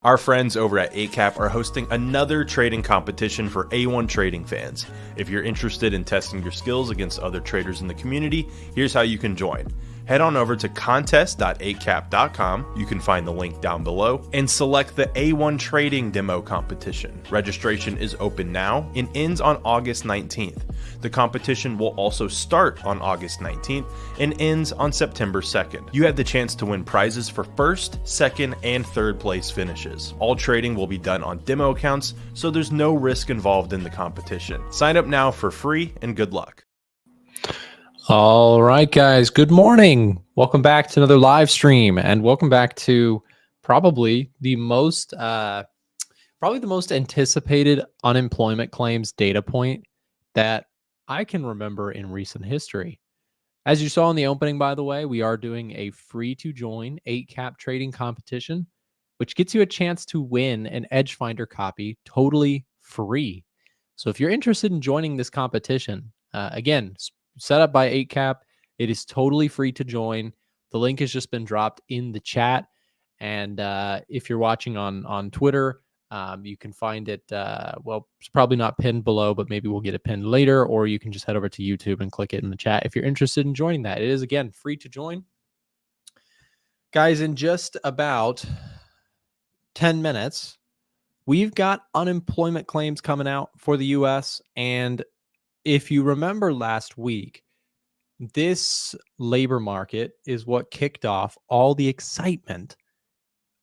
Our friends over at ACAP are hosting another trading competition for A1 trading fans. If you're interested in testing your skills against other traders in the community, here's how you can join. Head on over to contest.acap.com, you can find the link down below, and select the A1 Trading Demo Competition. Registration is open now and ends on August 19th. The competition will also start on August 19th and ends on September 2nd. You have the chance to win prizes for first, second, and third place finishes. All trading will be done on demo accounts, so there's no risk involved in the competition. Sign up now for free and good luck. All right, guys. Good morning. Welcome back to another live stream, and welcome back to probably the most anticipated unemployment claims data point that I can remember in recent history. As you saw in the opening, by the way, we are doing a free to join 8-cap trading competition, which gets you a chance to win an Edge Finder copy totally free. So if you're interested in joining this competition, again, set up by 8-cap. It is totally free to join. The link has just been dropped in the chat. And if you're watching on Twitter, you can find it. Well, it's probably not pinned below, but maybe we'll get it pinned later, or you can just head over to YouTube and click it in the chat if you're interested in joining that. It is, again, free to join. Guys, in just about 10 minutes, we've got unemployment claims coming out for the U.S., and if you remember last week, this labor market is what kicked off all the excitement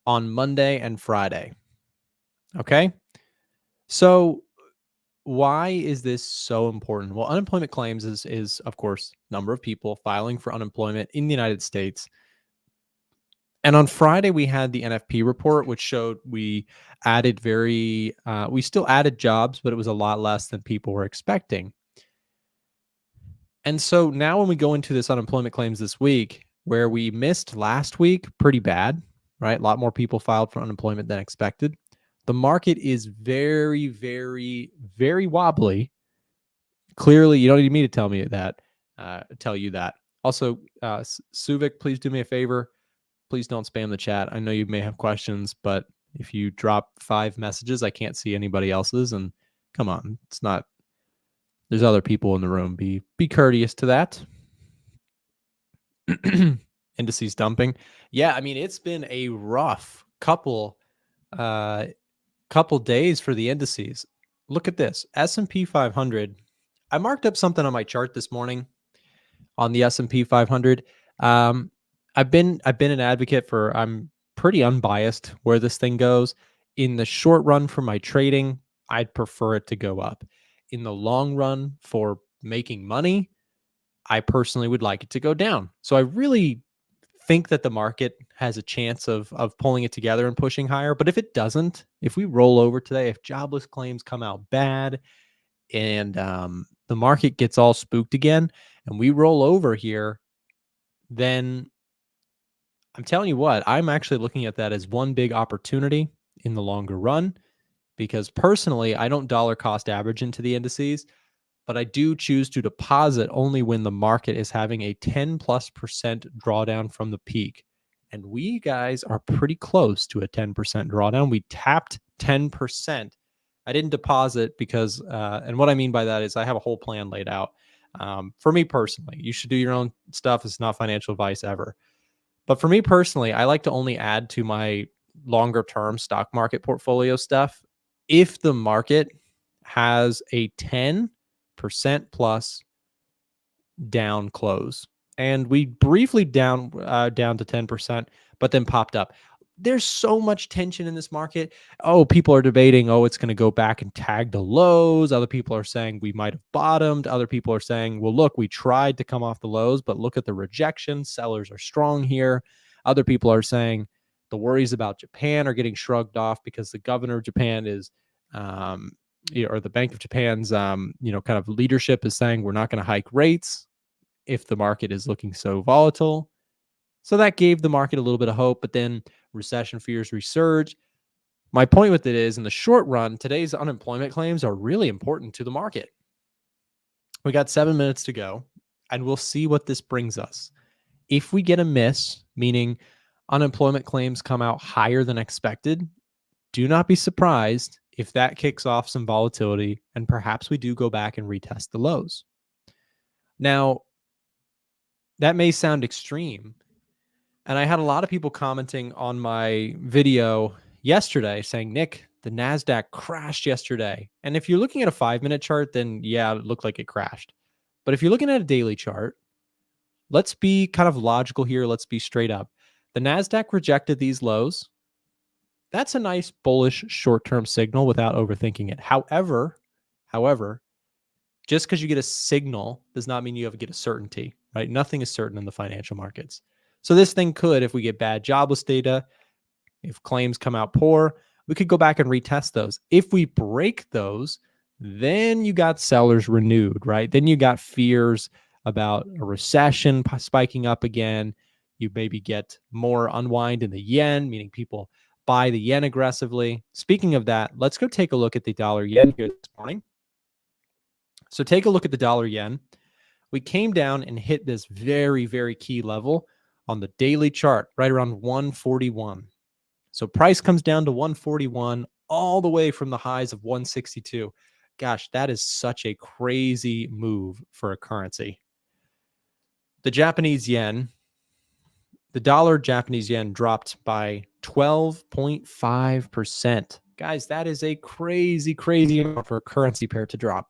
on Monday and Friday. Okay? So why is this so important? Well, unemployment claims is of course, number of people filing for unemployment in the United States. And on Friday, we had the NFP report, which showed we still added jobs, but it was a lot less than people were expecting. And so now when we go into this unemployment claims this week, where we missed last week pretty bad, right? A lot more people filed for unemployment than expected. The market is very, very, very wobbly. Clearly, you don't need me to tell you that. Also, Suvik, please do me a favor. Please don't spam the chat. I know you may have questions, but if you drop 5 messages, I can't see anybody else's. And come on, it's not. There's other people in the room. Be courteous to that. Indices dumping. Yeah, I mean, it's been a rough couple days for the indices. Look at this. S&P 500. I marked up something on my chart this morning on the S&P 500. I've been an advocate for, I'm pretty unbiased where this thing goes. In the short run for my trading, I'd prefer it to go up. In the long run for making money, I personally would like it to go down. So I really think that the market has a chance of pulling it together and pushing higher. But if it doesn't, if we roll over today, if jobless claims come out bad and the market gets all spooked again and we roll over here, then I'm telling you what, I'm actually looking at that as one big opportunity in the longer run. Because personally, I don't dollar cost average into the indices, but I do choose to deposit only when the market is having a 10+% drawdown from the peak. And we guys are pretty close to a 10% drawdown. We tapped 10%. I didn't deposit because, and what I mean by that is I have a whole plan laid out. For me personally, you should do your own stuff. It's not financial advice ever. But for me personally, I like to only add to my longer term stock market portfolio stuff if the market has a 10% plus down close. And we briefly down to 10%, but then popped up. There's so much tension in this market. Oh, people are debating, it's going to go back and tag the lows. Other people are saying we might have bottomed. Other people are saying, well, look, we tried to come off the lows, but look at the rejection. Sellers are strong here. Other people are saying the worries about Japan are getting shrugged off because the governor of Japan is, or the Bank of Japan's, kind of leadership is saying we're not going to hike rates if the market is looking so volatile. So that gave the market a little bit of hope, but then recession fears resurged. My point with it is, in the short run, today's unemployment claims are really important to the market. We got 7 minutes to go, and we'll see what this brings us. If we get a miss, meaning unemployment claims come out higher than expected, do not be surprised if that kicks off some volatility and perhaps we do go back and retest the lows. Now, that may sound extreme. And I had a lot of people commenting on my video yesterday saying, Nick, the NASDAQ crashed yesterday. And if you're looking at a 5-minute chart, then yeah, it looked like it crashed. But if you're looking at a daily chart, let's be kind of logical here. Let's be straight up. The NASDAQ rejected these lows. That's a nice bullish short-term signal without overthinking it. However, just because you get a signal does not mean you have to get a certainty, right? Nothing is certain in the financial markets. So this thing could, if we get bad jobless data, if claims come out poor, we could go back and retest those. If we break those, then you got sellers renewed, right? Then you got fears about a recession spiking up again. You maybe get more unwind in the yen, meaning people buy the yen aggressively. Speaking of that, let's go take a look at the dollar yen here this morning. So take a look at the dollar yen. We came down and hit this very, very key level on the daily chart, right around 141. So price comes down to 141 all the way from the highs of 162. Gosh, that is such a crazy move for a currency. The Japanese yen, the dollar Japanese yen dropped by 12.5%. Guys, that is a crazy, crazy amount for a currency pair to drop.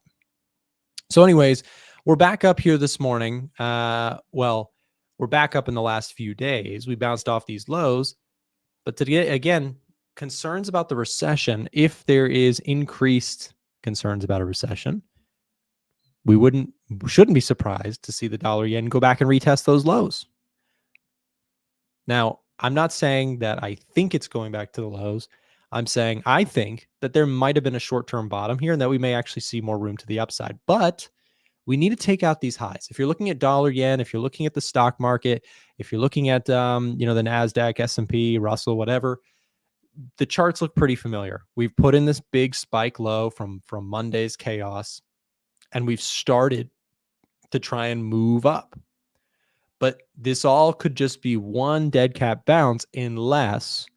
So anyways, we're back up here this morning. We're back up in the last few days. We bounced off these lows. But today, again, concerns about the recession, if there is increased concerns about a recession, we shouldn't be surprised to see the dollar yen go back and retest those lows. Now, I'm not saying that I think it's going back to the lows. I'm saying I think that there might have been a short-term bottom here and that we may actually see more room to the upside. But we need to take out these highs. If you're looking at dollar yen, if you're looking at the stock market, if you're looking at the NASDAQ, S&P, Russell, whatever, the charts look pretty familiar. We've put in this big spike low from Monday's chaos, and we've started to try and move up. But this all could just be one dead cat bounce unless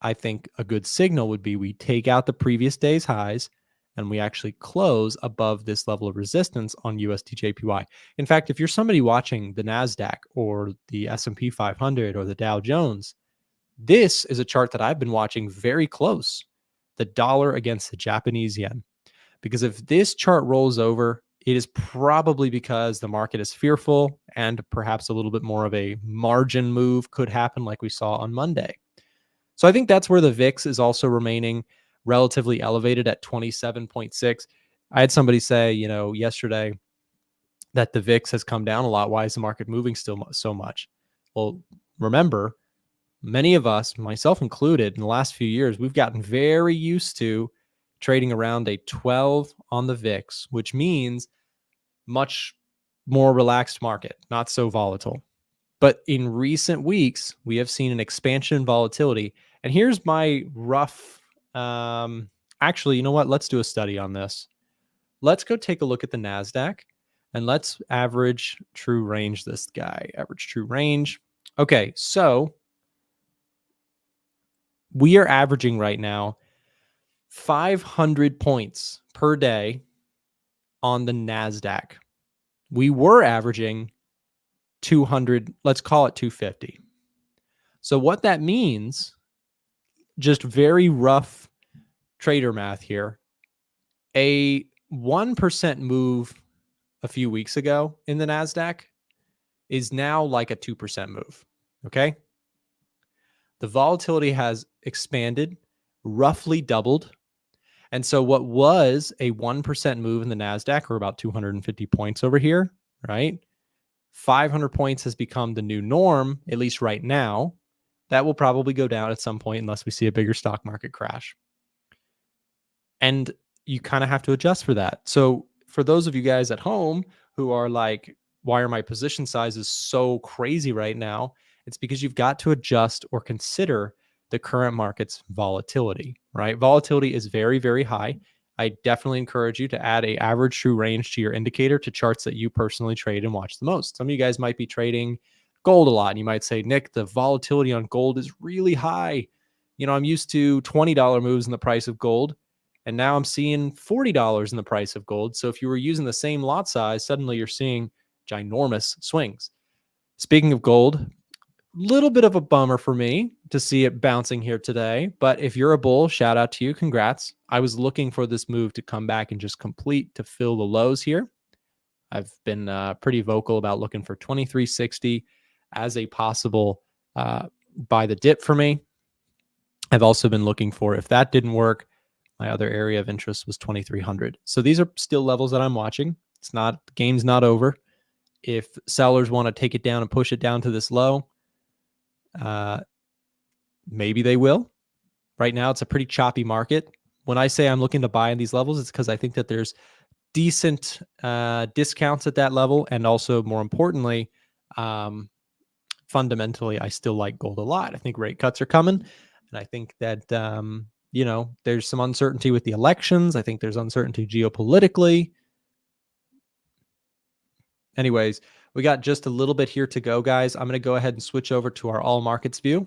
I think a good signal would be we take out the previous day's highs and we actually close above this level of resistance on USD/JPY. In fact, if you're somebody watching the NASDAQ or the S&P 500 or the Dow Jones, this is a chart that I've been watching very close, the dollar against the Japanese yen. Because if this chart rolls over, it is probably because the market is fearful and perhaps a little bit more of a margin move could happen like we saw on Monday. So I think that's where the VIX is also remaining relatively elevated at 27.6. I had somebody say, yesterday that the VIX has come down a lot. Why is the market moving still so much? Well, remember, many of us, myself included, in the last few years, we've gotten very used to trading around a 12 on the VIX, which means much more relaxed market, not so volatile. But in recent weeks, we have seen an expansion in volatility. And here's my rough, actually, you know what? Let's do a study on this. Let's go take a look at the NASDAQ and let's average true range this guy. Average true range. Okay, so we are averaging right now 500 points per day on the NASDAQ. We were averaging 200, let's call it 250. So what that means, just very rough trader math here, a 1% move a few weeks ago in the NASDAQ is now like a 2% move, okay? The volatility has expanded, roughly doubled. And so what was a 1% move in the NASDAQ, or about 250 points over here, right? 500 points has become the new norm, at least right now. That will probably go down at some point unless we see a bigger stock market crash. And you kind of have to adjust for that. So for those of you guys at home who are like, why are my position sizes so crazy right now? It's because you've got to adjust or consider the current market's volatility, right? Volatility is very, very high. I definitely encourage you to add an average true range to your indicator to charts that you personally trade and watch the most. Some of you guys might be trading gold a lot, and you might say, Nick, the volatility on gold is really high. I'm used to $20 moves in the price of gold, and now I'm seeing $40 in the price of gold. So if you were using the same lot size, suddenly you're seeing ginormous swings. Speaking of gold, little bit of a bummer for me to see it bouncing here today. But if you're a bull, shout out to you. Congrats. I was looking for this move to come back and just complete to fill the lows here. I've been pretty vocal about looking for 2360 as a possible buy the dip for me. I've also been looking for, if that didn't work, my other area of interest was 2300. So these are still levels that I'm watching. It's not, the game's not over. If sellers want to take it down and push it down to this low, maybe they will. Right now, it's a pretty choppy market. When I say I'm looking to buy in these levels, it's because I think that there's decent discounts at that level. And also, more importantly, fundamentally, I still like gold a lot. I think rate cuts are coming. And I think that, there's some uncertainty with the elections. I think there's uncertainty geopolitically. Anyways, we got just a little bit here to go, guys. I'm going to go ahead and switch over to our all markets view.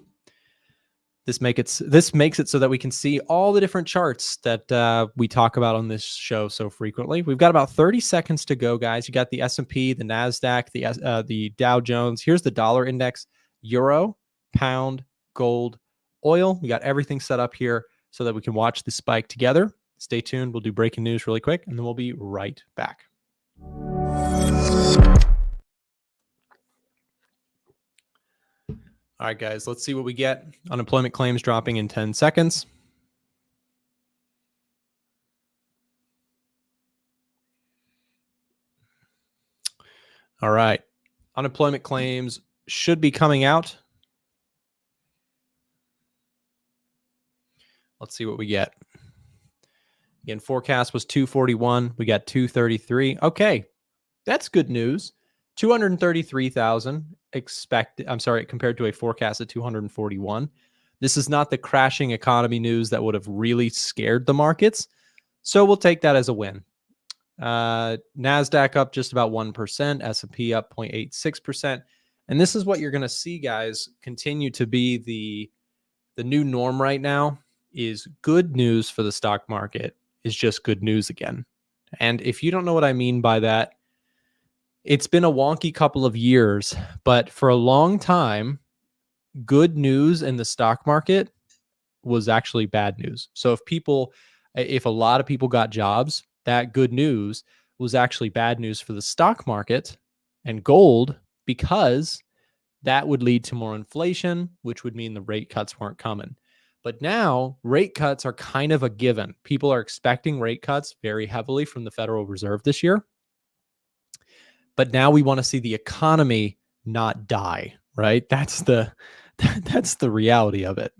This makes it so that we can see all the different charts that we talk about on this show so frequently. We've got about 30 seconds to go, guys. You got the S&P, the NASDAQ, the Dow Jones. Here's the dollar index, euro, pound, gold, oil. We got everything set up here so that we can watch the spike together. Stay tuned. We'll do breaking news really quick, and then we'll be right back. All right, guys, let's see what we get. Unemployment claims dropping in 10 seconds. All right. Unemployment claims should be coming out. Let's see what we get. Again, forecast was 241. We got 233. Okay, that's good news. 233,000 compared to a forecast of 241. This is not the crashing economy news that would have really scared the markets. So we'll take that as a win. NASDAQ up just about 1%, S&P up 0.86%. And this is what you're going to see, guys, continue to be the new norm right now. Is good news for the stock market is just good news again. And if you don't know what I mean by that, it's been a wonky couple of years, but for a long time, good news in the stock market was actually bad news. So if a lot of people got jobs, that good news was actually bad news for the stock market and gold, because that would lead to more inflation, which would mean the rate cuts weren't coming. But now rate cuts are kind of a given. People are expecting rate cuts very heavily from the Federal Reserve this year. But now we want to see the economy not die, right? That's the reality of it.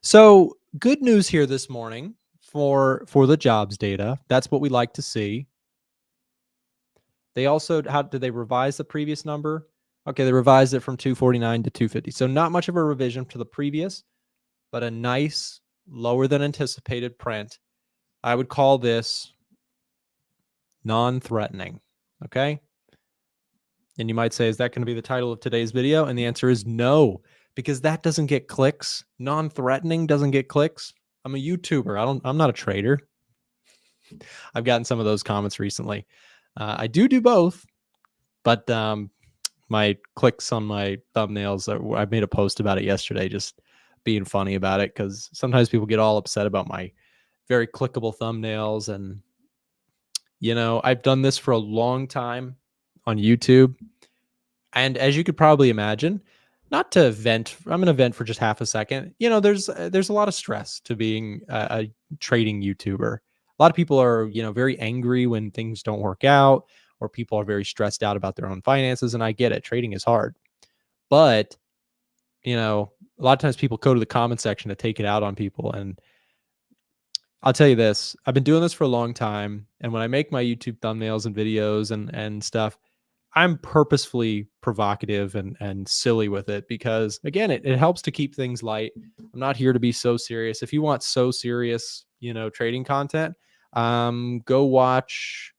So good news here this morning for the jobs data. That's what we like to see. They also, did they revise the previous number? Okay, they revised it from 249 to 250. So not much of a revision to the previous, but a nice lower than anticipated print. I would call this non-threatening. Okay. And you might say, is that going to be the title of today's video? And the answer is no, because that doesn't get clicks. Non-threatening doesn't get clicks. I'm a YouTuber. I'm not a trader. I've gotten some of those comments recently. I do both, but my clicks on my thumbnails, I made a post about it yesterday, just being funny about it, because sometimes people get all upset about my very clickable thumbnails. And, I've done this for a long time on YouTube. And as you could probably imagine, not to vent, I'm going to vent for just half a second. There's a lot of stress to being a trading YouTuber. A lot of people are, very angry when things don't work out, or people are very stressed out about their own finances. And I get it. Trading is hard. But, a lot of times people go to the comment section to take it out on people. And I'll tell you this, I've been doing this for a long time. And when I make my YouTube thumbnails and videos and stuff, I'm purposefully provocative and silly with it, because again, it helps to keep things light. I'm not here to be so serious. If you want so serious, trading content, go watch,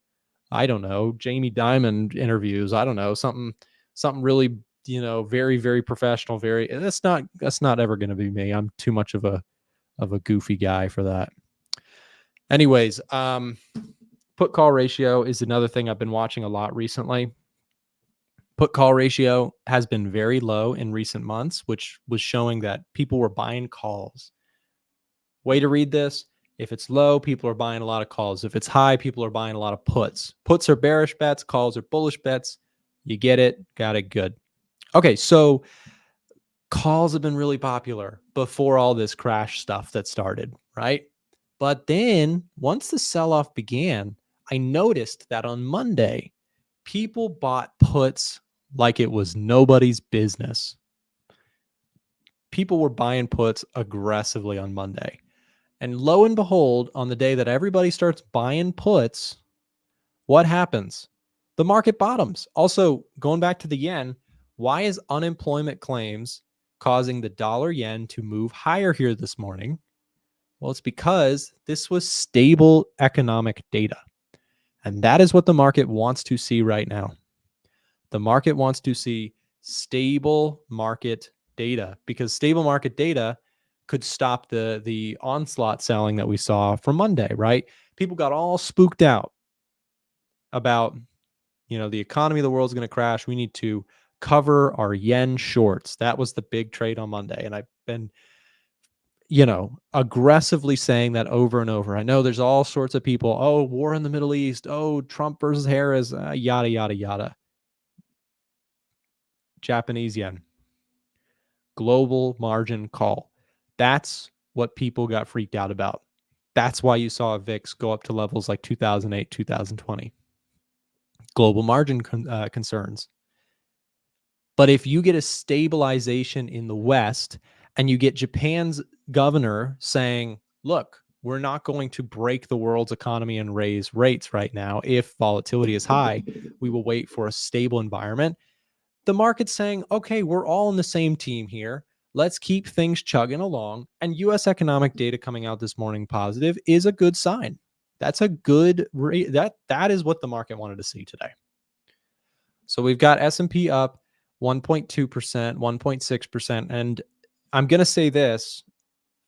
I don't know, Jamie Dimon interviews. I don't know, something really, very, very professional. That's not ever going to be me. I'm too much of a goofy guy for that. Anyways, put call ratio is another thing I've been watching a lot recently. Put call ratio has been very low in recent months, which was showing that people were buying calls. Way to read this. If it's low, people are buying a lot of calls. If it's high, people are buying a lot of puts. Puts are bearish bets, calls are bullish bets. You get it? Got it. Good. Okay, so calls have been really popular before all this crash stuff that started, right? But then once the sell-off began, I noticed that on Monday, people bought puts like it was nobody's business. People were buying puts aggressively on Monday. And lo and behold, on the day that everybody starts buying puts, what happens? The market bottoms. Also, going back to the yen, why is unemployment claims causing the dollar yen to move higher here this morning? Well, it's because this was stable economic data. And that is what the market wants to see right now. The market wants to see stable market data, because stable market data could stop the onslaught selling that we saw from Monday, right? People got all spooked out about, the economy of the world is going to crash. We need to cover our yen shorts. That was the big trade on Monday. And I've been, aggressively saying that over and over. I know there's all sorts of people. Oh, war in the Middle East. Oh, Trump versus Harris, yada, yada, yada. Japanese yen. Global margin call. That's what people got freaked out about. That's why you saw a VIX go up to levels like 2008, 2020. Global margin concerns. But if you get a stabilization in the West and you get Japan's governor saying, look, we're not going to break the world's economy and raise rates right now. If volatility is high, we will wait for a stable environment. The market's saying, okay, we're all on the same team here. Let's keep things chugging along. And U.S. economic data coming out this morning positive is a good sign. That's a good rate. That is what the market wanted to see today. So we've got S&P up 1.2%, 1.6%. And I'm going to say this.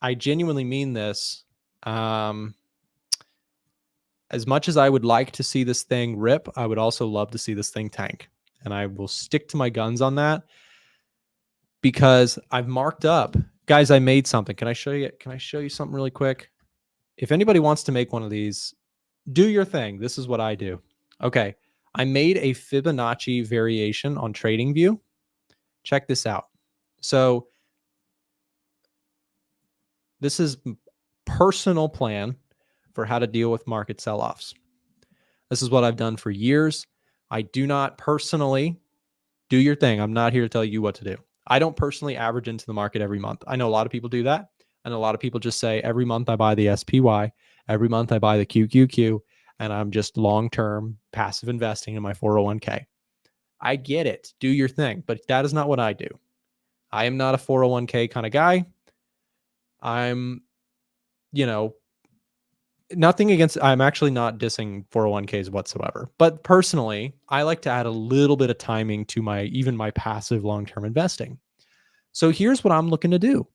I genuinely mean this. As much as I would like to see this thing rip, I would also love to see this thing tank. And I will stick to my guns on that because I've marked up. Guys, I made something. Can I show you something really quick? If anybody wants to make one of these, do your thing. This is what I do. Okay. I made a Fibonacci variation on TradingView. Check this out. So this is personal plan for how to deal with market sell-offs. This is what I've done for years. I do not personally do your thing. I'm not here to tell you what to do. I don't personally average into the market every month. I know a lot of people do that. And a lot of people just say, every month I buy the SPY, every month I buy the QQQ, and I'm just long-term passive investing in my 401k. I get it. Do your thing. But that is not what I do. I am not a 401k kind of guy. I'm, nothing against, I'm actually not dissing 401ks whatsoever. But personally, I like to add a little bit of timing to my passive long-term investing. So here's what I'm looking to do.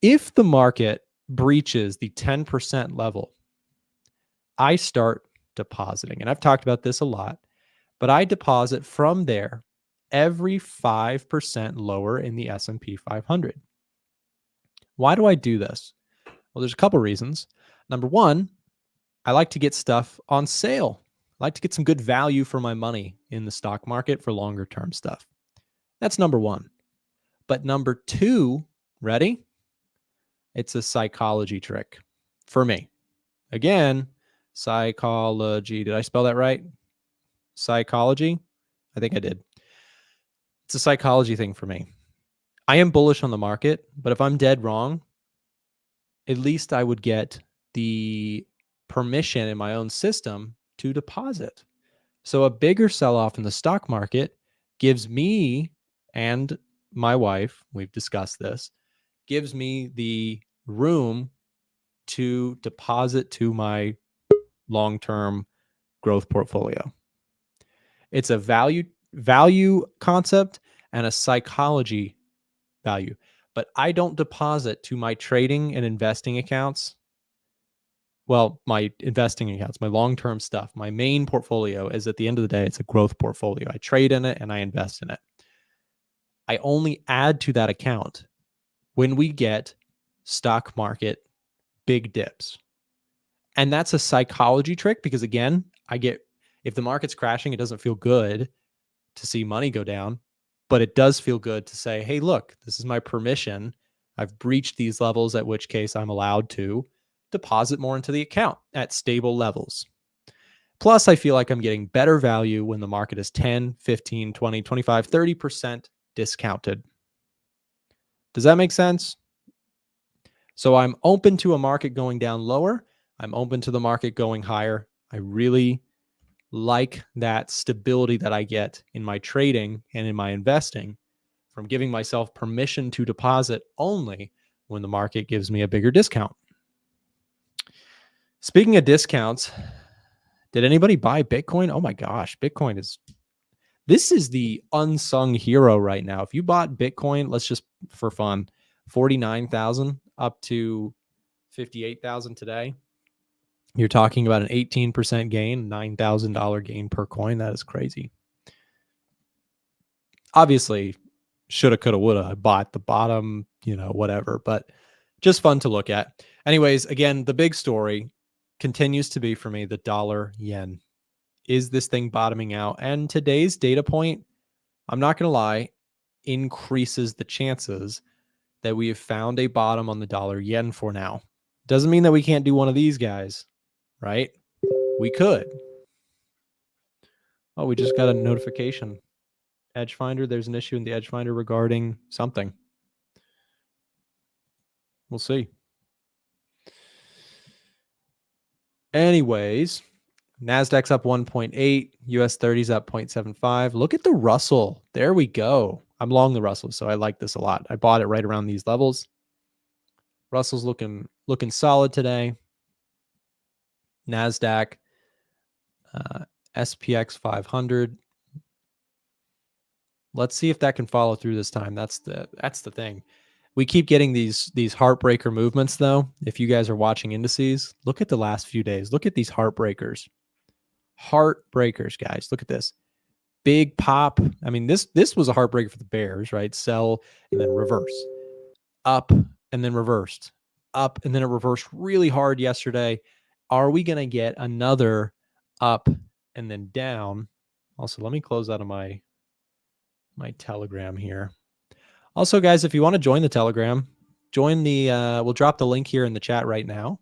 If the market breaches the 10% level, I start depositing. And I've talked about this a lot, but I deposit from there every 5% lower in the S&P 500. Why do I do this? Well, there's a couple reasons. Number one, I like to get stuff on sale. I like to get some good value for my money in the stock market for longer term stuff. That's number one. But number two, ready? It's a psychology trick for me. Again, psychology. Did I spell that right? Psychology? I think I did. It's a psychology thing for me. I am bullish on the market, but if I'm dead wrong, at least I would get the permission in my own system to deposit. So a bigger sell-off in the stock market gives me and my wife, we've discussed this, gives me the room to deposit to my long-term growth portfolio. It's a value concept, and a psychology value. But I don't deposit to my trading and investing accounts. Well, my investing accounts, my long-term stuff, my main portfolio is, at the end of the day, it's a growth portfolio. I trade in it and I invest in it. I only add to that account when we get stock market big dips. And that's a psychology trick because, again, if the market's crashing, it doesn't feel good to see money go down, but it does feel good to say, hey, look, this is my permission. I've breached these levels, at which case I'm allowed to deposit more into the account at stable levels. Plus, I feel like I'm getting better value when the market is 10, 15, 20, 25, 30% discounted. Does that make sense? So I'm open to a market going down lower. I'm open to the market going higher. I really like that stability that I get in my trading and in my investing from giving myself permission to deposit only when the market gives me a bigger discount. Speaking of discounts, did anybody buy Bitcoin? Oh my gosh, this is the unsung hero right now. If you bought Bitcoin, let's just for fun, 49,000 up to 58,000 today, you're talking about an 18% gain, $9,000 gain per coin. That is crazy. Obviously, shoulda, coulda, woulda. I bought the bottom, whatever, but just fun to look at. Anyways, again, the big story continues to be for me the dollar yen. Is this thing bottoming out? And today's data point, I'm not going to lie, increases the chances that we have found a bottom on the dollar yen for now. Doesn't mean that we can't do one of these guys, right? We could. Oh, we just got a notification. Edge Finder, there's an issue in the Edge Finder regarding something. We'll see. Anyways, NASDAQ's up 1.8, US 30's up 0.75. Look at the Russell. There we go. I'm long the Russell, so I like this a lot. I bought it right around these levels. Russell's looking solid today. NASDAQ, SPX500. Let's see if that can follow through this time. That's the thing. We keep getting these heartbreaker movements, though. If you guys are watching indices, look at the last few days. Look at these heartbreakers. Heartbreakers, guys. Look at this. Big pop. I mean, this was a heartbreaker for the bears, right? Sell and then reverse. Up and then reversed. Up and then it reversed really hard yesterday. Are we going to get another up and then down? Also, let me close out of my Telegram here. Also, guys, if you want to join the Telegram, join the, we'll drop the link here in the chat right now.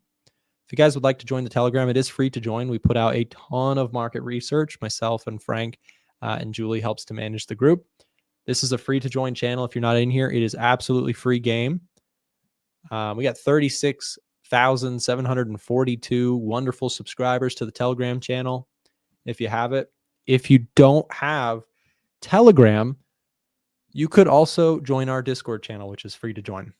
If you guys would like to join the Telegram, it is free to join. We put out a ton of market research. Myself and Frank and Julie helps to manage the group. This is a free to join channel. If you're not in here, it is absolutely free game. We got 36,742 wonderful subscribers to the Telegram channel. If you have it, if you don't have Telegram, you could also join our Discord channel, which is free to join.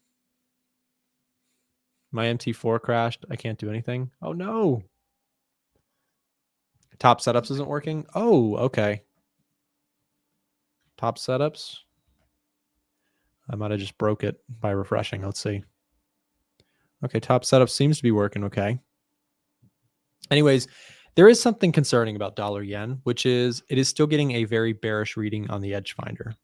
My MT4 crashed. I can't do anything. Oh, no. Top setups isn't working. Oh, okay. Top setups. I might have just broke it by refreshing. Let's see. Okay, top setup seems to be working okay. Anyways, there is something concerning about dollar yen, which is it is still getting a very bearish reading on the Edge Finder.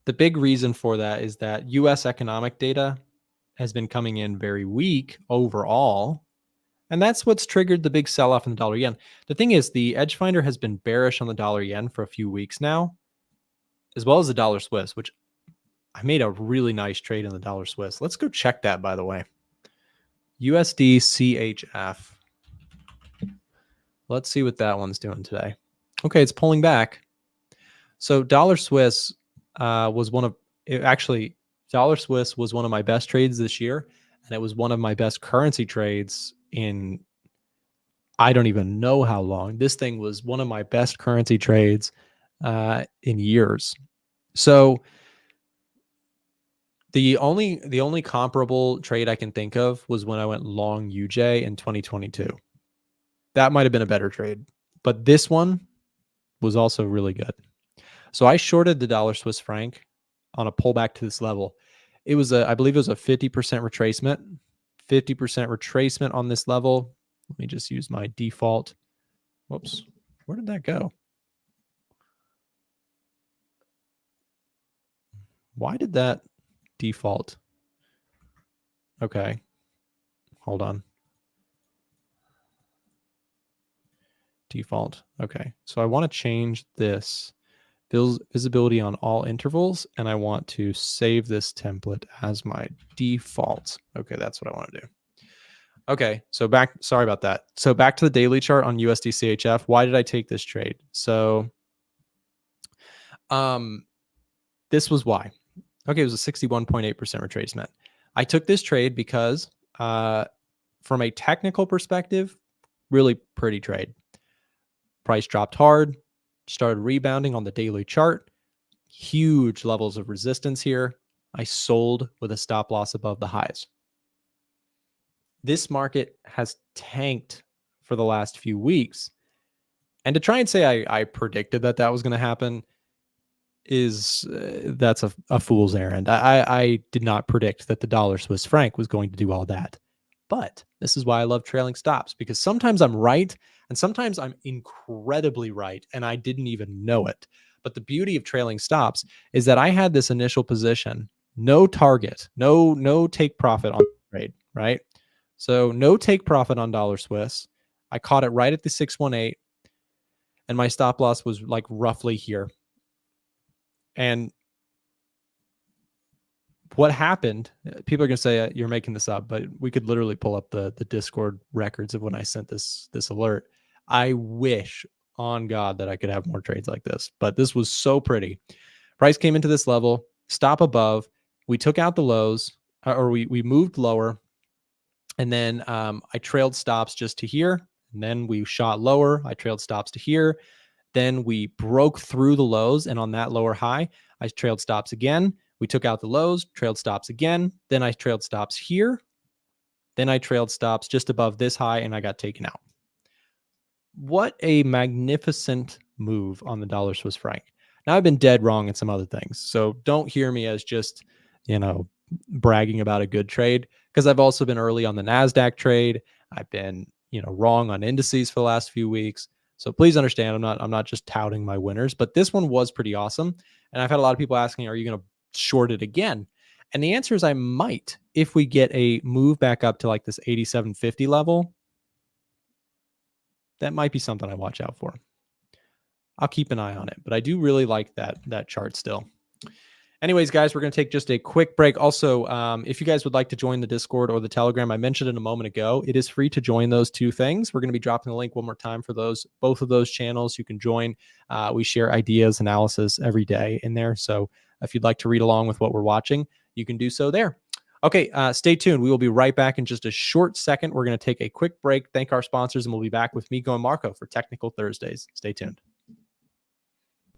The big reason for that is that U.S. economic data has been coming in very weak overall, and that's what's triggered the big sell-off in the dollar yen. The thing is, the Edge Finder has been bearish on the dollar yen for a few weeks now, as well as the dollar Swiss, which I made a really nice trade in the dollar Swiss. Let's go check that, by the way. USD CHF. Let's see what that one's doing today. Okay, it's pulling back. So dollar Swiss was one of, actually, dollar Swiss was one of my best trades this year, and it was one of my best currency trades in I don't even know how long. This thing was one of my best currency trades in years. So the only comparable trade I can think of was when I went long UJ in 2022. That might have been a better trade, but this one was also really good. So I shorted the dollar Swiss franc on a pullback to this level. It was I believe it was a 50% retracement, 50% retracement on this level. Let me just use my default. Whoops, where did that go? Why did that default? Okay, hold on. Default. Okay, so I want to change this visibility on all intervals, and I want to save this template as my default. Okay, that's what I want to do. Okay, so sorry about that. So back to the daily chart on USD CHF. Why did I take this trade? So this was why. Okay, it was a 61.8% retracement. I took this trade because from a technical perspective, really pretty trade. Price dropped hard, started rebounding on the daily chart. Huge levels of resistance here. I sold with a stop loss above the highs. This market has tanked for the last few weeks. And to try and say I predicted that was going to happen is that's a fool's errand. I did not predict that the dollar Swiss franc was going to do all that. But this is why I love trailing stops, because sometimes I'm right and sometimes I'm incredibly right and I didn't even know it. But the beauty of trailing stops is that I had this initial position, no target, no take profit on the trade, right? So no take profit on dollar Swiss. I caught it right at the 618 and my stop loss was like roughly here. And what happened, people are going to say you're making this up, but we could literally pull up the Discord records of when I sent this alert. I wish on God that I could have more trades like this, but this was so pretty. Price came into this level, stop above. We took out the lows, or we moved lower. And then I trailed stops just to here. And then we shot lower. I trailed stops to here. Then we broke through the lows. And on that lower high, I trailed stops again. We took out the lows, trailed stops again. Then I trailed stops here. Then I trailed stops just above this high and I got taken out. What a magnificent move on the dollar Swiss franc. Now I've been dead wrong in some other things. So don't hear me as just, bragging about a good trade, because I've also been early on the NASDAQ trade. I've been, wrong on indices for the last few weeks. So please understand, I'm not just touting my winners, but this one was pretty awesome. And I've had a lot of people asking, are you going to short it again? And the answer is I might, if we get a move back up to like this 87.50 level. That might be something I watch out for. I'll keep an eye on it, but I do really like that chart still. Anyways, guys, we're going to take just a quick break. Also, if you guys would like to join the Discord or the Telegram, I mentioned it a moment ago, it is free to join those two things. We're going to be dropping the link one more time for both of those channels. You can join. We share ideas, analysis every day in there. So if you'd like to read along with what we're watching, you can do so there. Okay, stay tuned. We will be right back in just a short second. We're going to take a quick break, thank our sponsors, and we'll be back with Miko and Marco for Technical Thursdays. Stay tuned.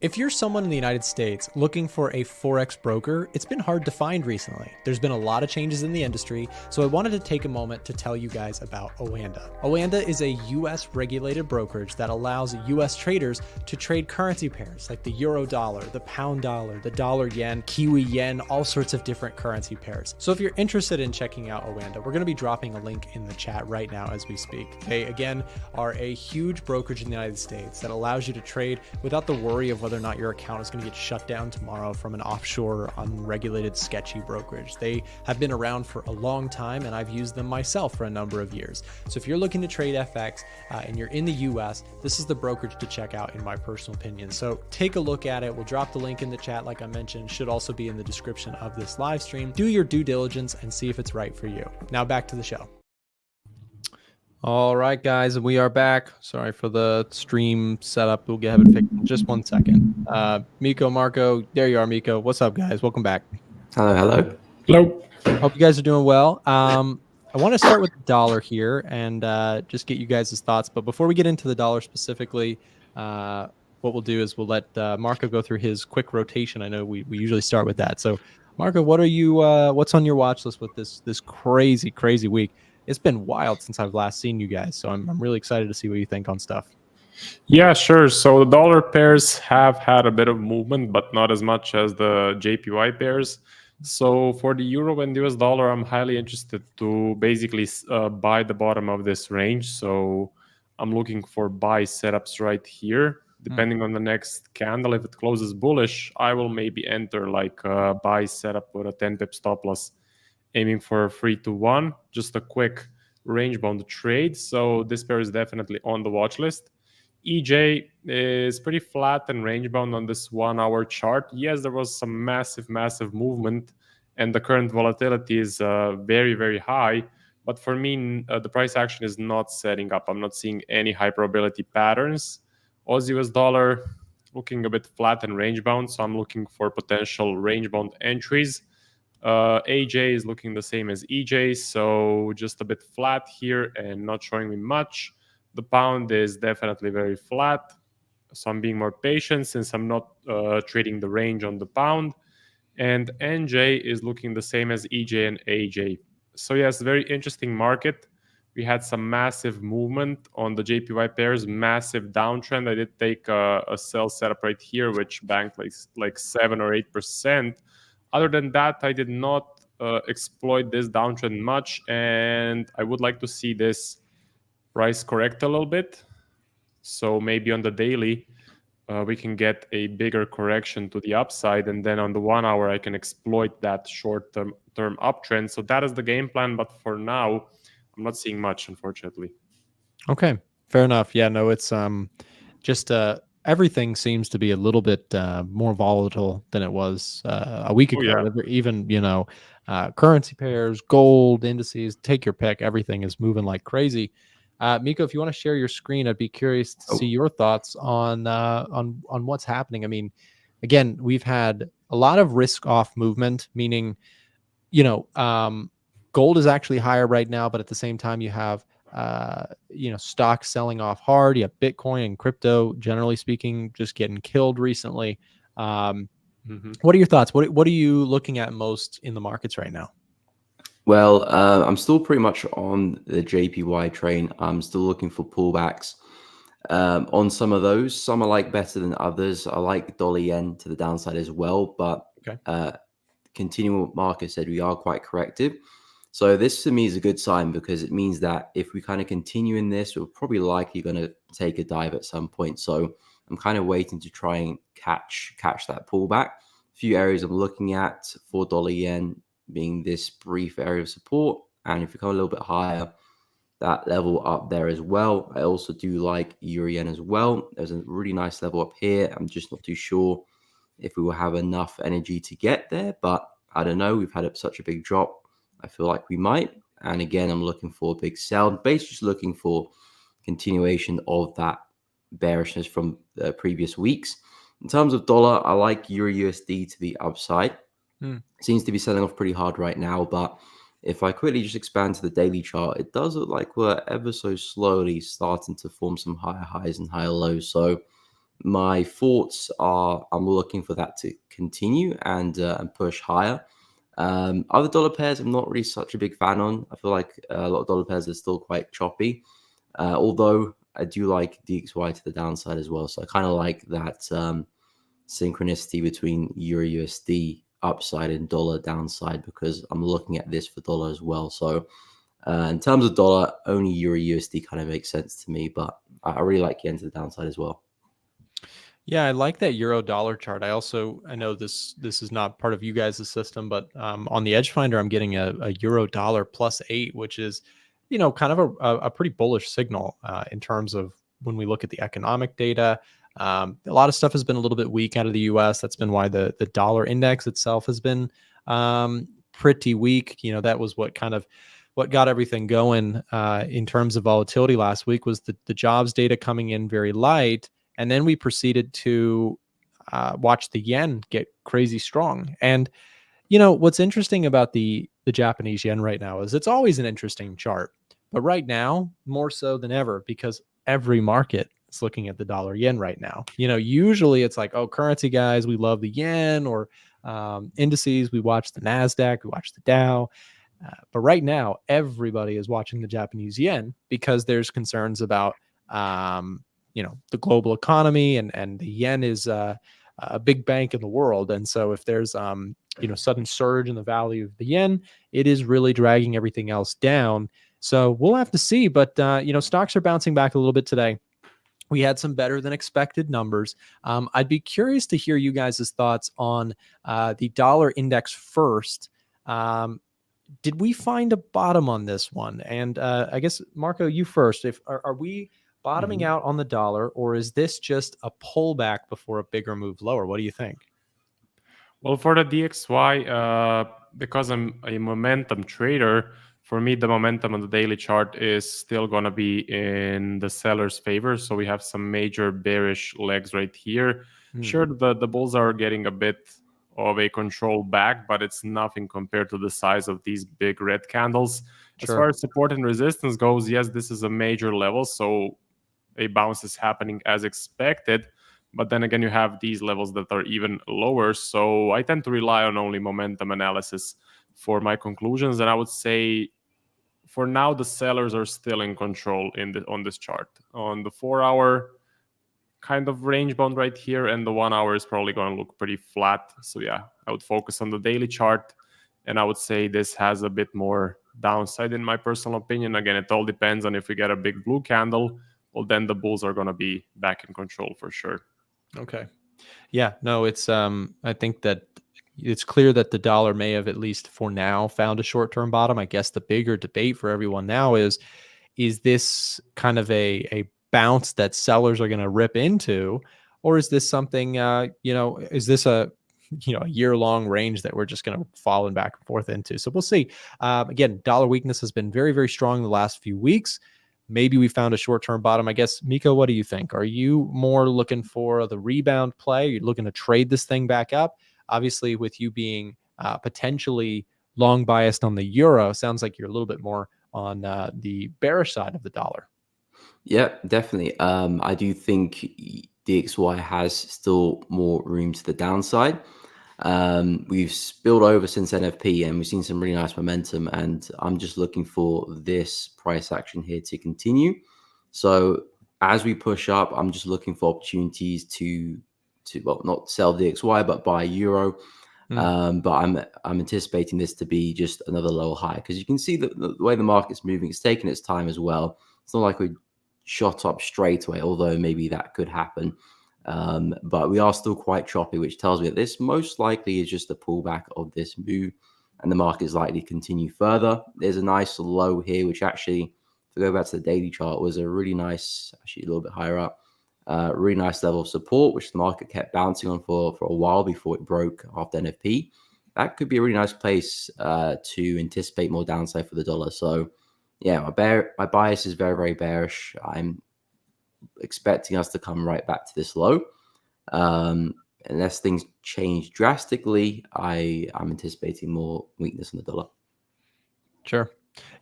If you're someone in the United States looking for a Forex broker, it's been hard to find recently. There's been a lot of changes in the industry, so I wanted to take a moment to tell you guys about Oanda. Oanda is a US regulated brokerage that allows US traders to trade currency pairs like the euro dollar, the pound dollar, the dollar yen, Kiwi yen, all sorts of different currency pairs. So if you're interested in checking out Oanda, we're going to be dropping a link in the chat right now as we speak. They, again, are a huge brokerage in the United States that allows you to trade without the worry of whether or not your account is going to get shut down tomorrow from an offshore, unregulated, sketchy brokerage. They have been around for a long time, and I've used them myself for a number of years. So if you're looking to trade FX and you're in the US, this is the brokerage to check out, in my personal opinion. So take a look at it. We'll drop the link in the chat, like I mentioned, should also be in the description of this live stream. Do your due diligence and see if it's right for you. Now back to the show. All right, guys, we are back. Sorry for the stream setup. We'll have it fixed in just 1 second. Miko, Marco, there you are, Miko. What's up, guys? Welcome back. Hello. Hope you guys are doing well. I want to start with the dollar here and just get you guys' thoughts. But before we get into the dollar specifically, what we'll do is we'll let Marco go through his quick rotation. I know we usually start with that. So, Marco, what's on your watch list with this crazy week? It's been wild since I've last seen you guys, so I'm really excited to see what you think on stuff. Yeah, sure. So the dollar pairs have had a bit of movement, but not as much as the JPY pairs. So for the euro and US dollar, I'm highly interested to basically buy the bottom of this range. So I'm looking for buy setups right here. Depending on the next candle, if it closes bullish, I will maybe enter like a buy setup with a 10 pip stop loss, aiming for a 3 to 1. Just a quick range bound trade. So this pair is definitely on the watch list. EJ is pretty flat and range bound on this 1 hour chart. Yes, there was some massive movement, and the current volatility is very, very high. But for me, the price action is not setting up. I'm not seeing any high probability patterns. Aussie US dollar looking a bit flat and range bound, so I'm looking for potential range bound entries. AJ is looking the same as EJ, so just a bit flat here and not showing me much. The pound is definitely very flat, so I'm being more patient since I'm not trading the range on the pound. And NJ is looking the same as EJ and AJ. So yes, very interesting market. We had some massive movement on the JPY pairs, massive downtrend. I did take a sell setup right here, which banked like 7 or 8%. Other than that, I did not exploit this downtrend much, and I would like to see this price correct a little bit. So maybe on the daily, we can get a bigger correction to the upside, and then on the 1 hour, I can exploit that short-term uptrend. So that is the game plan, but for now, I'm not seeing much, unfortunately. Okay, fair enough. Yeah, no, it's just everything seems to be a little bit more volatile than it was a week ago. Yeah. Even currency pairs, gold, indices, take your pick. Everything is moving like crazy. Miko, if you want to share your screen, I'd be curious to see your thoughts on what's happening. I mean, again, we've had a lot of risk off movement, meaning, gold is actually higher right now, but at the same time, you have stocks selling off hard. You have Bitcoin and crypto, generally speaking, just getting killed recently. What are your thoughts? What are you looking at most in the markets right now? Well, I'm still pretty much on the JPY train. I'm still looking for pullbacks on some of those. Some I like better than others. I like dollar yen to the downside as well, but continuing what Marcus said, we are quite corrective. So this to me is a good sign because it means that if we kind of continue in this, we're probably likely going to take a dive at some point. So I'm kind of waiting to try and catch that pullback. A few areas I'm looking at for dollar yen being this brief area of support, and if we come a little bit higher, that level up there as well. I also do like euro yen as well. There's a really nice level up here. I'm just not too sure if we will have enough energy to get there, but I don't know. We've had such a big drop. I feel like we might. And again, I'm looking for a big sell. Basically just looking for continuation of that bearishness from the previous weeks. In terms of dollar, I like euro USD to the upside. Seems to be selling off pretty hard right now, but if I quickly just expand to the daily chart, it does look like we're ever so slowly starting to form some higher highs and higher lows. So my thoughts are I'm looking for that to continue and push higher. Other dollar pairs I'm not really such a big fan on. I feel like a lot of dollar pairs are still quite choppy, although I do like DXY to the downside as well. So I kind of like that synchronicity between euro USD upside and dollar downside because I'm looking at this for dollar as well. So in terms of dollar, only euro USD kind of makes sense to me, but I really like yen to the downside as well. Yeah, I like that euro dollar chart. I know this is not part of you guys' system, but on the Edge Finder, I'm getting a euro dollar +8, which is, kind of a pretty bullish signal in terms of when we look at the economic data. A lot of stuff has been a little bit weak out of the US. That's been why the dollar index itself has been pretty weak. That was what got everything going in terms of volatility last week was the jobs data coming in very light. And then we proceeded to watch the yen get crazy strong. And, what's interesting about the Japanese yen right now is it's always an interesting chart. But right now, more so than ever, because every market is looking at the dollar yen right now. Usually it's like, oh, currency guys, we love the yen, or indices, we watch the NASDAQ, we watch the Dow. But right now, everybody is watching the Japanese yen because there's concerns about the global economy, and the yen is a big bank in the world. And so if there's sudden surge in the value of the yen, it is really dragging everything else down. So we'll have to see. But stocks are bouncing back a little bit today. We had some better than expected numbers. I'd be curious to hear you guys' thoughts on the dollar index first. Did we find a bottom on this one? And I guess, Marco, you first. Are we bottoming out on the dollar, or is this just a pullback before a bigger move lower? What do you think? Well, for the DXY, because I'm a momentum trader, for me, the momentum on the daily chart is still going to be in the seller's favor. So we have some major bearish legs right here. Sure, the bulls are getting a bit of a control back, but it's nothing compared to the size of these big red candles. As far as support and resistance goes, yes, this is a major level. So a bounce is happening as expected. But then again, you have these levels that are even lower. So I tend to rely on only momentum analysis for my conclusions. And I would say for now, the sellers are still in control on this chart. On the 4-hour kind of range bound right here, and the 1 hour is probably going to look pretty flat. So yeah, I would focus on the daily chart. And I would say this has a bit more downside in my personal opinion. Again, it all depends on if we get a big blue candle, well, then the bulls are going to be back in control for sure. Okay. Yeah, no, it's I think that it's clear that the dollar may have, at least for now, found a short-term bottom. I guess the bigger debate for everyone now is this kind of a bounce that sellers are going to rip into, or is this something is this a year-long range that we're just going to fall back and forth into? So we'll see. Again, dollar weakness has been very, very strong in the last few weeks. Maybe we found a short-term bottom. I guess, Miko, what do you think? Are you more looking for the rebound play? Are you looking to trade this thing back up? Obviously, with you being potentially long biased on the euro, sounds like you're a little bit more on the bearish side of the dollar. Yeah, definitely. I do think DXY has still more room to the downside. We've spilled over since NFP and we've seen some really nice momentum, and I'm just looking for this price action here to continue. So as we push up, I'm just looking for opportunities to well, not sell DXY, but buy euro. But I'm anticipating this to be just another lower high, because you can see the way the market's moving, it's taking its time as well. It's not like we shot up straight away, although maybe that could happen. But we are still quite choppy, which tells me that this most likely is just a pullback of this move, and the market is likely to continue further. There's a nice low here, which actually, if we go back to the daily chart, was a really nice, actually a little bit higher up, really nice level of support, which the market kept bouncing on for a while before it broke after NFP. That could be a really nice place to anticipate more downside for the dollar. So yeah, my bias is very, very bearish. I'm expecting us to come right back to this low. Unless things change drastically, I'm anticipating more weakness in the dollar. Sure.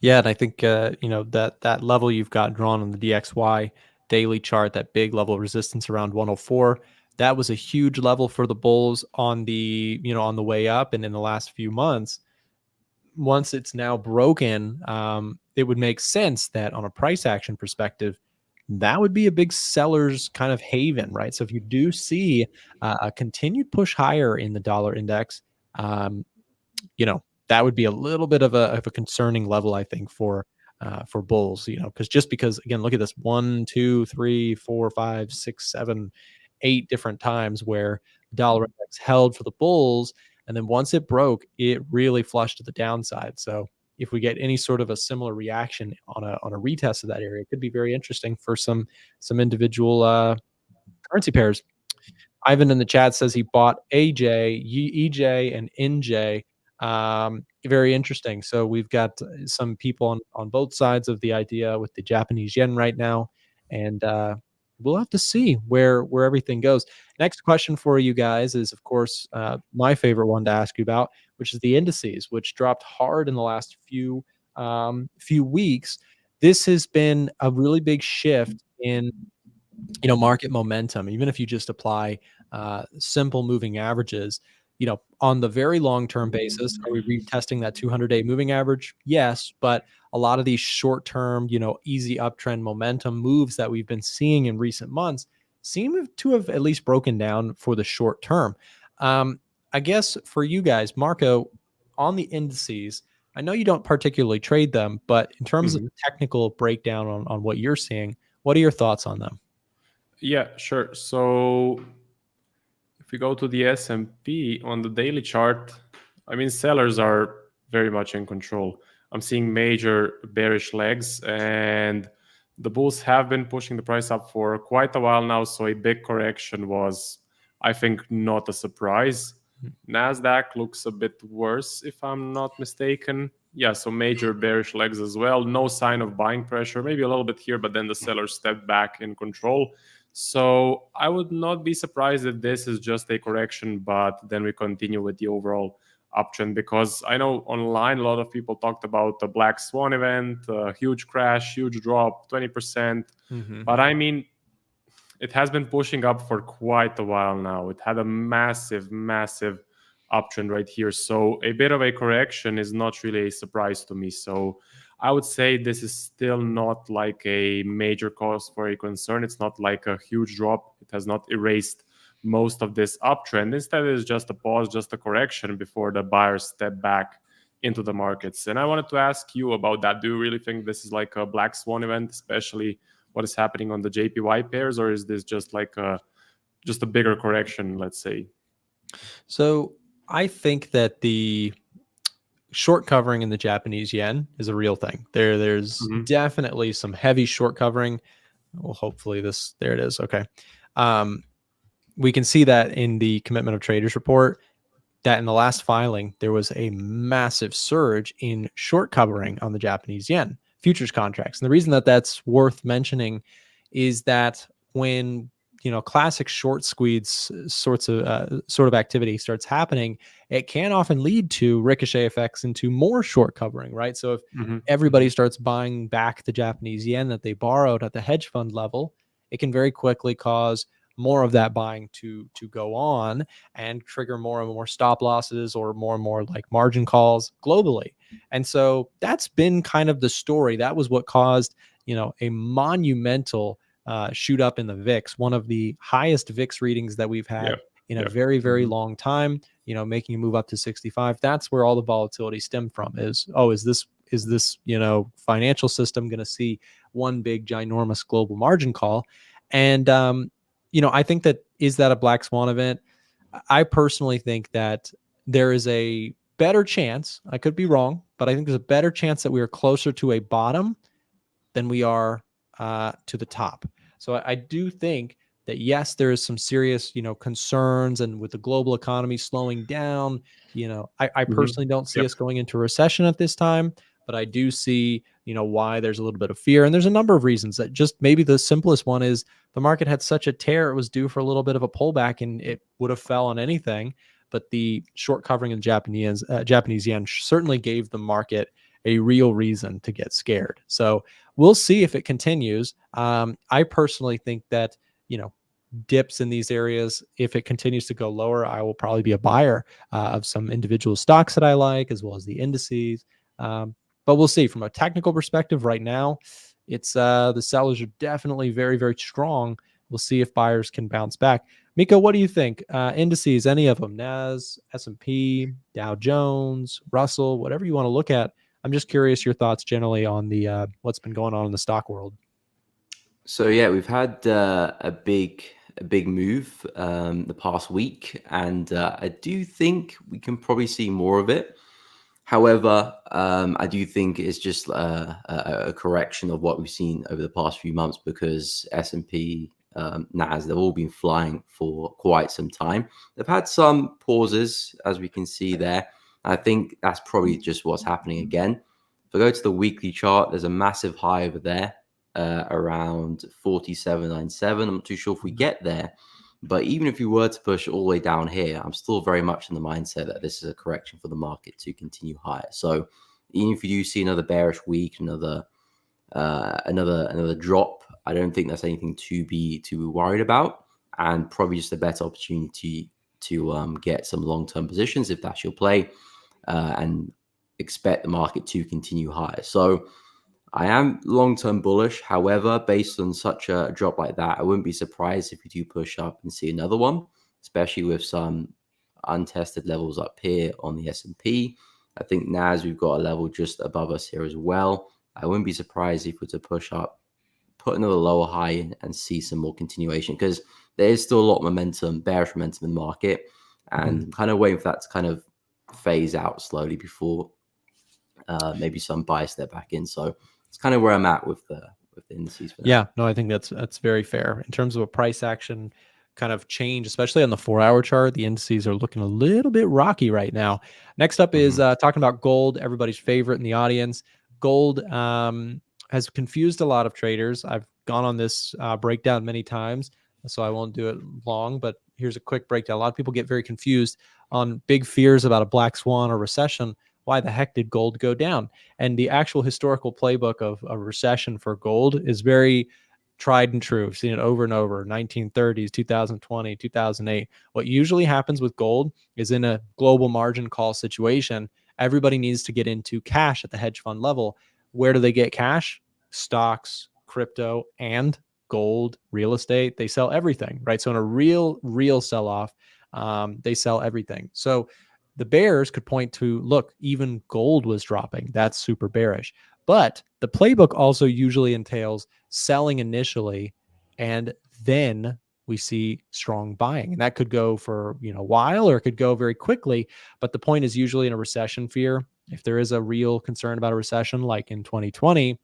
Yeah, and I think that level you've got drawn on the DXY daily chart, that big level of resistance around 104, that was a huge level for the bulls on the on the way up, and in the last few months. Once it's now broken, it would make sense that on a price action perspective, that would be a big seller's kind of haven, right? So if you do see a continued push higher in the dollar index, that would be a little bit of a concerning level, I think, for bulls, because again, look at this 1, 2, 3, 4, 5, 6, 7, 8 different times where the dollar index held for the bulls. And then once it broke, it really flushed to the downside. So if we get any sort of a similar reaction on a retest of that area, it could be very interesting for some individual currency pairs. Ivan in the chat says he bought AJ, EJ, and NJ. Very interesting. So we've got some people on both sides of the idea with the Japanese yen right now, and we'll have to see where everything goes. Next question for you guys is, of course, my favorite one to ask you about, which is the indices, which dropped hard in the last few weeks. This has been a really big shift in market momentum. Even if you just apply simple moving averages, on the very long-term basis, are we retesting that 200-day moving average? Yes, but a lot of these short-term, easy uptrend momentum moves that we've been seeing in recent months seem to have at least broken down for the short term. I guess for you guys, Marco, on the indices, I know you don't particularly trade them, but in terms of technical breakdown on what you're seeing, what are your thoughts on them? Yeah, sure. So if we go to the S&P on the daily chart, I mean, sellers are very much in control. I'm seeing major bearish legs, and the bulls have been pushing the price up for quite a while now. So a big correction was, I think, not a surprise. NASDAQ looks a bit worse, if I'm not mistaken. Yeah, so major bearish legs as well. No sign of buying pressure, maybe a little bit here, but then the sellers stepped back in control. So I would not be surprised if this is just a correction, but then we continue with the overall uptrend, because I know online a lot of people talked about the black swan event, a huge crash, huge drop, 20%. But I mean, it has been pushing up for quite a while now. It had a massive uptrend right here. So a bit of a correction is not really a surprise to me. So I would say this is still not like a major cause for a concern. It's not like a huge drop. It has not erased most of this uptrend. Instead, it's just a pause, just a correction before the buyers step back into the markets. And I wanted to ask you about that. Do you really think this is like a black swan event, especially what is happening on the JPY pairs, or is this just like just a bigger correction, let's say? So I think that the short covering in the Japanese yen is a real thing. There's definitely some heavy short covering. Well, hopefully there it is. Okay. We can see that in the commitment of traders report, that in the last filing, there was a massive surge in short covering on the Japanese yen futures contracts. And the reason that that's worth mentioning is that when classic short squeeze sort of activity starts happening, it can often lead to ricochet effects into more short covering, right? So if everybody starts buying back the Japanese yen that they borrowed at the hedge fund level, it can very quickly cause more of that buying to go on and trigger more and more stop losses or more like margin calls globally. And so that's been kind of the story. That was what caused, a monumental shoot up in the VIX, one of the highest VIX readings that we've had in a very, very long time, making a move up to 65. That's where all the volatility stemmed from is this, financial system going to see one big ginormous global margin call? And, I think is that a black swan event? I personally think that there is a better chance, I could be wrong, but I think there's a better chance that we are closer to a bottom than we are to the top. So I do think that, yes, there is some serious, concerns, and with the global economy slowing down, I personally don't see us going into a recession at this time, but I do see, why there's a little bit of fear. And there's a number of reasons. That just maybe the simplest one is the market had such a tear, it was due for a little bit of a pullback, and it would have fell on anything. But the short covering of Japanese yen certainly gave the market a real reason to get scared. So we'll see if it continues. I personally think that, dips in these areas, if it continues to go lower, I will probably be a buyer of some individual stocks that I like, as well as the indices. But we'll see. From a technical perspective right now, it's the sellers are definitely very, very strong. We'll see if buyers can bounce back. Miko, what do you think? Indices, any of them, NAS, S&P, Dow Jones, Russell, whatever you want to look at. I'm just curious your thoughts generally on the what's been going on in the stock world. So yeah, we've had a big move the past week, and I do think we can probably see more of it. However, I do think it's just a correction of what we've seen over the past few months, because S&P, NAS, they've all been flying for quite some time. They've had some pauses, as we can see there. I think that's probably just what's happening again. If I go to the weekly chart, there's a massive high over there around 47.97. I'm not too sure if we get there. But even if you were to push all the way down here, I'm still very much in the mindset that this is a correction for the market to continue higher. So even if you do see another bearish week, another drop, I don't think that's anything to be too worried about, and probably just a better opportunity to get some long-term positions if that's your play, and expect the market to continue higher. So I am long-term bullish. However, based on such a drop like that, I wouldn't be surprised if we do push up and see another one, especially with some untested levels up here on the S&P. I think NAS, we've got a level just above us here as well. I wouldn't be surprised if we were to push up, put another lower high in, and see some more continuation, because there is still a lot of momentum, bearish momentum in the market. And I'm kind of waiting for that to kind of phase out slowly before maybe some buys step back in. So it's kind of where I'm at with the indices for now. Yeah, no, I think that's very fair. In terms of a price action kind of change, especially on the 4-hour chart, the indices are looking a little bit rocky right now. Next up is talking about gold, everybody's favorite in the audience. Gold has confused a lot of traders. I've gone on this breakdown many times, so I won't do it long, but here's a quick breakdown. A lot of people get very confused on big fears about a black swan or recession. Why the heck did gold go down? And the actual historical playbook of a recession for gold is very tried and true. I've seen it over and over, 1930s, 2020, 2008. What usually happens with gold is in a global margin call situation, everybody needs to get into cash at the hedge fund level. Where do they get cash? Stocks, crypto, and gold, real estate. They sell everything, right? So in a real sell-off, they sell everything. So the bears could point to, look, even gold was dropping. That's super bearish. But the playbook also usually entails selling initially, and then we see strong buying. And that could go for a while, or it could go very quickly. But the point is usually in a recession fear, if there is a real concern about a recession like in 2020,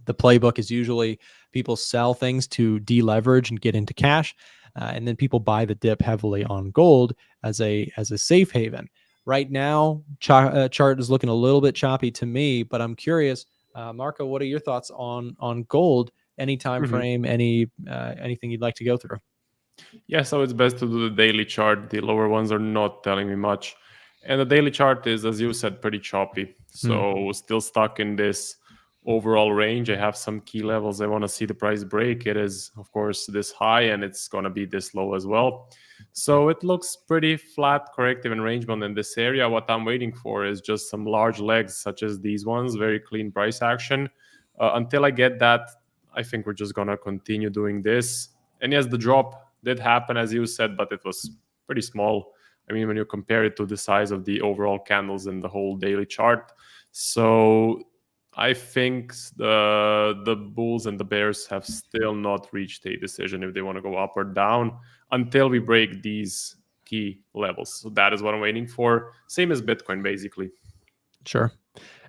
the playbook is usually people sell things to deleverage and get into cash. And then people buy the dip heavily on gold as a safe haven. Right now, chart is looking a little bit choppy to me, but I'm curious, Marco, what are your thoughts on gold? Any time frame, anything you'd like to go through? Yeah, so it's best to do the daily chart. The lower ones are not telling me much. And the daily chart is, as you said, pretty choppy. So still stuck in this overall range. I have some key levels I want to see the price break. It is, of course, this high, and it's going to be this low as well. So it looks pretty flat, corrective, and range bound in this area. What I'm waiting for is just some large legs, such as these ones, very clean price action. Until I get that, I think we're just going to continue doing this. And yes, the drop did happen, as you said, but it was pretty small. I mean, when you compare it to the size of the overall candles in the whole daily chart. So I think the bulls and the bears have still not reached a decision if they want to go up or down until we break these key levels. So that is what I'm waiting for. Same as Bitcoin, basically. Sure.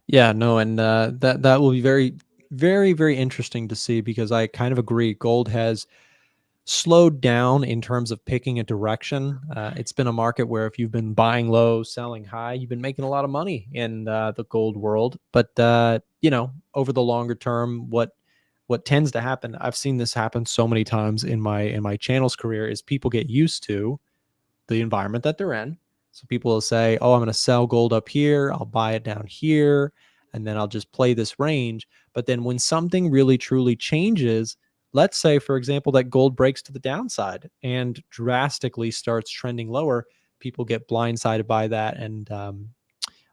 Yeah, no, and that will be very, very, very interesting to see, because I kind of agree. Gold has slowed down in terms of picking a direction. It's been a market where if you've been buying low, selling high, you've been making a lot of money in the gold world. But over the longer term, what tends to happen, I've seen this happen so many times in my channel's career, is people get used to the environment that they're in. So people will say, oh, I'm going to sell gold up here, I'll buy it down here, and then I'll just play this range. But then when something really truly changes, let's say, for example, that gold breaks to the downside and drastically starts trending lower, people get blindsided by that. And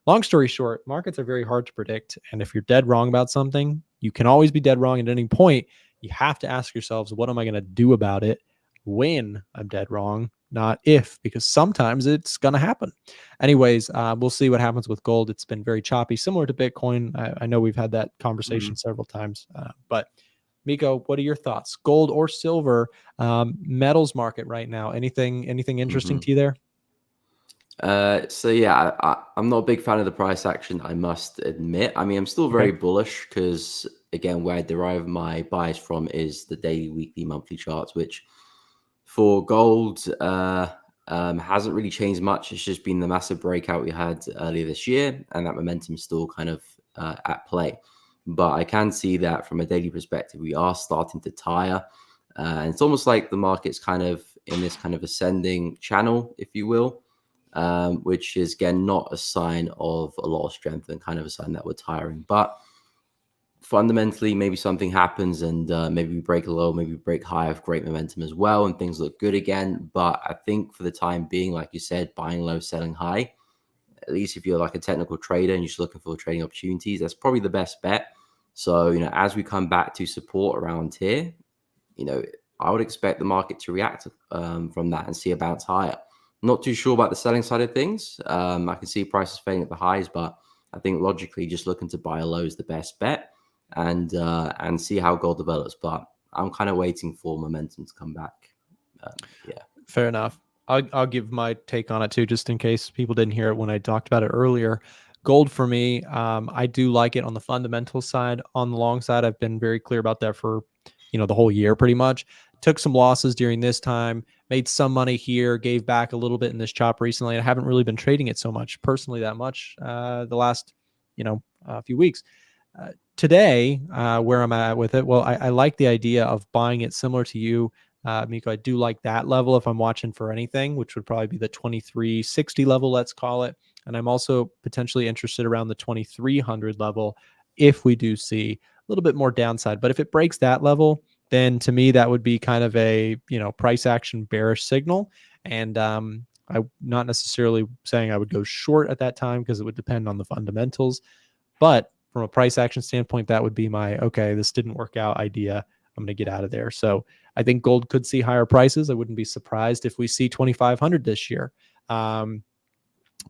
long story short, markets are very hard to predict. And if you're dead wrong about something, you can always be dead wrong at any point. You have to ask yourselves, what am I going to do about it when I'm dead wrong? Not if, because sometimes it's going to happen. Anyways, we'll see what happens with gold. It's been very choppy, similar to Bitcoin. I know we've had that conversation several times, but Miko, what are your thoughts? Gold or silver, metals market right now? Anything interesting to you there? So yeah, I'm not a big fan of the price action, I must admit. I mean, I'm still very bullish because, again, where I derive my bias from is the daily, weekly, monthly charts, which for gold hasn't really changed much. It's just been the massive breakout we had earlier this year, and that momentum is still kind of at play. But I can see that from a daily perspective, we are starting to tire. And it's almost like the market's kind of in this kind of ascending channel, if you will, which is, again, not a sign of a lot of strength and kind of a sign that we're tiring. But fundamentally, maybe something happens and maybe we break a low, maybe we break high of great momentum as well, and things look good again. But I think for the time being, like you said, buying low, selling high, at least if you're like a technical trader and you're just looking for trading opportunities, that's probably the best bet. So, as we come back to support around here, I would expect the market to react from that and see a bounce higher. Not too sure about the selling side of things. I can see prices fading at the highs, but I think logically just looking to buy a low is the best bet and see how gold develops. But I'm kind of waiting for momentum to come back. Yeah. Fair enough. I'll give my take on it too, just in case people didn't hear it when I talked about it earlier. Gold for me, I do like it on the fundamental side. On the long side, I've been very clear about that for the whole year pretty much. Took some losses during this time, made some money here, gave back a little bit in this chop recently. And I haven't really been trading it so much personally that much the last few weeks. Today, where I'm at with it, well, I like the idea of buying it similar to you. Miko, I do like that level if I'm watching for anything, which would probably be the 2360 level, let's call it. And I'm also potentially interested around the 2300 level if we do see a little bit more downside. But if it breaks that level, then to me, that would be kind of a, price action bearish signal. And I'm not necessarily saying I would go short at that time because it would depend on the fundamentals. But from a price action standpoint, that would be my, okay, this didn't work out idea. I'm going to get out of there. So I think gold could see higher prices. I wouldn't be surprised if we see 2,500 this year.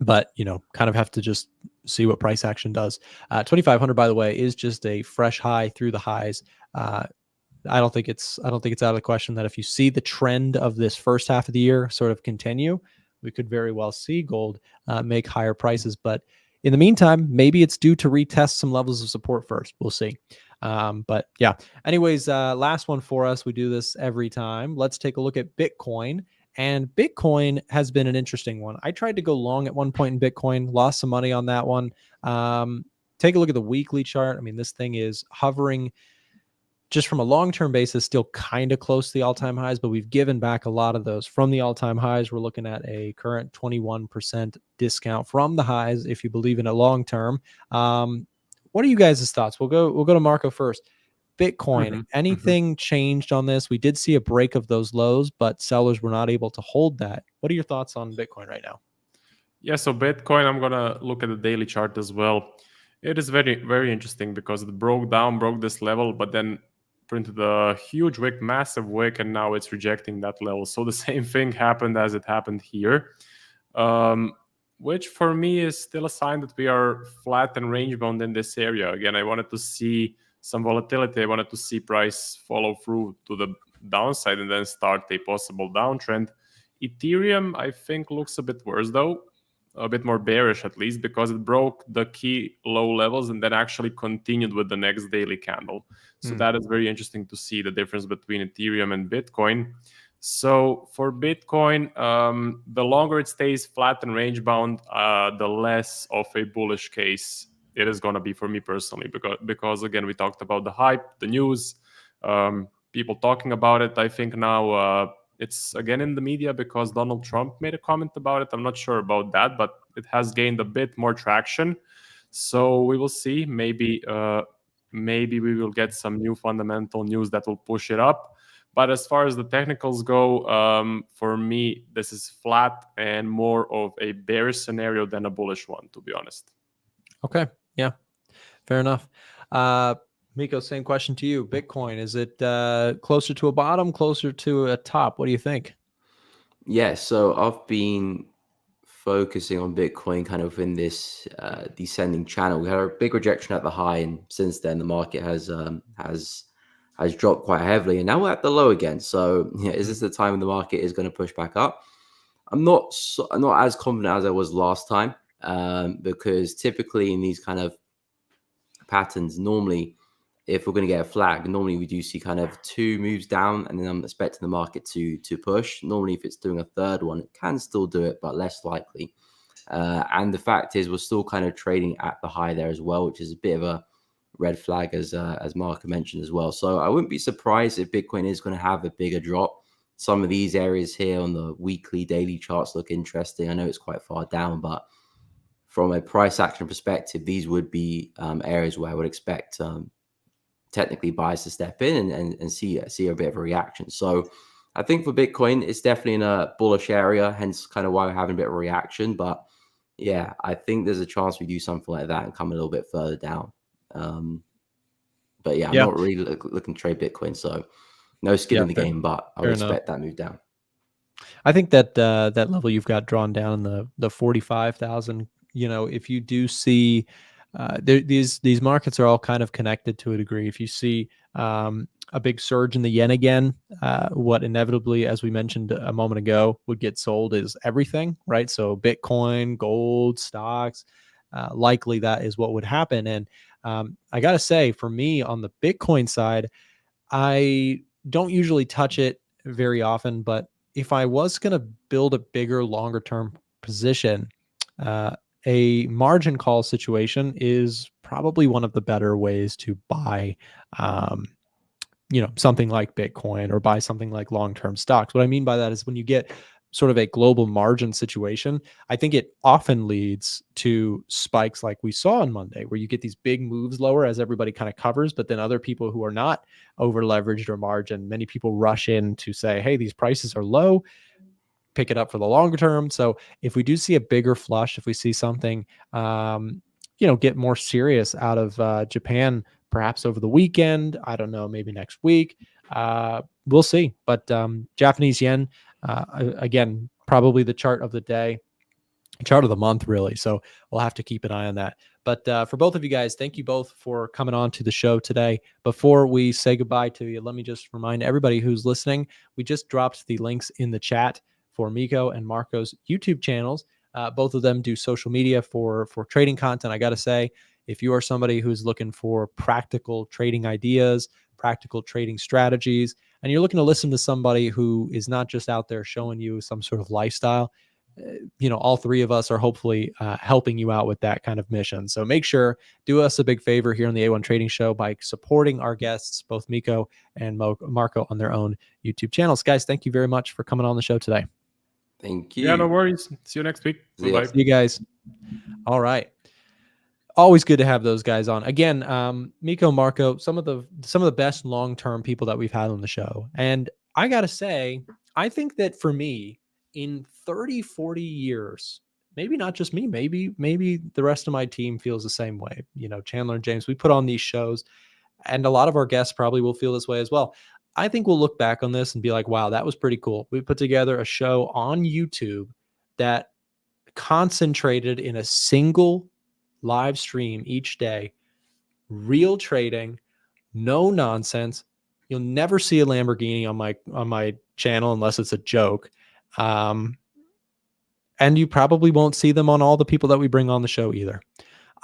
But, kind of have to just see what price action does. 2,500, by the way, is just a fresh high through the highs. I don't think it's out of the question that if you see the trend of this first half of the year sort of continue, we could very well see gold make higher prices. But in the meantime, maybe it's due to retest some levels of support first. We'll see. But yeah, anyways, last one for us. We do this every time. Let's take a look at Bitcoin. And Bitcoin has been an interesting one. I tried to go long at one point in Bitcoin, lost some money on that one. Take a look at the weekly chart. I mean, this thing is hovering just from a long-term basis, still kind of close to the all-time highs, but we've given back a lot of those from the all-time highs. We're looking at a current 21% discount from the highs, if you believe in it long-term. What are you guys' thoughts? We'll go to Marco first. Bitcoin, anything changed on this? We did see a break of those lows, but sellers were not able to hold that. What are your thoughts on Bitcoin right now? Yeah, so Bitcoin, I'm going to look at the daily chart as well. It is very, very interesting because it broke this level, but then printed a huge wick, massive wick, and now it's rejecting that level. So the same thing happened as it happened here, which for me is still a sign that we are flat and range bound in this area. Again, I wanted to see some volatility. I wanted to see price follow through to the downside and then start a possible downtrend. Ethereum, I think, looks a bit worse though, a bit more bearish at least, because it broke the key low levels and then actually continued with the next daily candle. So that is very interesting to see the difference between Ethereum and Bitcoin. So for Bitcoin, the longer it stays flat and range bound, the less of a bullish case it is going to be for me personally, because again, we talked about the hype, the news, people talking about it. I think now it's again in the media because Donald Trump made a comment about it. I'm not sure about that, but it has gained a bit more traction. So we will see. Maybe we will get some new fundamental news that will push it up. But as far as the technicals go, for me, this is flat and more of a bearish scenario than a bullish one, to be honest. Okay. Yeah, fair enough. Miko, same question to you. Bitcoin, is it closer to a bottom, closer to a top? What do you think? Yeah, so I've been focusing on Bitcoin kind of in this descending channel. We had a big rejection at the high, and since then the market has dropped quite heavily, and now we're at the low again. So is this the time when the market is going to push back up? I'm not as confident as I was last time, because typically in these kind of patterns, normally if we're going to get a flag, normally we do see kind of two moves down, and then I'm expecting the market to push. Normally if it's doing a third one, it can still do it, but less likely. And the fact is we're still kind of trading at the high there as well, which is a bit of a red flag, as Marco mentioned as well. So I wouldn't be surprised if Bitcoin is going to have a bigger drop. Some of these areas here on the weekly, daily charts look interesting. I know it's quite far down, but from a price action perspective, these would be areas where I would expect technically biased to step in and see a bit of a reaction. So I think for Bitcoin, it's definitely in a bullish area, hence kind of why we're having a bit of a reaction. But yeah, I think there's a chance we do something like that and come a little bit further down. But yeah, I'm not really looking to trade Bitcoin, so no skin in the game, but I would expect that move down. I think that that level you've got drawn down in the 45,000, if you do see these markets are all kind of connected to a degree. If you see a big surge in the yen again, what inevitably, as we mentioned a moment ago, would get sold is everything, right? So Bitcoin, gold, stocks, likely that is what would happen. And I got to say, for me on the Bitcoin side, I don't usually touch it very often, but if I was going to build a bigger, longer term position, a margin call situation is probably one of the better ways to buy, something like Bitcoin or buy something like long-term stocks. What I mean by that is when you get sort of a global margin situation, I think it often leads to spikes like we saw on Monday, where you get these big moves lower as everybody kind of covers, but then other people who are not over leveraged or margin, many people rush in to say, hey, these prices are low, pick it up for the longer term. So if we do see a bigger flush, if we see something, get more serious out of Japan, perhaps over the weekend, I don't know, maybe next week, we'll see. But Japanese yen, again, probably the chart of the day, chart of the month, really. So we'll have to keep an eye on that. But for both of you guys, thank you both for coming on to the show today. Before we say goodbye to you, let me just remind everybody who's listening, we just dropped the links in the chat for Miko and Marco's YouTube channels. Both of them do social media for trading content. I got to say, if you are somebody who's looking for practical trading ideas, practical trading strategies, and you're looking to listen to somebody who is not just out there showing you some sort of lifestyle, all three of us are hopefully helping you out with that kind of mission. So make sure, do us a big favor here on the A1 Trading Show by supporting our guests, both Miko and Marco, on their own YouTube channels. Guys, thank you very much for coming on the show today. Thank you. Yeah, no worries. See you next week. Bye. See you guys. All right. Always good to have those guys on. Again, Miko, Marco, some of the best long-term people that we've had on the show. And I got to say, I think that for me, in 30, 40 years, maybe not just me, maybe the rest of my team feels the same way. Chandler and James, we put on these shows, and a lot of our guests probably will feel this way as well. I think we'll look back on this and be like, wow, that was pretty cool. We put together a show on YouTube that concentrated in a single live stream each day, real trading, no nonsense. You'll never see a Lamborghini on my channel unless it's a joke. And you probably won't see them on all the people that we bring on the show either.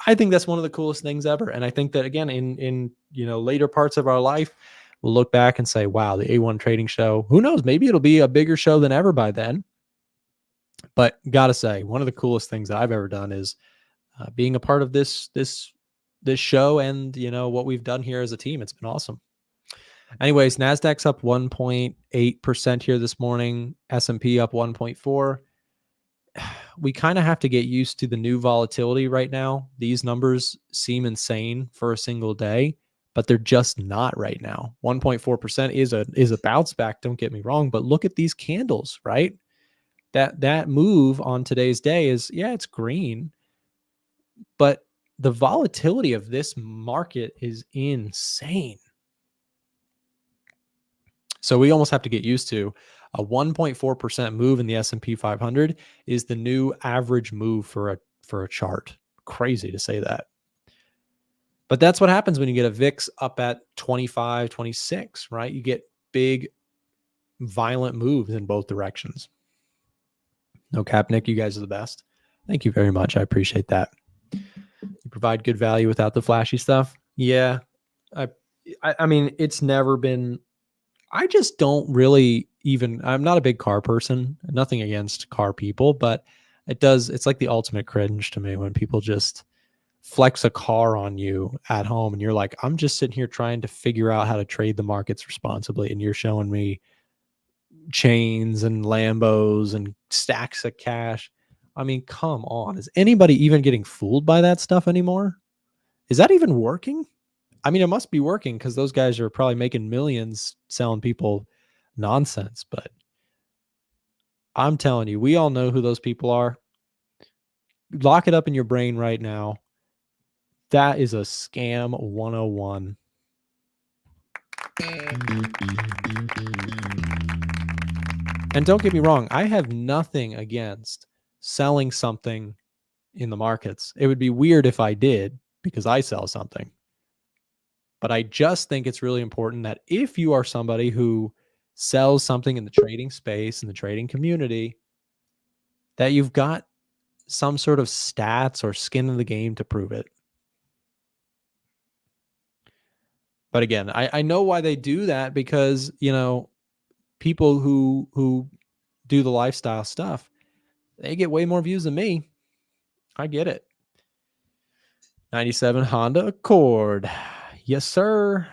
I think that's one of the coolest things ever. And I think that, again, in later parts of our life, we'll look back and say, wow, the A1 Trading Show, who knows, maybe it'll be a bigger show than ever by then. But gotta say, one of the coolest things that I've ever done is being a part of this show and, what we've done here as a team. It's been awesome. Anyways, NASDAQ's up 1.8% here this morning. S&P up 1.4%. We kind of have to get used to the new volatility right now. These numbers seem insane for a single day, but they're just not right now. 1.4% is a bounce back, don't get me wrong, but look at these candles, right? That move on today's day is, yeah, it's green, but the volatility of this market is insane. So we almost have to get used to a 1.4% move in the S&P 500 is the new average move for a chart. Crazy to say that. But that's what happens when you get a VIX up at 25, 26, right? You get big, violent moves in both directions. No cap, Nick, you guys are the best. Thank you very much. I appreciate that. You provide good value without the flashy stuff. Yeah. I mean, it's never been, I just don't really I'm not a big car person, nothing against car people, but it's like the ultimate cringe to me when people just flex a car on you at home and you're like, I'm just sitting here trying to figure out how to trade the markets responsibly. And you're showing me chains and Lambos and stacks of cash. I mean, come on. Is anybody even getting fooled by that stuff anymore? Is that even working? I mean, it must be working because those guys are probably making millions selling people nonsense. But I'm telling you, we all know who those people are. Lock it up in your brain right now. That is a scam 101. And don't get me wrong, I have nothing against selling something in the markets. It would be weird if I did because I sell something. But I just think it's really important that if you are somebody who sells something in the trading space, in the trading community, that you've got some sort of stats or skin in the game to prove it. But again, I know why they do that because, you know, people who do the lifestyle stuff, they get way more views than me. I get it. 97 Honda Accord. Yes, sir.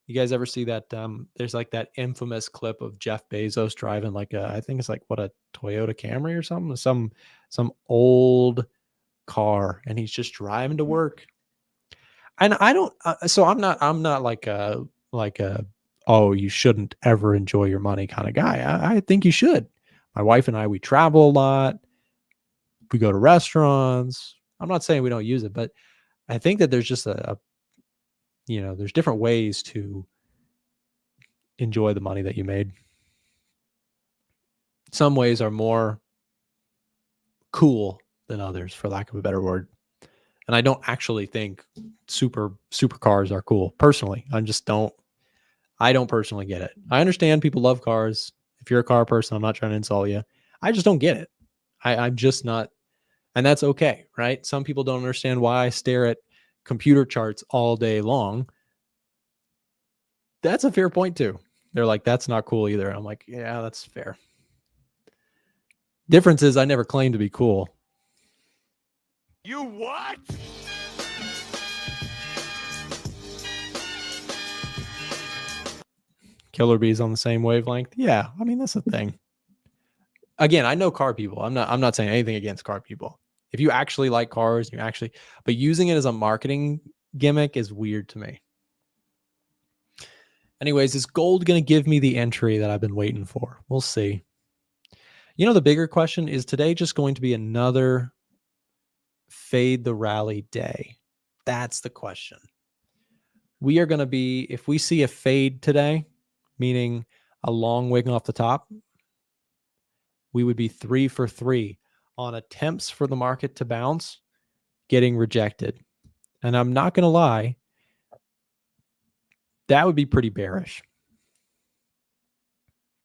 You guys ever see that? There's like that infamous clip of Jeff Bezos driving like I think it's like what, a Toyota Camry or something, some old car, and he's just driving to work. And I don't. So I'm not like a oh, you shouldn't ever enjoy your money kind of guy. I think you should. My wife and I, we travel a lot. We go to restaurants. I'm not saying we don't use it, but I think that there's just there's different ways to enjoy the money that you made. Some ways are more cool than others, for lack of a better word. And I don't actually think supercars are cool personally. I don't personally get it. I understand people love cars. If you're a car person, I'm not trying to insult you. I just don't get it. I'm just not. And that's okay, right? Some people don't understand why I stare at computer charts all day long. That's a fair point too. They're like, that's not cool either. I'm like, yeah, that's fair. Difference is I never claimed to be cool. You what? Killer Bees on the same wavelength. Yeah, I mean, that's the thing. Again, I know car people. I'm not saying anything against car people. If you actually like cars, but using it as a marketing gimmick is weird to me. Anyways, is gold going to give me the entry that I've been waiting for? We'll see. You know, the bigger question is today just going to be another fade the rally day? That's the question. We are going to be, if we see a fade today, meaning a long wick off the top, we would be 3 for 3 on attempts for the market to bounce, getting rejected. And I'm not going to lie, that would be pretty bearish.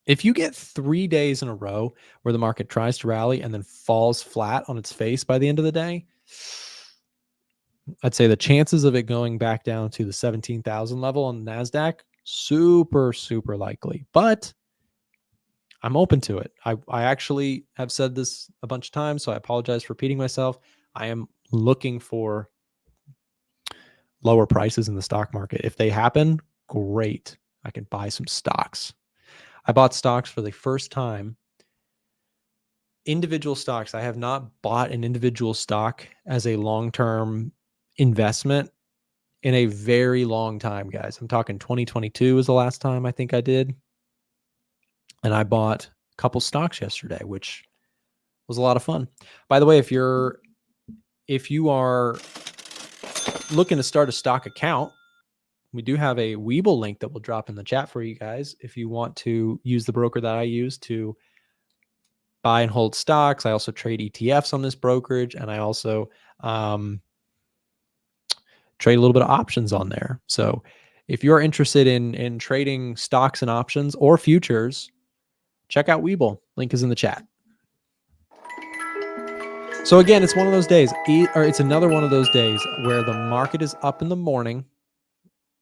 If you get 3 days in a row where the market tries to rally and then falls flat on its face by the end of the day, I'd say the chances of it going back down to the 17,000 level on NASDAQ, super, super likely. But I'm open to it. I actually have said this a bunch of times, so I apologize for repeating myself. I am looking for lower prices in the stock market. If they happen, great. I can buy some stocks. I bought stocks for the first time. Individual stocks. I have not bought an individual stock as a long-term investment in a very long time, guys. I'm talking 2022 was the last time I think I did. And I bought a couple stocks yesterday, which was a lot of fun. By the way, if you are looking to start a stock account, we do have a Webull link that we'll drop in the chat for you guys. If you want to use the broker that I use to buy and hold stocks, I also trade ETFs on this brokerage, and I also trade a little bit of options on there. So if you're interested in trading stocks and options or futures, check out Webull. Link is in the chat. So again, it's one of those days, or it's another one of those days where the market is up in the morning,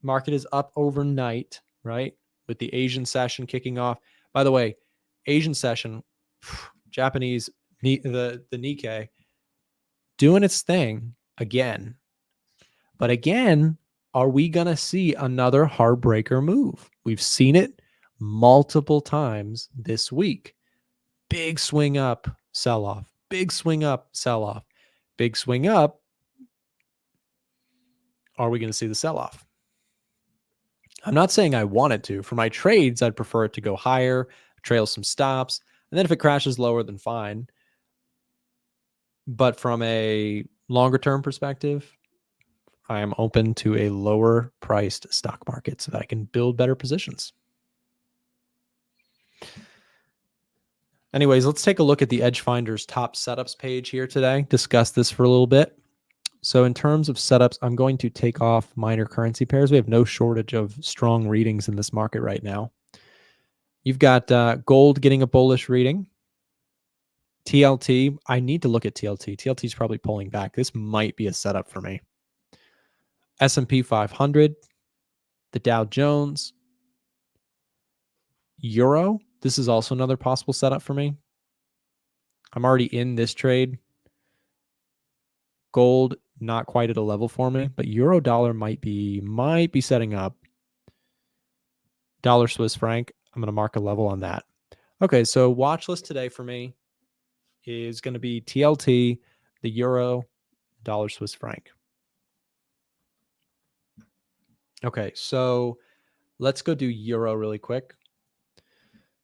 market is up overnight, right? With the Asian session kicking off. By the way, Asian session, Japanese, the Nikkei, doing its thing again. But again, are we going to see another heartbreaker move? We've seen it multiple times this week. Big swing up, sell off. Big swing up, sell off. Big swing up. are we going to see the sell-off? I'm not saying I want it to. For my trades, I'd prefer it to go higher, trail some stops, and then if it crashes lower, then fine. But from a longer term perspective, I am open to a lower priced stock market so that I can build better positions. Anyways, let's take a look at the Edge Finder's top setups page here today, discuss this for a little bit. So in terms of setups, I'm going to take off minor currency pairs. We have no shortage of strong readings in this market right now. You've got gold getting a bullish reading. TLT, I need to look at TLT. TLT is probably pulling back. This might be a setup for me. S&P 500, the Dow Jones, Euro. This is also another possible setup for me. I'm already in this trade. Gold, not quite at a level for me, but Euro dollar might be setting up. Dollar Swiss franc, I'm going to mark a level on that. Okay, so watch list today for me is going to be TLT, the Euro, dollar Swiss franc. Okay, so let's go do Euro really quick.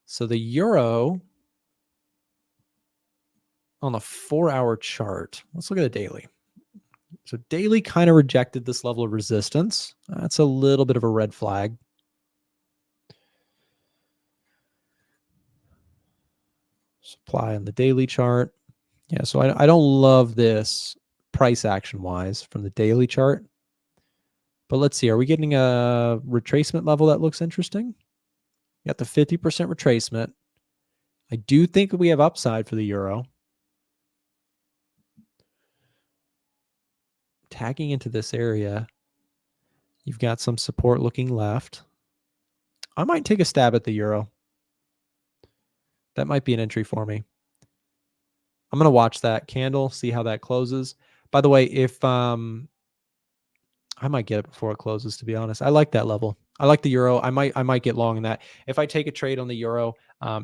So the Euro on the 4-hour chart, let's look at the daily. So daily kind of rejected this level of resistance. That's a little bit of a red flag. Supply on the daily chart. Yeah, so I don't love this price action wise from the daily chart. But let's see, are we getting a retracement level that looks interesting? Got the 50% retracement. I do think we have upside for the Euro. Tagging into this area, you've got some support looking left. I might take a stab at the Euro. That might be an entry for me. I'm going to watch that candle, see how that closes. By the way, if I might get it before it closes, to be honest. I like that level. I like the Euro. I might get long in that. If I take a trade on the Euro,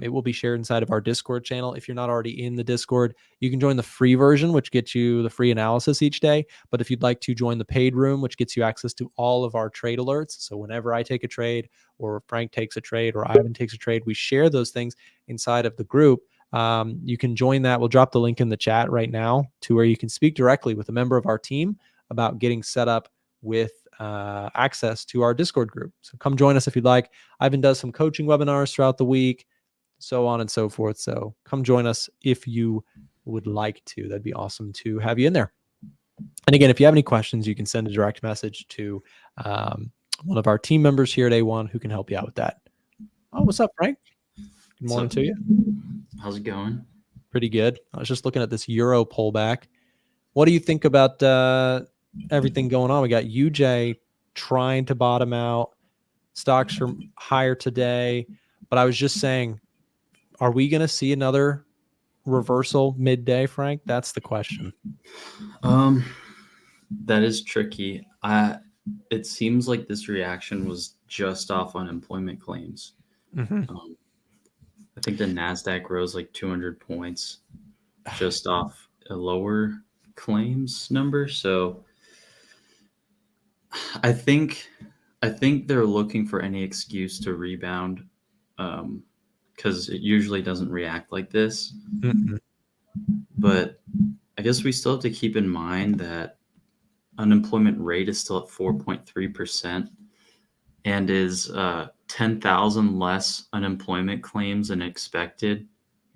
it will be shared inside of our Discord channel. If you're not already in the Discord, you can join the free version, which gets you the free analysis each day. But if you'd like to join the paid room, which gets you access to all of our trade alerts. So whenever I take a trade or Frank takes a trade or Ivan takes a trade, we share those things inside of the group. You can join that. We'll drop the link in the chat right now to where you can speak directly with a member of our team about getting set up with access to our Discord group. So come join us if you'd like. Ivan does some coaching webinars throughout the week, so on and so forth. So come join us if you would like to. That'd be awesome to have you in there. And again, if you have any questions, you can send a direct message to one of our team members here at A1 who can help you out with that. Oh, what's up, Frank? Good morning to you. How's it going? Pretty good. I was just looking at this Euro pullback. What do you think about everything going on? We got UJ trying to bottom out. Stocks are higher today. But I was just saying, are we going to see another reversal midday, Frank? That's the question. That is tricky. It seems like this reaction was just off unemployment claims. Mm-hmm. I think the NASDAQ rose like 200 points just off a lower claims number. So I think they're looking for any excuse to rebound because it usually doesn't react like this. Mm-hmm. But I guess we still have to keep in mind that unemployment rate is still at 4.3% and is 10,000 less unemployment claims than expected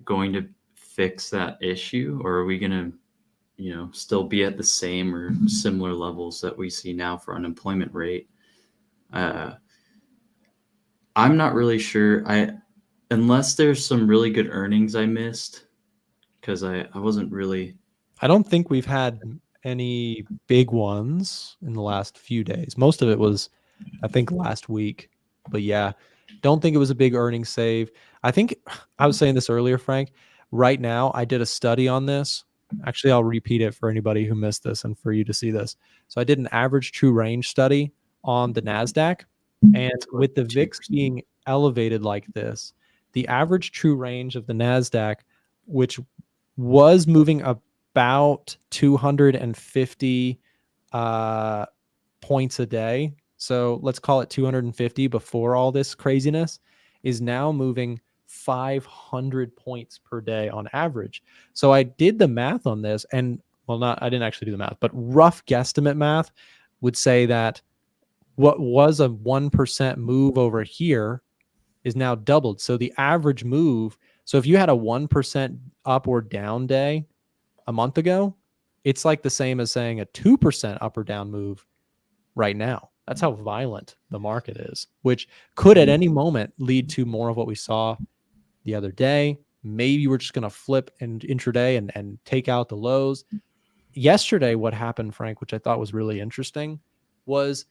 going to fix that issue? Or are we going to, still be at the same or similar levels that we see now for unemployment rate? I'm not really sure. Unless there's some really good earnings I missed, because I wasn't really. I don't think we've had any big ones in the last few days. Most of it was, I think, last week. But yeah, don't think it was a big earnings save. I think I was saying this earlier, Frank. Right now, I did a study on this. Actually, I'll repeat it for anybody who missed this and for you to see this. So I did an average true range study on the NASDAQ. And with the VIX being elevated like this, the average true range of the NASDAQ, which was moving about 250 points a day, so let's call it 250 before all this craziness, is now moving 500 points per day on average. So I did the math on this, and well, I didn't actually do the math, but rough guesstimate math would say that what was a 1% move over here is now doubled. So the average move, so if you had a 1% up or down day a month ago, it's like the same as saying a 2% up or down move right now. That's how violent the market is, which could at any moment lead to more of what we saw the other day. Maybe we're just going to flip and intraday and take out the lows. Yesterday, what happened, Frank, which I thought was really interesting, was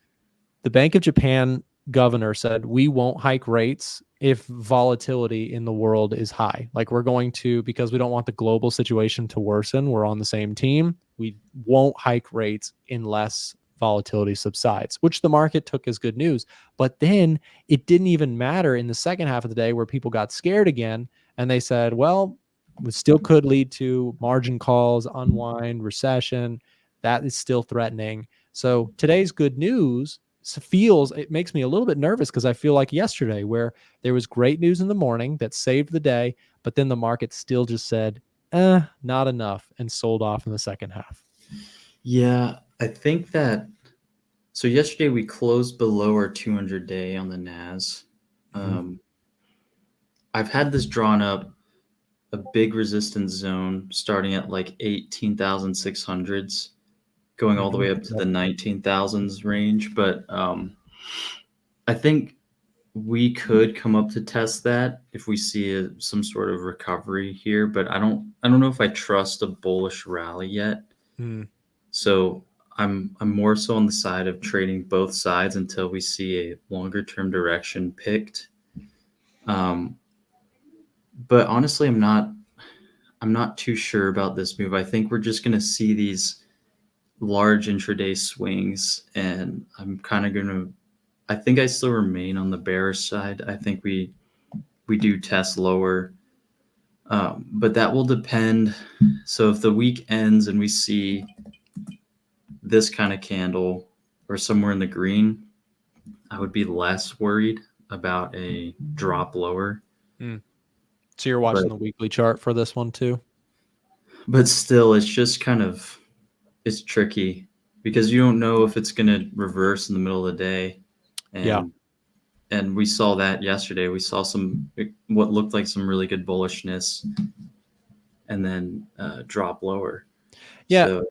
the Bank of Japan governor said, we won't hike rates if volatility in the world is high. Like, we're going to, because we don't want the global situation to worsen, we're on the same team. We won't hike rates unless volatility subsides, which the market took as good news. But then it didn't even matter in the second half of the day where people got scared again. And they said, well, it still could lead to margin calls, unwind, recession. That is still threatening. So today's good news it makes me a little bit nervous, because I feel like yesterday, where there was great news in the morning that saved the day, but then the market still just said, not enough, and sold off in the second half. Yeah, I think that. So yesterday we closed below our 200-day on the NAS. I've had this drawn up, a big resistance zone starting at like 18,600s, going all the way up to the 19,000s range. But I think we could come up to test that if we see some sort of recovery here. But I don't know if I trust a bullish rally yet. So I'm more so on the side of trading both sides until we see a longer term direction picked. But honestly, I'm not too sure about this move. I think we're just going to see these large intraday swings, and I'm kind of going to, I think I still remain on the bearish side. I think we do test lower, but that will depend. So if the week ends and we see this kind of candle or somewhere in the green, I would be less worried about a drop lower. So you're watching the weekly chart for this one too? But still, it's just kind of, it's tricky because you don't know if it's going to reverse in the middle of the day. And we saw that yesterday. We saw what looked like some really good bullishness and then drop lower. Yeah. So,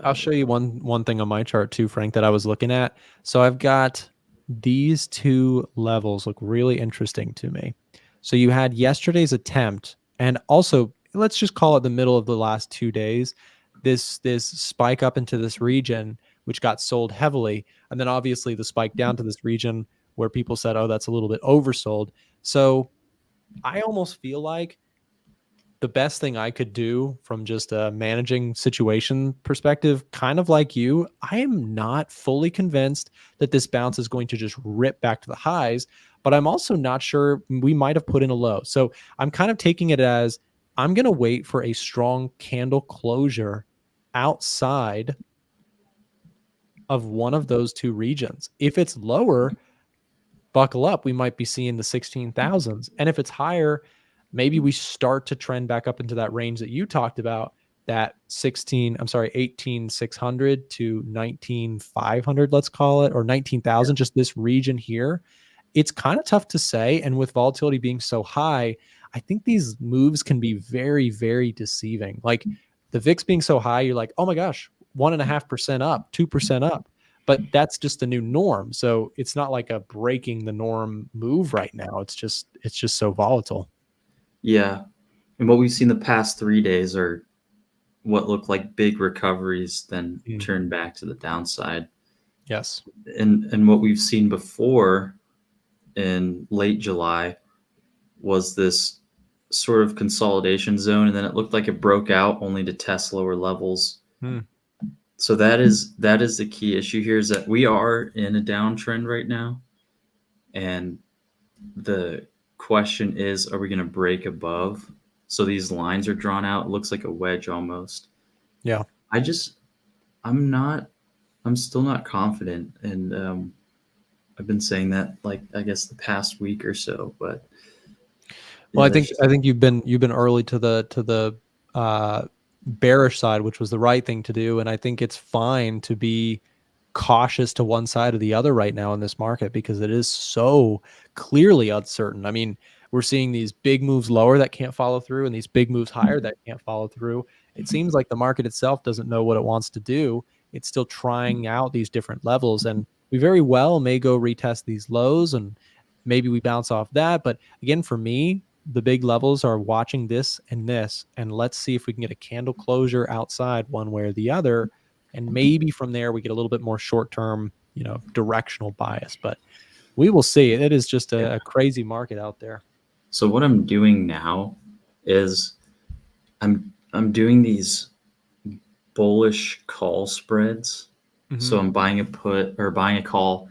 I'll show you one thing on my chart too, Frank, that I was looking at. So I've got these two levels look really interesting to me. So you had yesterday's attempt, and also let's just call it the middle of the last 2 days, this spike up into this region, which got sold heavily. And then obviously the spike down to this region where people said, oh, that's a little bit oversold. So I almost feel like the best thing I could do from just a managing situation perspective, kind of like you, I am not fully convinced that this bounce is going to just rip back to the highs, but I'm also not sure. We might have put in a low. So I'm kind of taking it as I'm going to wait for a strong candle closure outside of one of those two regions. If it's lower, buckle up. We might be seeing the 16,000s. And if it's higher, maybe we start to trend back up into that range that you talked about, that 18,600 to 19,500, let's call it, or 19,000, just this region here. It's kind of tough to say. And with volatility being so high, I think these moves can be very, very deceiving. Like the VIX being so high, you're like, oh my gosh, 1.5% up, 2% up. But that's just the new norm. So it's not like a breaking the norm move right now. It's just so volatile. Yeah. And what we've seen the past 3 days are what look like big recoveries, then turn back to the downside. Yes. And what we've seen before in late July was this sort of consolidation zone, and then it looked like it broke out only to test lower levels. So that is the key issue here, is that we are in a downtrend right now. And the question is, are we going to break above? So these lines are drawn out. It looks like a wedge almost. Yeah. I'm not I'm still not confident, and I've been saying that like I guess the past week or so. But Well, yeah, that's just, I think you've been early to the bearish side, which was the right thing to do, and I think it's fine to be cautious to one side or the other right now in this market because it is so clearly uncertain. I mean, we're seeing these big moves lower that can't follow through and these big moves higher that can't follow through. It seems like the market itself doesn't know what it wants to do. It's still trying out these different levels, and we very well may go retest these lows and maybe we bounce off that. But again, for me, the big levels are watching this, and let's see if we can get a candle closure outside one way or the other. And maybe from there we get a little bit more short-term, directional bias, but we will see. It is just a crazy market out there. so what I'm doing now is I'm doing these bullish call spreads. So I'm buying a put or buying a call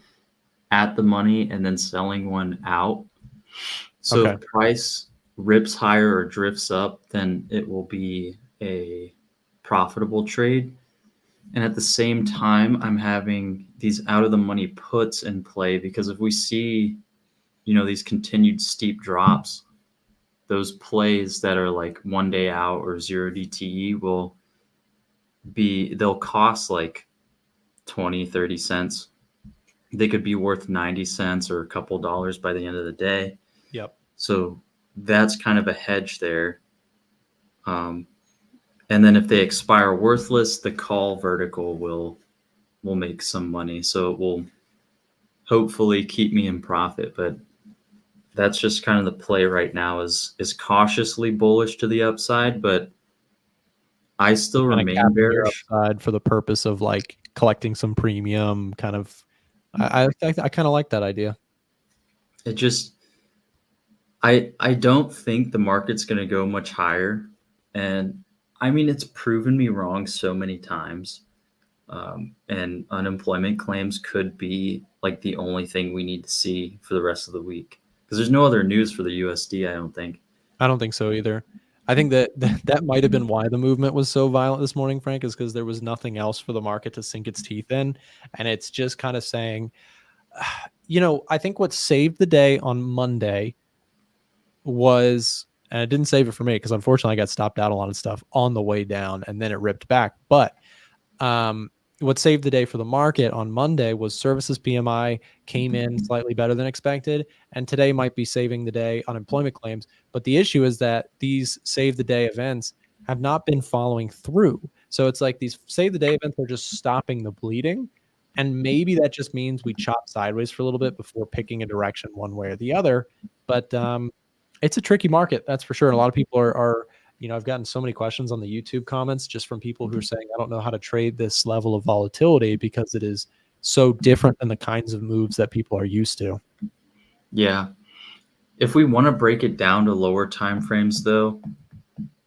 at the money and then selling one out. So if price rips higher or drifts up, then it will be a profitable trade. And at the same time, I'm having these out of the money puts in play because if we see, these continued steep drops, those plays that are like 1 day out or 0 DTE they'll cost like 20, 30 cents. They could be worth 90 cents or a couple dollars by the end of the day. Yep. So that's kind of a hedge there. And then if they expire worthless, the call vertical will make some money. So it will hopefully keep me in profit. But that's just kind of the play right now is cautiously bullish to the upside, but I still remain bearish. Upside for the purpose of like collecting some premium kind of. I kind of like that idea. It just, I don't think the market's going to go much higher. And I mean, it's proven me wrong so many times. And unemployment claims could be like the only thing we need to see for the rest of the week. Because there's no other news for the USD, I don't think. I don't think so either. I think that might have been why the movement was so violent this morning, Frank, is because there was nothing else for the market to sink its teeth in. And it's just kind of saying, I think what saved the day on Monday was, and it didn't save it for me because unfortunately I got stopped out a lot of stuff on the way down and then it ripped back. But what saved the day for the market on Monday was services PMI came in slightly better than expected. And today might be saving the day unemployment claims. But the issue is that these save the day events have not been following through. So it's like these save the day events are just stopping the bleeding. And maybe that just means we chop sideways for a little bit before picking a direction one way or the other. But it's a tricky market, that's for sure. And a lot of people are I've gotten so many questions on the YouTube comments just from people who are saying, I don't know how to trade this level of volatility because it is so different than the kinds of moves that people are used to. Yeah. If we want to break it down to lower time frames, though,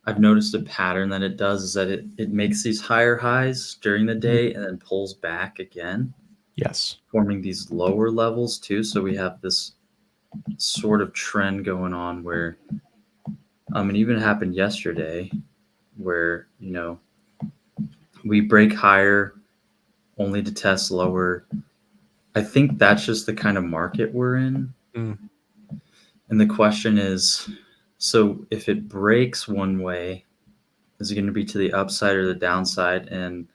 I've noticed a pattern that it does is that it makes these higher highs during the day and then pulls back again. Yes. Forming these lower levels too. So we have this sort of trend going on where it even happened yesterday where, we break higher only to test lower. I think that's just the kind of market we're in. And the question is, so if it breaks one way, is it going to be to the upside or the downside? And,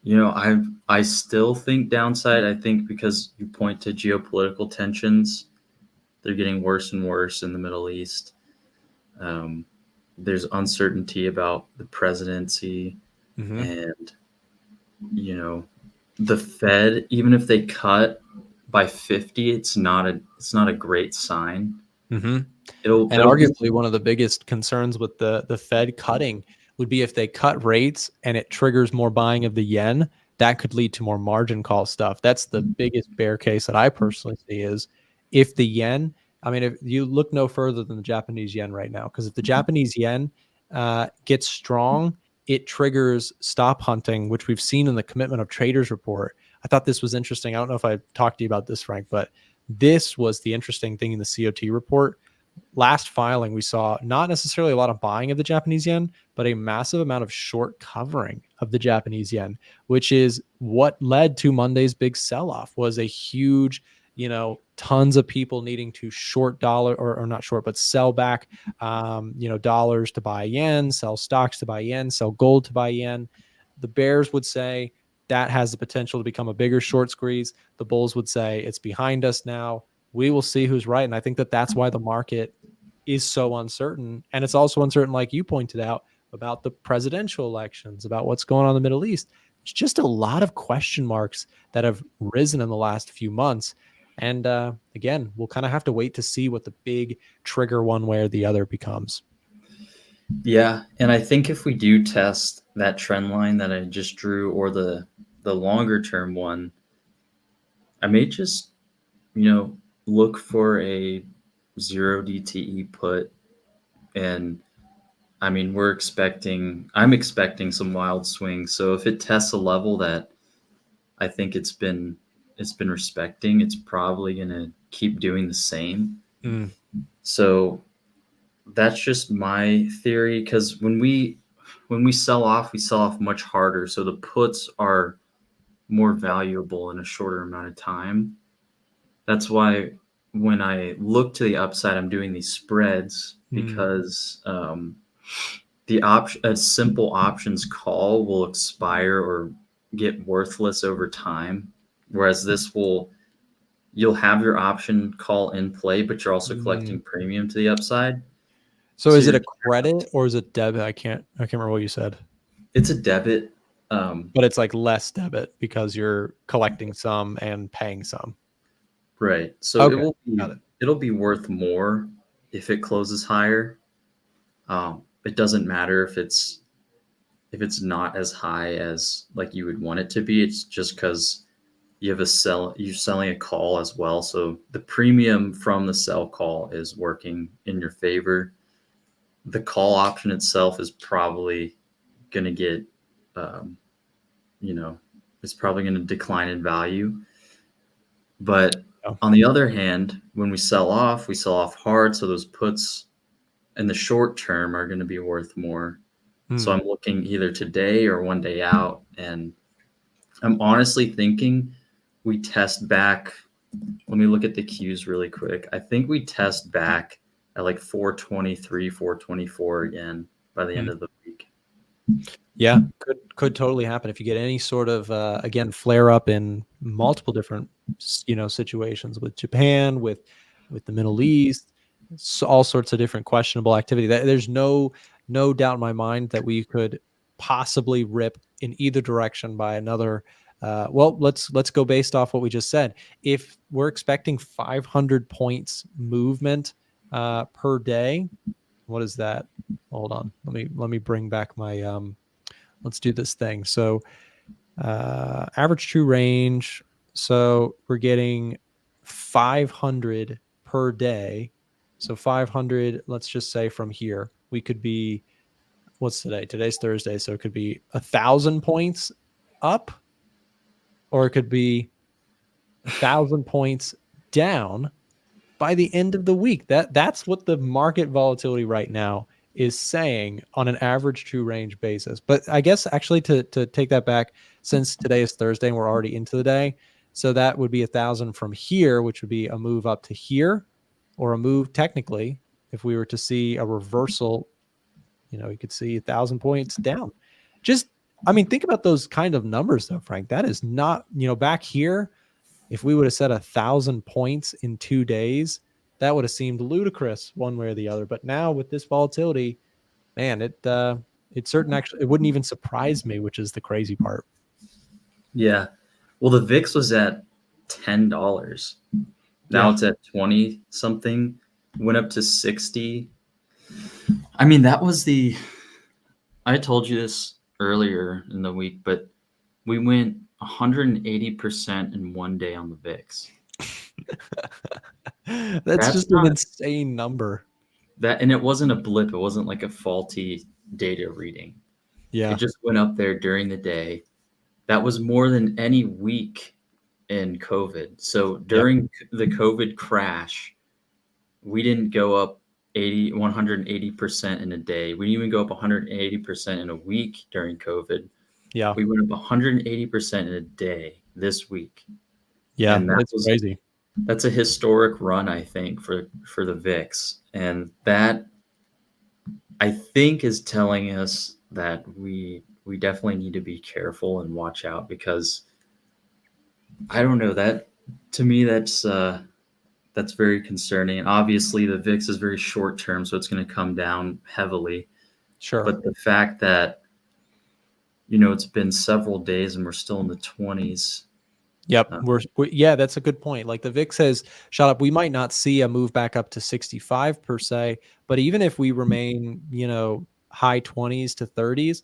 I still think downside. I think because you point to geopolitical tensions, they're getting worse and worse in the Middle East. There's uncertainty about the presidency and, the Fed, even if they cut by 50, it's not a great sign. It'll arguably one of the biggest concerns with the Fed cutting would be if they cut rates and it triggers more buying of the yen, that could lead to more margin call stuff. That's the biggest bear case that I personally see is if the yen, if you look no further than the Japanese yen right now, because if the Japanese yen gets strong, it triggers stop hunting, which we've seen in the Commitment of Traders report. I thought this was interesting. I don't know if I talked to you about this, Frank, but this was the interesting thing in the COT report. last filing, we saw not necessarily a lot of buying of the Japanese yen, but a massive amount of short covering of the Japanese yen, which is what led to Monday's big sell-off. Was a huge, tons of people needing to short dollar or not short, but sell back, dollars to buy yen, sell stocks to buy yen, sell gold to buy yen. The bears would say that has the potential to become a bigger short squeeze. The bulls would say it's behind us now. We will see who's right. And I think that that's why the market is so uncertain. And it's also uncertain, like you pointed out, about the presidential elections, about what's going on in the Middle East. It's just a lot of question marks that have risen in the last few months. And again, we'll kind of have to wait to see what the big trigger one way or the other becomes. Yeah, and I think if we do test that trend line that I just drew, or the longer term one, I may just, look for a 0 DTE put. And I mean, I'm expecting some wild swings. So if it tests a level that I think it's been respecting, it's probably going to keep doing the same. So that's just my theory, because when we sell off, we sell off much harder. So the puts are more valuable in a shorter amount of time. That's why when I look to the upside, I'm doing these spreads, because a simple options call will expire or get worthless over time. Whereas you'll have your option call in play, but you're also collecting premium to the upside. So is it a credit or is it debit? I can't remember what you said. It's a debit. But it's like less debit because you're collecting some and paying some. Right. So okay. It'll be worth more if it closes higher. It doesn't matter if it's not as high as like you would want it to be. It's just because you're selling a call as well. So the premium from the sell call is working in your favor. The call option itself is probably going to get, it's probably going to decline in value. But on the other hand, when we sell off hard. So those puts in the short term are going to be worth more. So I'm looking either today or one day out. And I'm honestly thinking we test back. Let me look at the Qs really quick. I think we test back at like 423, 424 again by the end of the week. Yeah, could totally happen if you get any sort of again flare up in multiple different situations with Japan, with the Middle East, all sorts of different questionable activity. There's no doubt in my mind that we could possibly rip in either direction by another. Well, let's go based off what we just said. If we're expecting 500 points movement per day, what is that? Hold on, let me bring back my let's do this thing. So average true range. So we're getting 500 per day. So 500, let's just say from here, we could be, what's today? Today's Thursday. So it could be 1,000 points up, or it could be 1,000 points down by the end of the week. That's what the market volatility right now is saying on an average true range basis. But I guess actually to take that back, since today is Thursday and we're already into the day, so that would be 1,000 from here, which would be a move up to here, or a move technically, if we were to see a reversal, you could see 1,000 points down. Just, I mean, think about those kind of numbers though, Frank. That is not, back here, if we would have said 1,000 points in 2 days, that would have seemed ludicrous one way or the other. But now with this volatility, man, it wouldn't even surprise me, which is the crazy part. Yeah. Well, the VIX was at $10. Now it's at 20 something, went up to 60. I mean, I told you this earlier in the week, but we went 180% in 1 day on the VIX. That's just an insane number. And it wasn't a blip. It wasn't like a faulty data reading. Yeah. It just went up there during the day. That was more than any week in COVID. So during the COVID crash, we didn't go up 180% in a day. We didn't even go up 180% in a week during COVID. Yeah. We went up 180% in a day this week. Yeah. And It's crazy. That's a historic run, I think, for the VIX. And that, I think, is telling us that we definitely need to be careful and watch out, because I don't know, that to me that's very concerning. And obviously the VIX is very short term, so it's going to come down heavily. Sure. But the fact that, you know, it's been several days and we're still in the 20s. Yep. Yeah, that's a good point. Like the VIX has shot up. We might not see a move back up to 65 per se, but even if we remain, you know, high 20s to 30s,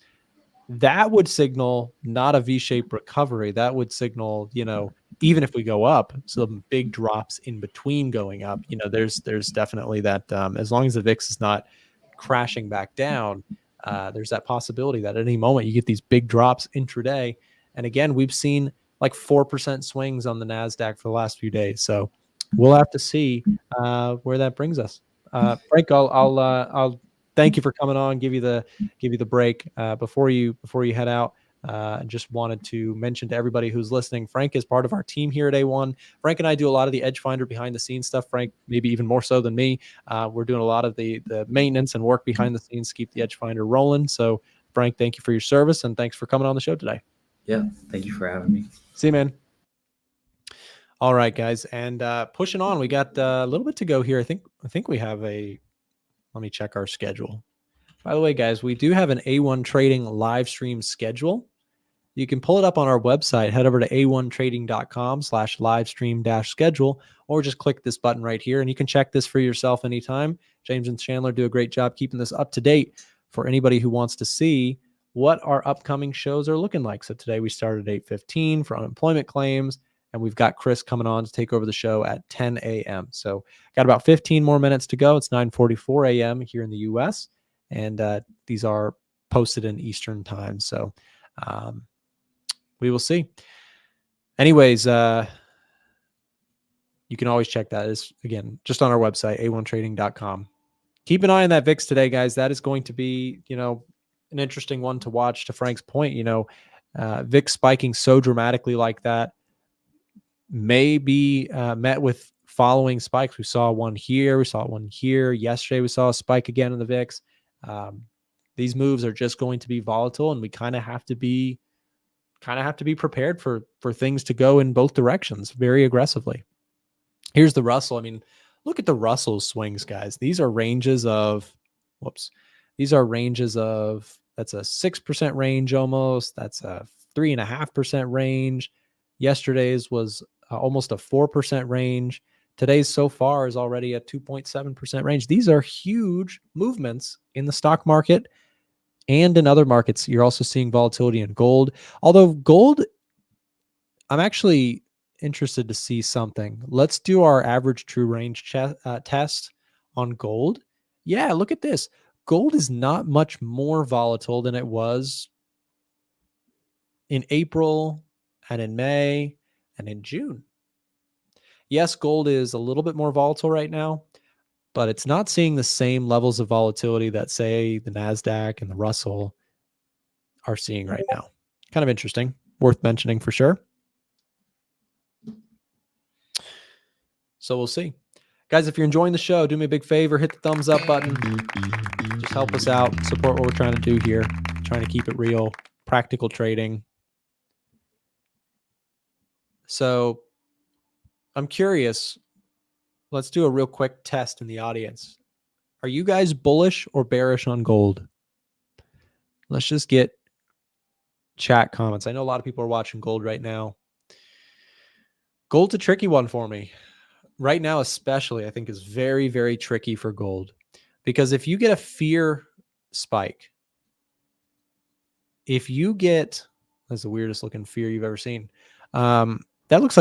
that would signal not a V-shaped recovery. That would signal, you know, even if we go up, some big drops in between going up. You know, there's definitely that, as long as the VIX is not crashing back down, there's that possibility that at any moment you get these big drops intraday. And again, we've seen like 4% swings on the NASDAQ for the last few days. So we'll have to see where that brings us. Frank, I'll thank you for coming on. Give you the break before you head out. Just wanted to mention to everybody who's listening, Frank is part of our team here at A1. Frank and I do a lot of the Edge Finder behind the scenes stuff. Frank, maybe even more so than me. We're doing a lot of the maintenance and work behind the scenes to keep the Edge Finder rolling. So Frank, thank you for your service and thanks for coming on the show today. Yeah, thank you for having me. See you, man. All right, guys, and pushing on. We got a little bit to go here. I think we have a. Let me check our schedule. By the way, guys, we do have an A1 Trading live stream schedule. You can pull it up on our website. Head over to a1trading.com/livestream-schedule, or just click this button right here, and you can check this for yourself anytime. James and Chandler do a great job keeping this up to date for anybody who wants to see what our upcoming shows are looking like. So today we started at 8:15 for unemployment claims, and we've got Chris coming on to take over the show at 10 a.m. So got about 15 more minutes to go. It's 9:44 a.m. here in the U.S., and these are posted in Eastern time. So we will see. Anyways, you can always check that. It's, again, just on our website, a1trading.com. Keep an eye on that VIX today, guys. That is going to be, you know, an interesting one to watch. To Frank's point, you know, VIX spiking so dramatically like that may be met with following spikes. We saw one here. We saw one here. Yesterday, we saw a spike again in the VIX. These moves are just going to be volatile, and we kind of have to be prepared for things to go in both directions very aggressively. Here's the Russell. I mean, look at the Russell swings, guys. These are ranges of, that's a 6% range almost. That's a 3.5% range. Yesterday's was almost a 4% range. Today's so far is already a 2.7% range. These are huge movements in the stock market and in other markets. You're also seeing volatility in gold. Although gold, I'm actually interested to see something. Let's do our average true range test on gold. Yeah, look at this. Gold is not much more volatile than it was in April and in May and in June. Yes, gold is a little bit more volatile right now, but it's not seeing the same levels of volatility that, say, the NASDAQ and the Russell are seeing right now. Kind of interesting, worth mentioning for sure. So we'll see. Guys, if you're enjoying the show, do me a big favor, hit the thumbs up button. Just help us out, support what we're trying to do here, trying to keep it real, practical trading. So I'm curious. Let's do a real quick test in the audience. Are you guys bullish or bearish on gold? Let's just get chat comments. I know a lot of people are watching gold right now. Gold's a tricky one for me. Right now, especially, I think is very, very tricky for gold. Because if you get a fear spike, if you get, that's the weirdest looking fear you've ever seen. This looks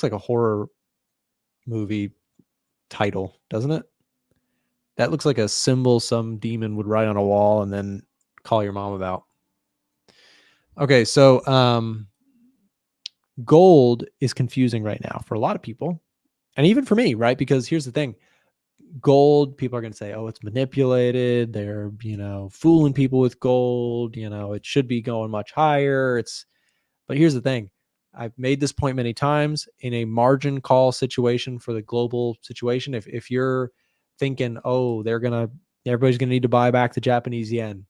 like a horror movie title, doesn't it? That looks like a symbol some demon would write on a wall and then call your mom about. Okay, so gold is confusing right now for a lot of people, and even for me, right? Because here's the thing. gold, people are going to say, oh, it's manipulated. They're, fooling people with gold. It should be going much higher. But here's the thing. I've made this point many times in a margin call situation for the global situation. If you're thinking, oh, everybody's going to need to buy back the Japanese yen.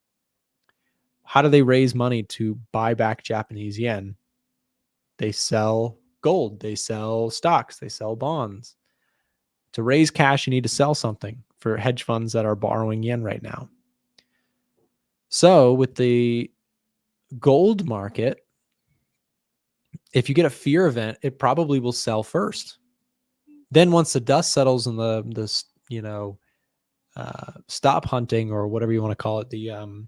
How do they raise money to buy back Japanese yen? They sell gold. They sell stocks. They sell bonds. To raise cash, you need to sell something for hedge funds that are borrowing yen right now. So with the gold market, if you get a fear event, it probably will sell first. Then once the dust settles and the stop hunting, or whatever you want to call it, the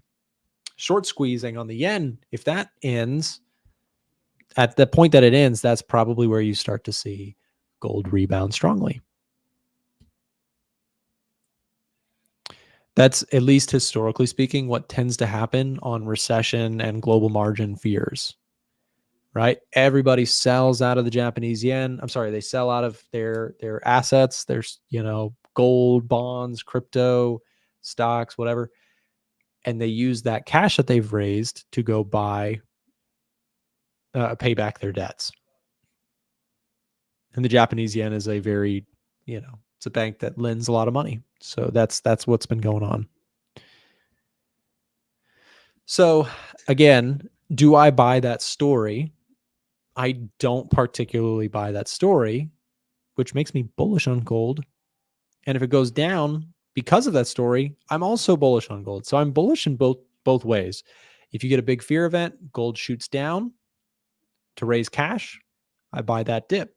short squeezing on the yen, if that ends, at the point that it ends, that's probably where you start to see gold rebound strongly. That's, at least historically speaking, what tends to happen on recession and global margin fears, right? Everybody sells out of the Japanese yen. I'm sorry, they sell out of their assets. There's, gold, bonds, crypto, stocks, whatever. And they use that cash that they've raised to go pay back their debts. And the Japanese yen is a very, it's a bank that lends a lot of money. So that's what's been going on. So again, do I buy that story? I don't particularly buy that story, which makes me bullish on gold. And if it goes down because of that story, I'm also bullish on gold. So I'm bullish in both ways. If you get a big fear event, gold shoots down to raise cash, I buy that dip.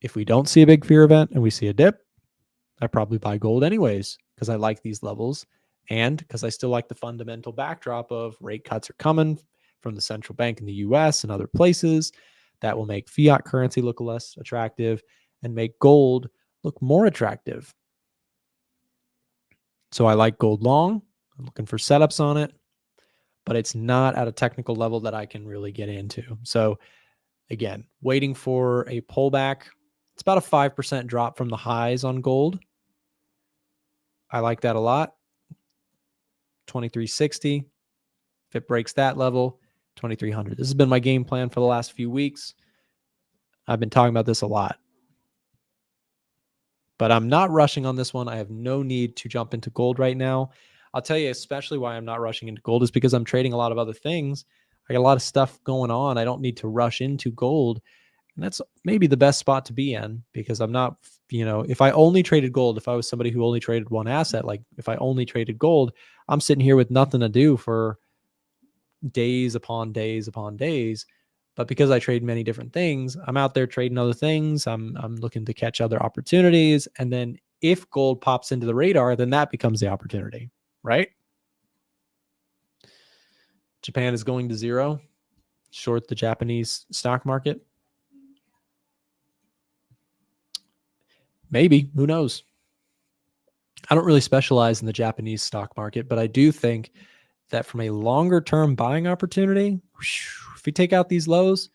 If we don't see a big fear event and we see a dip, I probably buy gold anyways, because I like these levels and because I still like the fundamental backdrop of rate cuts are coming from the central bank in the US and other places that will make fiat currency look less attractive and make gold look more attractive. So I like gold long. I'm looking for setups on it, but it's not at a technical level that I can really get into. So again, waiting for a pullback. It's about a 5% drop from the highs on gold. I like that a lot. 2360. If it breaks that level, 2300. This has been my game plan for the last few weeks. I've been talking about this a lot. But I'm not rushing on this one. I have no need to jump into gold right now. I'll tell you especially why I'm not rushing into gold is because I'm trading a lot of other things. I got a lot of stuff going on. I don't need to rush into gold. And that's maybe the best spot to be in, because I'm not, if I only traded gold, if I was somebody who only traded one asset, like if I only traded gold, I'm sitting here with nothing to do for days upon days upon days. But because I trade many different things, I'm out there trading other things. I'm looking to catch other opportunities. And then if gold pops into the radar, then that becomes the opportunity, right? Japan is going to zero. Short the Japanese stock market. Maybe, who knows? I don't really specialize in the Japanese stock market, but I do think that from a longer term buying opportunity, if we take out these lows,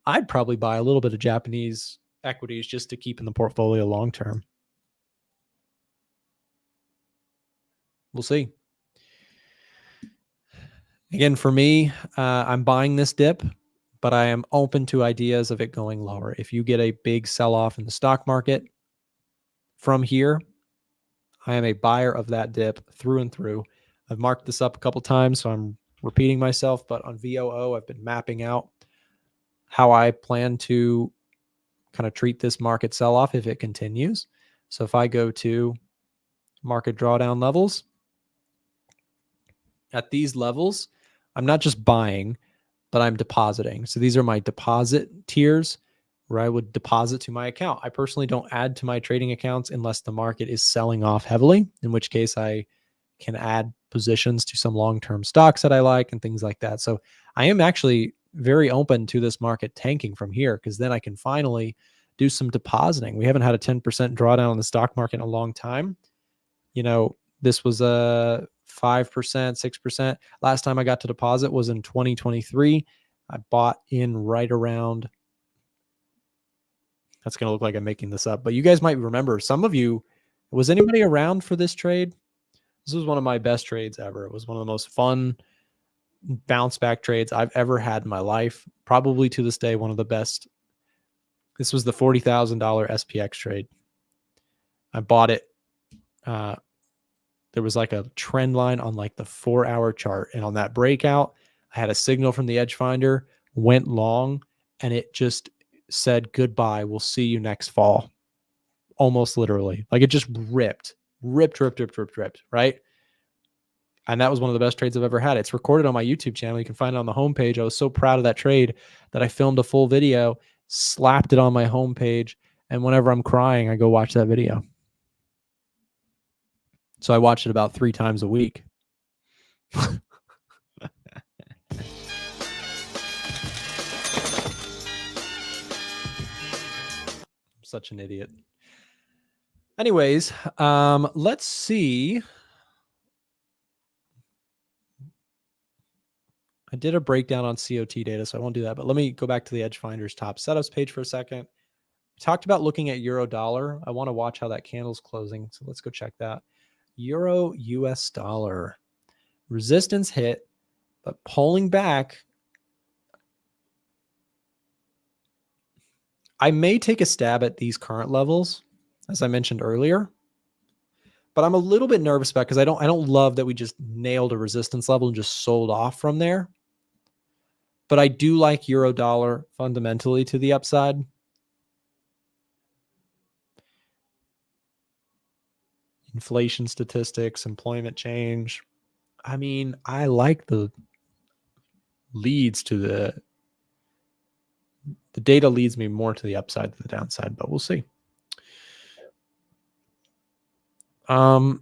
I'd probably buy a little bit of Japanese equities just to keep in the portfolio long term. We'll see. Again, for me, I'm buying this dip, but I am open to ideas of it going lower. If you get a big sell-off in the stock market from here, I am a buyer of that dip through and through. I've marked this up a couple times, so I'm repeating myself, but on VOO, I've been mapping out how I plan to kind of treat this market sell-off if it continues. So if I go to market drawdown levels, at these levels, I'm not just buying, but I'm depositing. So these are my deposit tiers where I would deposit to my account. I personally don't add to my trading accounts unless the market is selling off heavily, in which case I can add positions to some long-term stocks that I like and things like that. So I am actually very open to this market tanking from here, because then I can finally do some depositing. We haven't had a 10% drawdown on the stock market in a long time. This was a 5%, 6%. Last time I got to deposit was in 2023. I bought in right around, that's going to look like I'm making this up, but you guys might remember, some of you Was anybody around for this trade? This was one of my best trades ever. It was one of the most fun bounce back trades I've ever had in my life. Probably to this day, one of the best. This was the $40,000 SPX trade. I bought it. There was like a trend line on like the 4-hour chart. And on that breakout, I had a signal from the edge finder, went long, and it just said, goodbye. We'll see you next fall. Almost literally. Like it just ripped, right? And that was one of the best trades I've ever had. It's recorded on my YouTube channel. You can find it on the homepage. I was so proud of that trade that I filmed a full video, slapped it on my homepage, and whenever I'm crying, I go watch that video. So I watch it about 3 times a week. I'm such an idiot. Anyways, let's see. I did a breakdown on COT data, so I won't do that. But let me go back to the Edge Finder's top setups page for a second. We talked about looking at euro dollar. I want to watch how that candle's closing. So let's go check that. Euro US dollar. Resistance hit, but pulling back. I may take a stab at these current levels, as I mentioned earlier. But I'm a little bit nervous about because I don't love that we just nailed a resistance level and just sold off from there. But I do like euro dollar fundamentally to the upside. Inflation statistics, employment change. I mean, I like the leads to the data leads me more to the upside than the downside, but we'll see. Do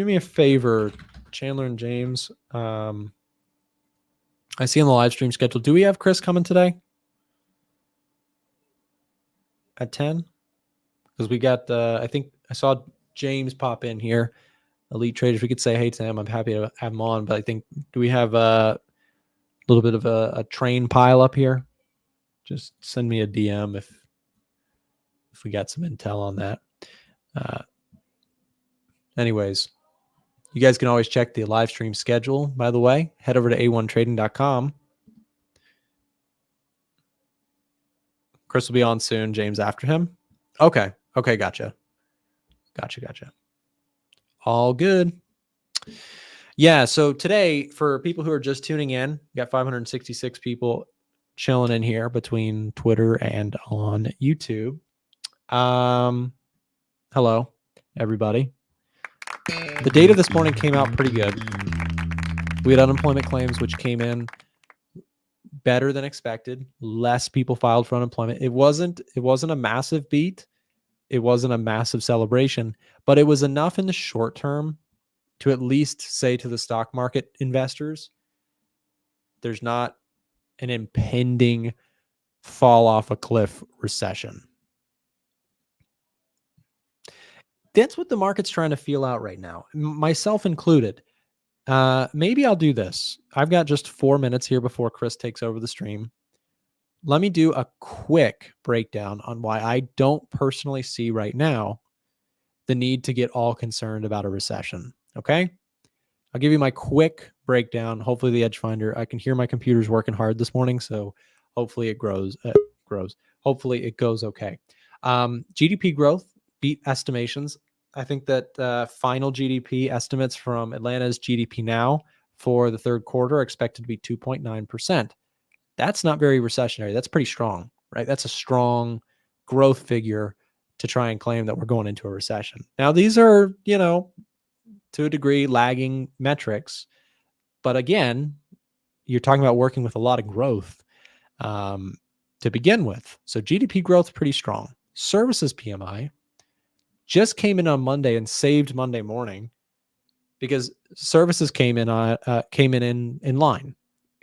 me a favor, Chandler and James. I see on the live stream schedule. Do we have Chris coming today at 10? Because we got, I think I saw James pop in here. Elite Traders. We could say hey to him. I'm happy to have him on. But I think, do we have a little bit of a train pile up here? Just send me a DM if we got some intel on that. Anyways, you guys can always check the live stream schedule, by the way. Head over to a1trading.com. Chris will be on soon. James after him. Okay. Okay. Gotcha. All good. Yeah. So today, for people who are just tuning in, we got 566 people chilling in here between Twitter and on YouTube. Hello, everybody. The data this morning came out pretty good. We had unemployment claims, which came in better than expected. Less people filed for unemployment. It wasn't a massive beat. It wasn't a massive celebration, but it was enough in the short term to at least say to the stock market investors, there's not an impending fall off a cliff recession. That's what the market's trying to feel out right now, myself included. Maybe I'll do this. I've got just 4 minutes here before Chris takes over the stream. Let me do a quick breakdown on why I don't personally see right now the need to get all concerned about a recession. Okay? I'll give you my quick breakdown. Hopefully the Edge Finder, I can hear my computer's working hard this morning, so hopefully it grows. Hopefully it goes okay. GDP growth beat estimations. I think that final GDP estimates from Atlanta's GDP Now for the third quarter are expected to be 2.9%. That's not very recessionary. That's pretty strong, right? That's a strong growth figure to try and claim that we're going into a recession. Now, these are, to a degree, lagging metrics. But again, you're talking about working with a lot of growth to begin with. So GDP growth pretty strong. Services PMI just came in on Monday and saved Monday morning because services came in line,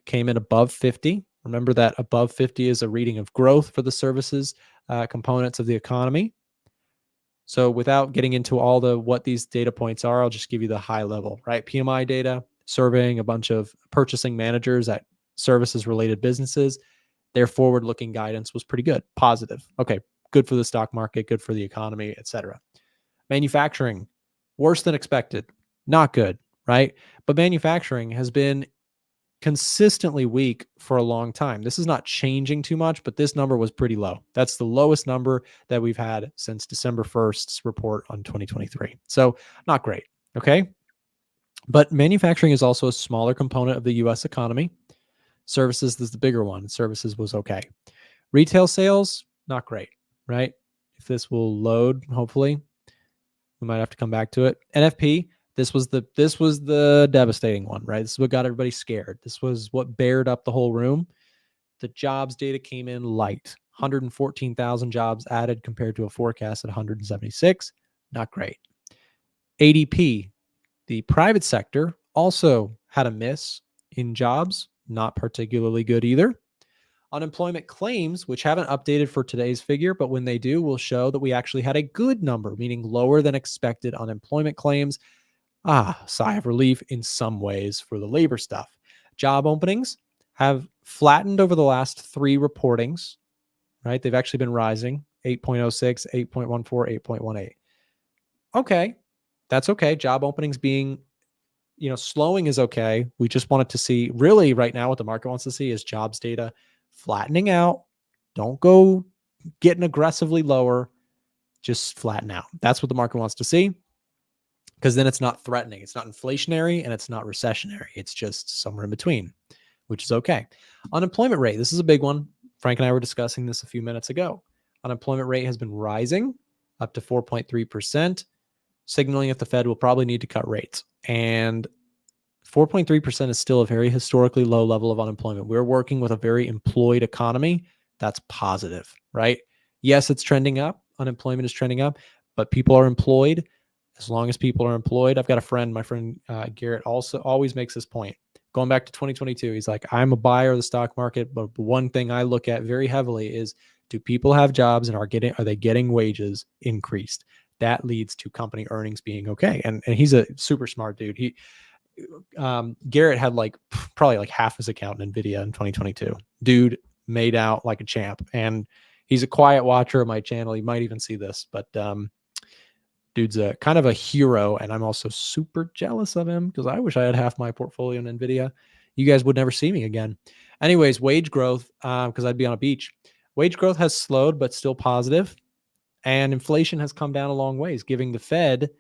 came in above 50. Remember that above 50 is a reading of growth for the services components of the economy. So without getting into all what these data points are, I'll just give you the high level, right? PMI data, surveying a bunch of purchasing managers at services related businesses. Their forward-looking guidance was pretty good, positive. Okay, good for the stock market, good for the economy, etc. Manufacturing, worse than expected, not good, right? But manufacturing has been consistently weak for a long time. This is not changing too much, but this number was pretty low. That's the lowest number that we've had since December 1st's report on 2023. So not great. Okay. But manufacturing is also a smaller component of the US economy. Services is the bigger one. Services was okay. Retail sales, not great, right? If this will load, hopefully, we might have to come back to it. NFP, this was the devastating one, right? This is what got everybody scared. This was what bared up the whole room. The jobs data came in light. 114,000 jobs added compared to a forecast at 176. Not great. ADP, the private sector, also had a miss in jobs. Not particularly good either. Unemployment claims, which haven't updated for today's figure, but when they do, will show that we actually had a good number, meaning lower than expected unemployment claims. Sigh of relief in some ways for the labor stuff. Job openings have flattened over the last 3 reportings, right? They've actually been rising, 8.06, 8.14, 8.18. Okay, that's okay. Job openings being, slowing is okay. We just wanted to see, really right now what the market wants to see is jobs data flattening out. Don't go getting aggressively lower, just flatten out. That's what the market wants to see. Because then it's not threatening. It's not inflationary and it's not recessionary. It's just somewhere in between, which is okay. Unemployment rate. This is a big one. Frank and I were discussing this a few minutes ago. Unemployment rate has been rising up to 4.3%, signaling that the Fed will probably need to cut rates. And 4.3% is still a very historically low level of unemployment. We're working with a very employed economy. That's positive, right? Yes, it's trending up. Unemployment is trending up, but people are employed. As long as people are employed, I've got a friend, my friend Garrett also always makes this point. Going back to 2022, he's like, I'm a buyer of the stock market, but one thing I look at very heavily is, do people have jobs and are they getting wages increased? That leads to company earnings being okay. And he's a super smart dude. Garrett had probably like half his account in NVIDIA in 2022. Dude made out like a champ, and he's a quiet watcher of my channel. He might even see this, but dude's a kind of a hero, and I'm also super jealous of him because I wish I had half my portfolio in NVIDIA. You guys would never see me again. Anyways, wage growth, because I'd be on a beach. Wage growth has slowed, but still positive, and inflation has come down a long ways, giving the Fed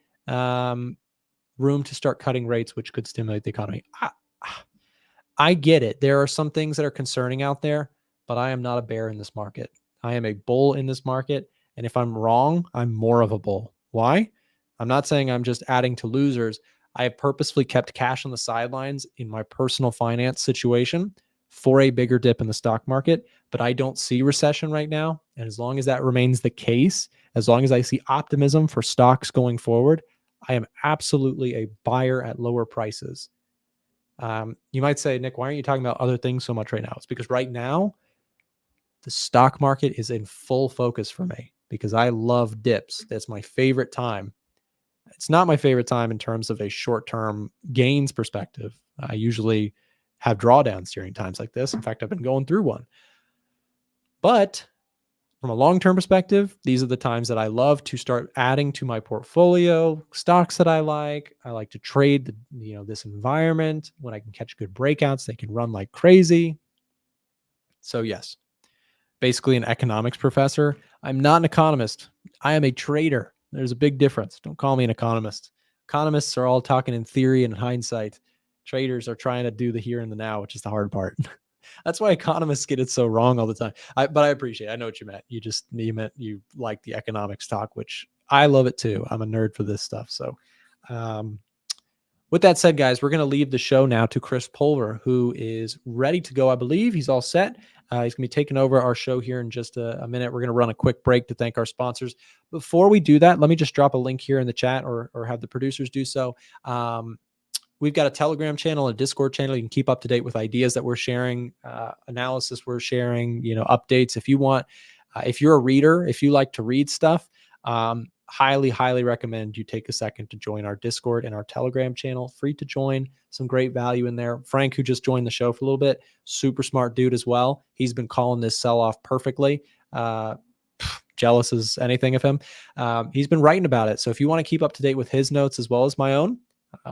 room to start cutting rates, which could stimulate the economy. I get it. There are some things that are concerning out there, but I am not a bear in this market. I am a bull in this market, and if I'm wrong, I'm more of a bull. Why? I'm not saying I'm just adding to losers. I have purposefully kept cash on the sidelines in my personal finance situation for a bigger dip in the stock market, but I don't see recession right now. And as long as that remains the case, as long as I see optimism for stocks going forward, I am absolutely a buyer at lower prices. You might say, Nick, why aren't you talking about other things so much right now? It's because right now, the stock market is in full focus for me because I love dips. That's my favorite time. It's not my favorite time in terms of a short-term gains perspective. I usually have drawdowns during times like this. In fact, I've been going through one. But from a long-term perspective, these are the times that I love to start adding to my portfolio, stocks that I like. I like to trade this environment when I can catch good breakouts. They can run like crazy. So yes, basically an economics professor. I'm not an economist. I am a trader. There's a big difference. Don't call me an economist. Economists are all talking in theory and hindsight. Traders are trying to do the here and the now, which is the hard part. That's why economists get it so wrong all the time. But I appreciate it. I know what you meant. You meant you like the economics talk, which I love it too. I'm a nerd for this stuff. So with that said, guys, we're going to leave the show now to Chris Pulver, who is ready to go. I believe he's all set. He's going to be taking over our show here in just a minute. We're going to run a quick break to thank our sponsors. Before we do that, let me just drop a link here in the chat or have the producers do so. We've got a Telegram channel, a Discord channel. You can keep up to date with ideas that we're sharing, analysis we're sharing, updates. If you want, if you're a reader, if you like to read stuff, highly recommend you take a second to join our Discord and our Telegram channel. Free to join. Some great value in there. Frank, who just joined the show for a little bit, super smart dude as well. He's been calling this sell-off perfectly. jealous as anything of him. He's been writing about it. So if you want to keep up to date with his notes as well as my own,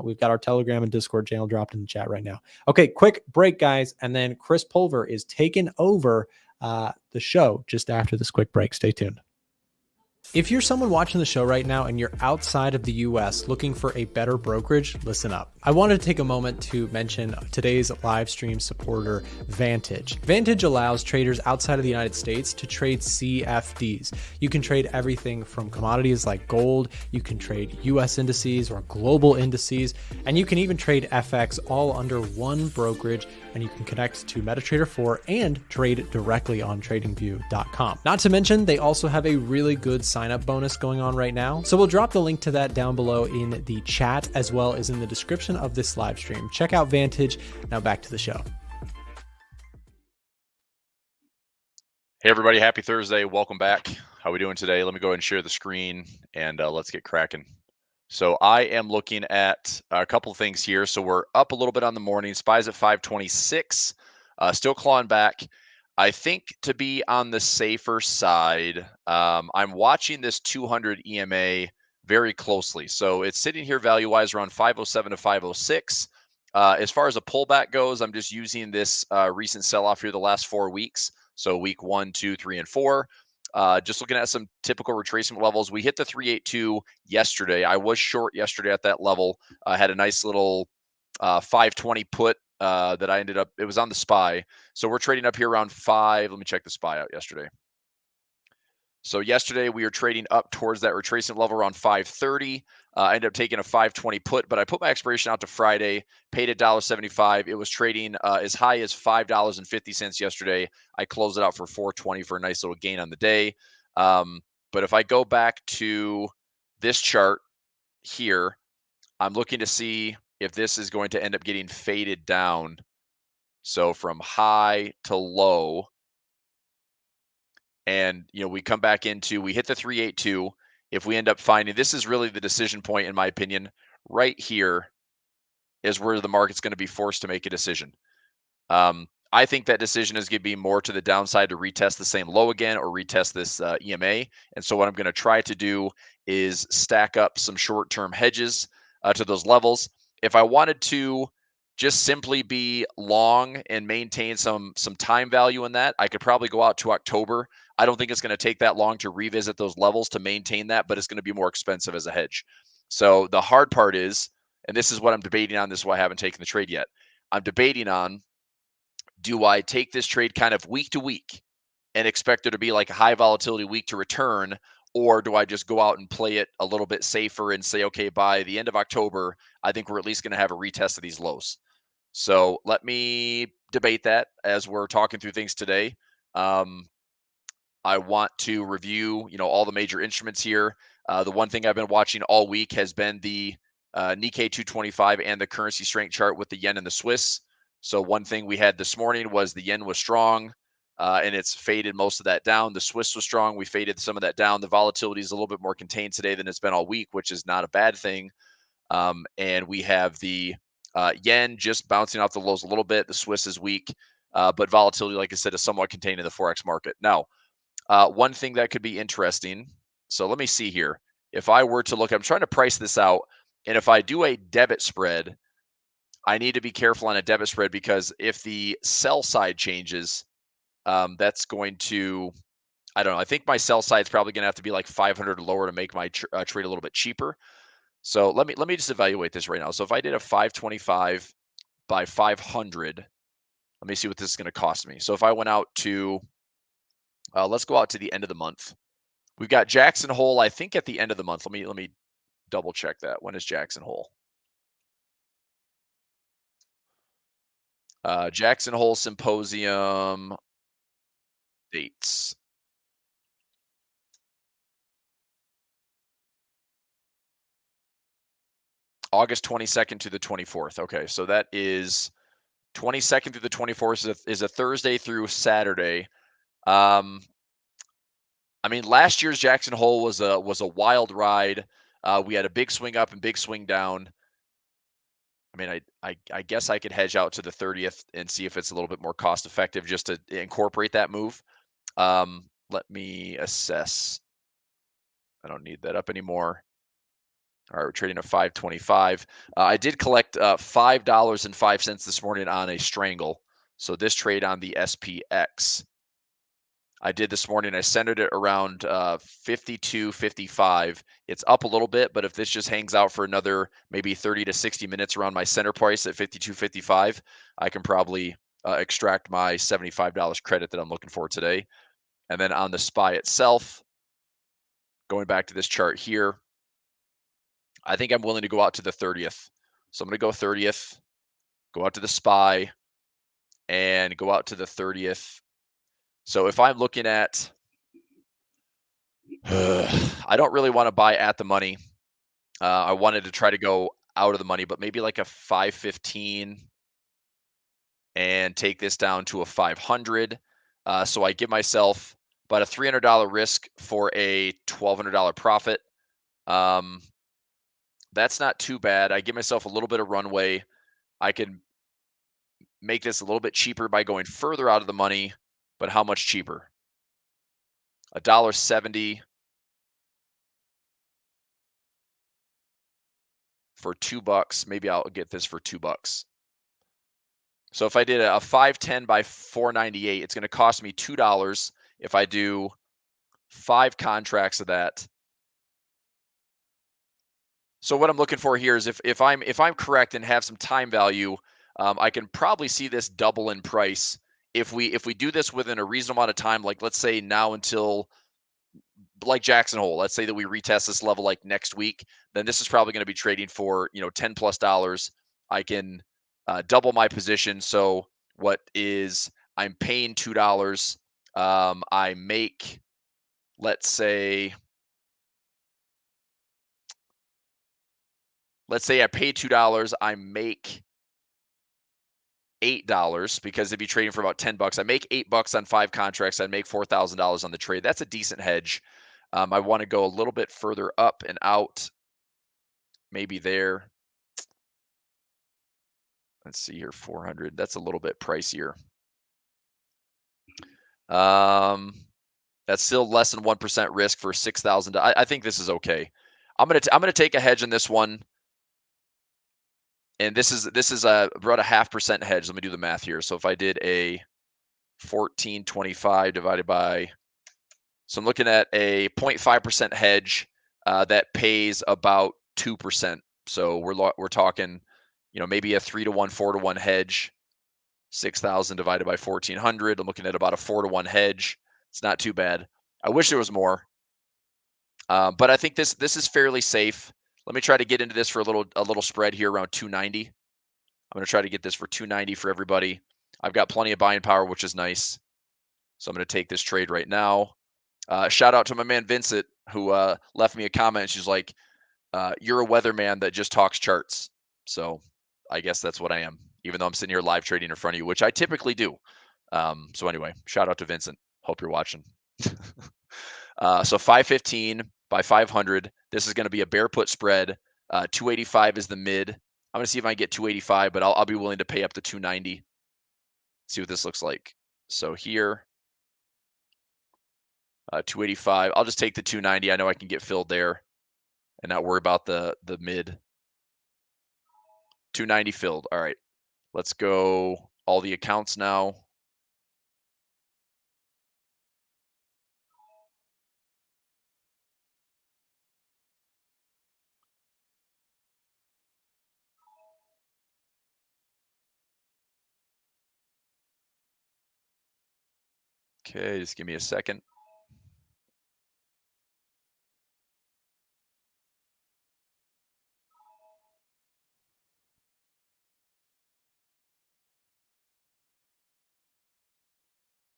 we've got our Telegram and Discord channel dropped in the chat right now. Okay, quick break, guys. And then Chris Pulver is taking over the show just after this quick break. Stay tuned. If you're someone watching the show right now and you're outside of the US looking for a better brokerage, listen up. I wanted to take a moment to mention today's live stream supporter, Vantage. Vantage allows traders outside of the United States to trade CFDs. You can trade everything from commodities like gold, you can trade US indices or global indices, and you can even trade FX all under one brokerage, and you can connect to MetaTrader 4 and trade directly on tradingview.com. Not to mention, they also have a really good sign-up bonus going on right now. So we'll drop the link to that down below in the chat as well as in the description of this live stream. Check out Vantage. Now back to the show. Hey everybody, happy Thursday. Welcome back. How we doing today? Let me go ahead and share the screen and let's get cracking. So I am looking at a couple of things here. So we're up a little bit on the morning. SPY's at 526, still clawing back. I think to be on the safer side, I'm watching this 200 EMA very closely. So it's sitting here value-wise around 507 to 506. As far as a pullback goes, I'm just using this recent sell-off here the last 4 weeks. So week 1, 2, 3, and 4. Just looking at some typical retracement levels. We hit the 382 yesterday. I was short yesterday at that level. I had a nice little 520 put that I ended up, it was on the SPY. So we're trading up here around 5. Let me check the SPY out yesterday. So yesterday we were trading up towards that retracement level around 530. I ended up taking a 520 put, but I put my expiration out to Friday, paid $1.75. It was trading as high as $5.50 yesterday. I closed it out for $4.20 for a nice little gain on the day. But if I go back to this chart here, I'm looking to see if this is going to end up getting faded down. So from high to low. And, you know, we come back into, we hit the 382. If we end up finding, this is really the decision point, in my opinion, right here is where the market's going to be forced to make a decision. I think that decision is going to be more to the downside to retest the same low again or retest this EMA. And so what I'm going to try to do is stack up some short-term hedges to those levels. If I wanted to just simply be long and maintain some time value in that, I could probably go out to October. I don't think it's going to take that long to revisit those levels to maintain that, but it's going to be more expensive as a hedge. So the hard part is, and this is what I'm debating on, this is why I haven't taken the trade yet. I'm debating on, do I take this trade kind of week to week and expect there to be like a high volatility week to return, or do I just go out and play it a little bit safer and say, okay, by the end of October, I think we're at least going to have a retest of these lows. So let me debate that as we're talking through things today. I want to review, you know, all the major instruments here. The one thing I've been watching all week has been the Nikkei 225 and the currency strength chart with the yen and the Swiss. So one thing we had this morning was the yen was strong, and it's faded most of that down. The Swiss was strong. We faded some of that down. The volatility is a little bit more contained today than it's been all week, which is not a bad thing. And we have the yen just bouncing off the lows a little bit. The Swiss is weak, but volatility, like I said, is somewhat contained in the Forex market. Now, one thing that could be interesting. So let me see here. If I were to look, I'm trying to price this out. And if I do a debit spread, I need to be careful on a debit spread, because if the sell side changes, that's going to, I don't know. I think my sell side is probably going to have to be like 500 or lower to make my trade a little bit cheaper. So let me just evaluate this right now. So if I did a 525 by 500, let me see what this is going to cost me. So if I went out to, let's go out to the end of the month. We've got Jackson Hole, I think, at the end of the month. Let me double check that. When is Jackson Hole? Jackson Hole Symposium dates. August 22nd to the 24th. Okay, so that is 22nd through the 24th is a Thursday through Saturday. I mean, last year's Jackson Hole was a wild ride. We had a big swing up and big swing down. I mean, I guess I could hedge out to the 30th and see if it's a little bit more cost effective just to incorporate that move. let me assess. I don't need that up anymore. All right, we're trading at 525. I did collect $5.05 this morning on a strangle. So this trade on the SPX, I did this morning. I centered it around 52.55. It's up a little bit, but if this just hangs out for another maybe 30 to 60 minutes around my center price at 52.55, I can probably extract my $75 credit that I'm looking for today. And then on the SPY itself, going back to this chart here, I think I'm willing to go out to the 30th. So I'm going to go 30th, go out to the SPY, and go out to the 30th. So if I'm looking at, I don't really want to buy at the money. I wanted to try to go out of the money, but maybe like a 515 and take this down to a 500. So I give myself about a $300 risk for a $1,200 profit. That's not too bad. I give myself a little bit of runway. I can make this a little bit cheaper by going further out of the money, but how much cheaper? $1.70 for $2. Maybe I'll get this for $2. So if I did a 510 by 498, it's going to cost me $2 if I do 5 contracts of that. So what I'm looking for here is if I'm correct and have some time value, I can probably see this double in price if we do this within a reasonable amount of time. Like let's say now until like Jackson Hole. Let's say that we retest this level like next week, then this is probably going to be trading for $10+. I can double my position. So what is I'm paying $2. I make, let's say I pay $2. I make $8 because if you're trading for about $10, I make $8 on 5 contracts. I make $4,000 on the trade. That's a decent hedge. I want to go a little bit further up and out. Maybe there. Let's see here, 400. That's a little bit pricier. That's still less than 1% risk for 6,000. I think this is okay. I'm gonna take a hedge in this one, and this is about a 0.5% hedge. Let me do the math here. So if I did a 1425 divided by, so I'm looking at a 0.5% hedge that pays about 2%. So we're talking, maybe a 3-to-1, 4-to-1 hedge. 6,000 divided by 1,400. I'm looking at about a 4-to-1 hedge. It's not too bad. I wish there was more, but I think this is fairly safe. Let me try to get into this for a little spread here around 290. I'm going to try to get this for 290 for everybody. I've got plenty of buying power, which is nice. So I'm going to take this trade right now. Shout out to my man Vincent, who left me a comment. She's like, "You're a weatherman that just talks charts." So I guess that's what I am, even though I'm sitting here live trading in front of you, which I typically do. So anyway, shout out to Vincent. Hope you're watching. So 515 by 500. This is going to be a bear put spread. 285 is the mid. I'm going to see if I can get 285, but I'll be willing to pay up to 290. See what this looks like. So here, 285. I'll just take the 290. I know I can get filled there and not worry about the mid. 290 filled. All right. Let's go all the accounts now. Okay, just give me a second.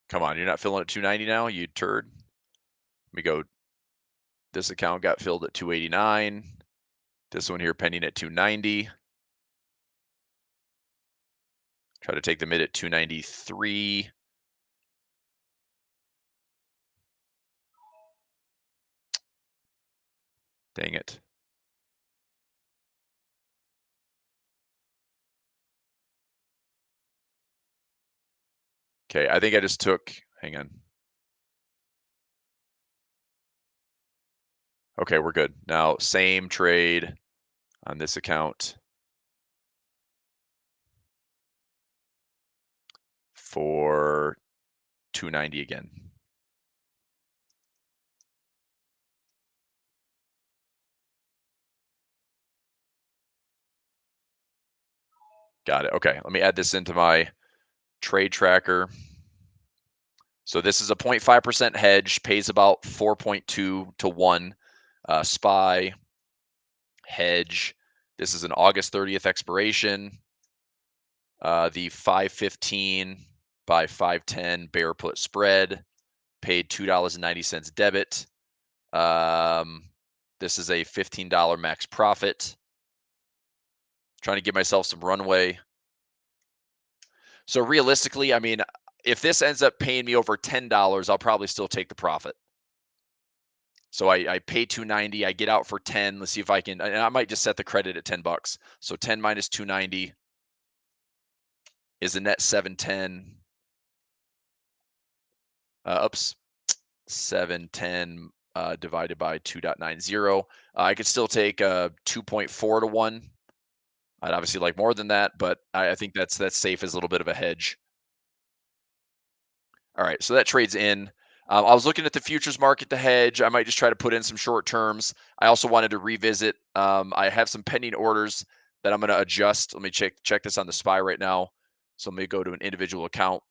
Come on, you're not filling at 290 now, you turd. Let me go. This account got filled at 289. This one here pending at 290. Try to take the mid at 293. Dang it. Okay, I think I just took, hang on. Okay, we're good. Now, same trade on this account for 290 again. Got it. Okay, let me add this into my trade tracker. So this is a 0.5% hedge, pays about 4.2 to 1. SPY hedge. This is an August 30th expiration. The 515 by 510 bear put spread, paid $2.90 debit. This is a $15 max profit. Trying to give myself some runway. So realistically, I mean, if this ends up paying me over $10, I'll probably still take the profit. So I pay 290, I get out for 10. Let's see if I can, and I might just set the credit at $10. So 10 minus 290 is a net 710. Oops, 710 divided by 2.90. I could still take 2.4 to 1. I'd obviously like more than that, but I think that's safe as a little bit of a hedge. All right, so that trades in. I was looking at the futures market to hedge. I might just try to put in some short terms. I also wanted to revisit. I have some pending orders that I'm going to adjust. Let me check this on the SPY right now. So let me go to an individual account.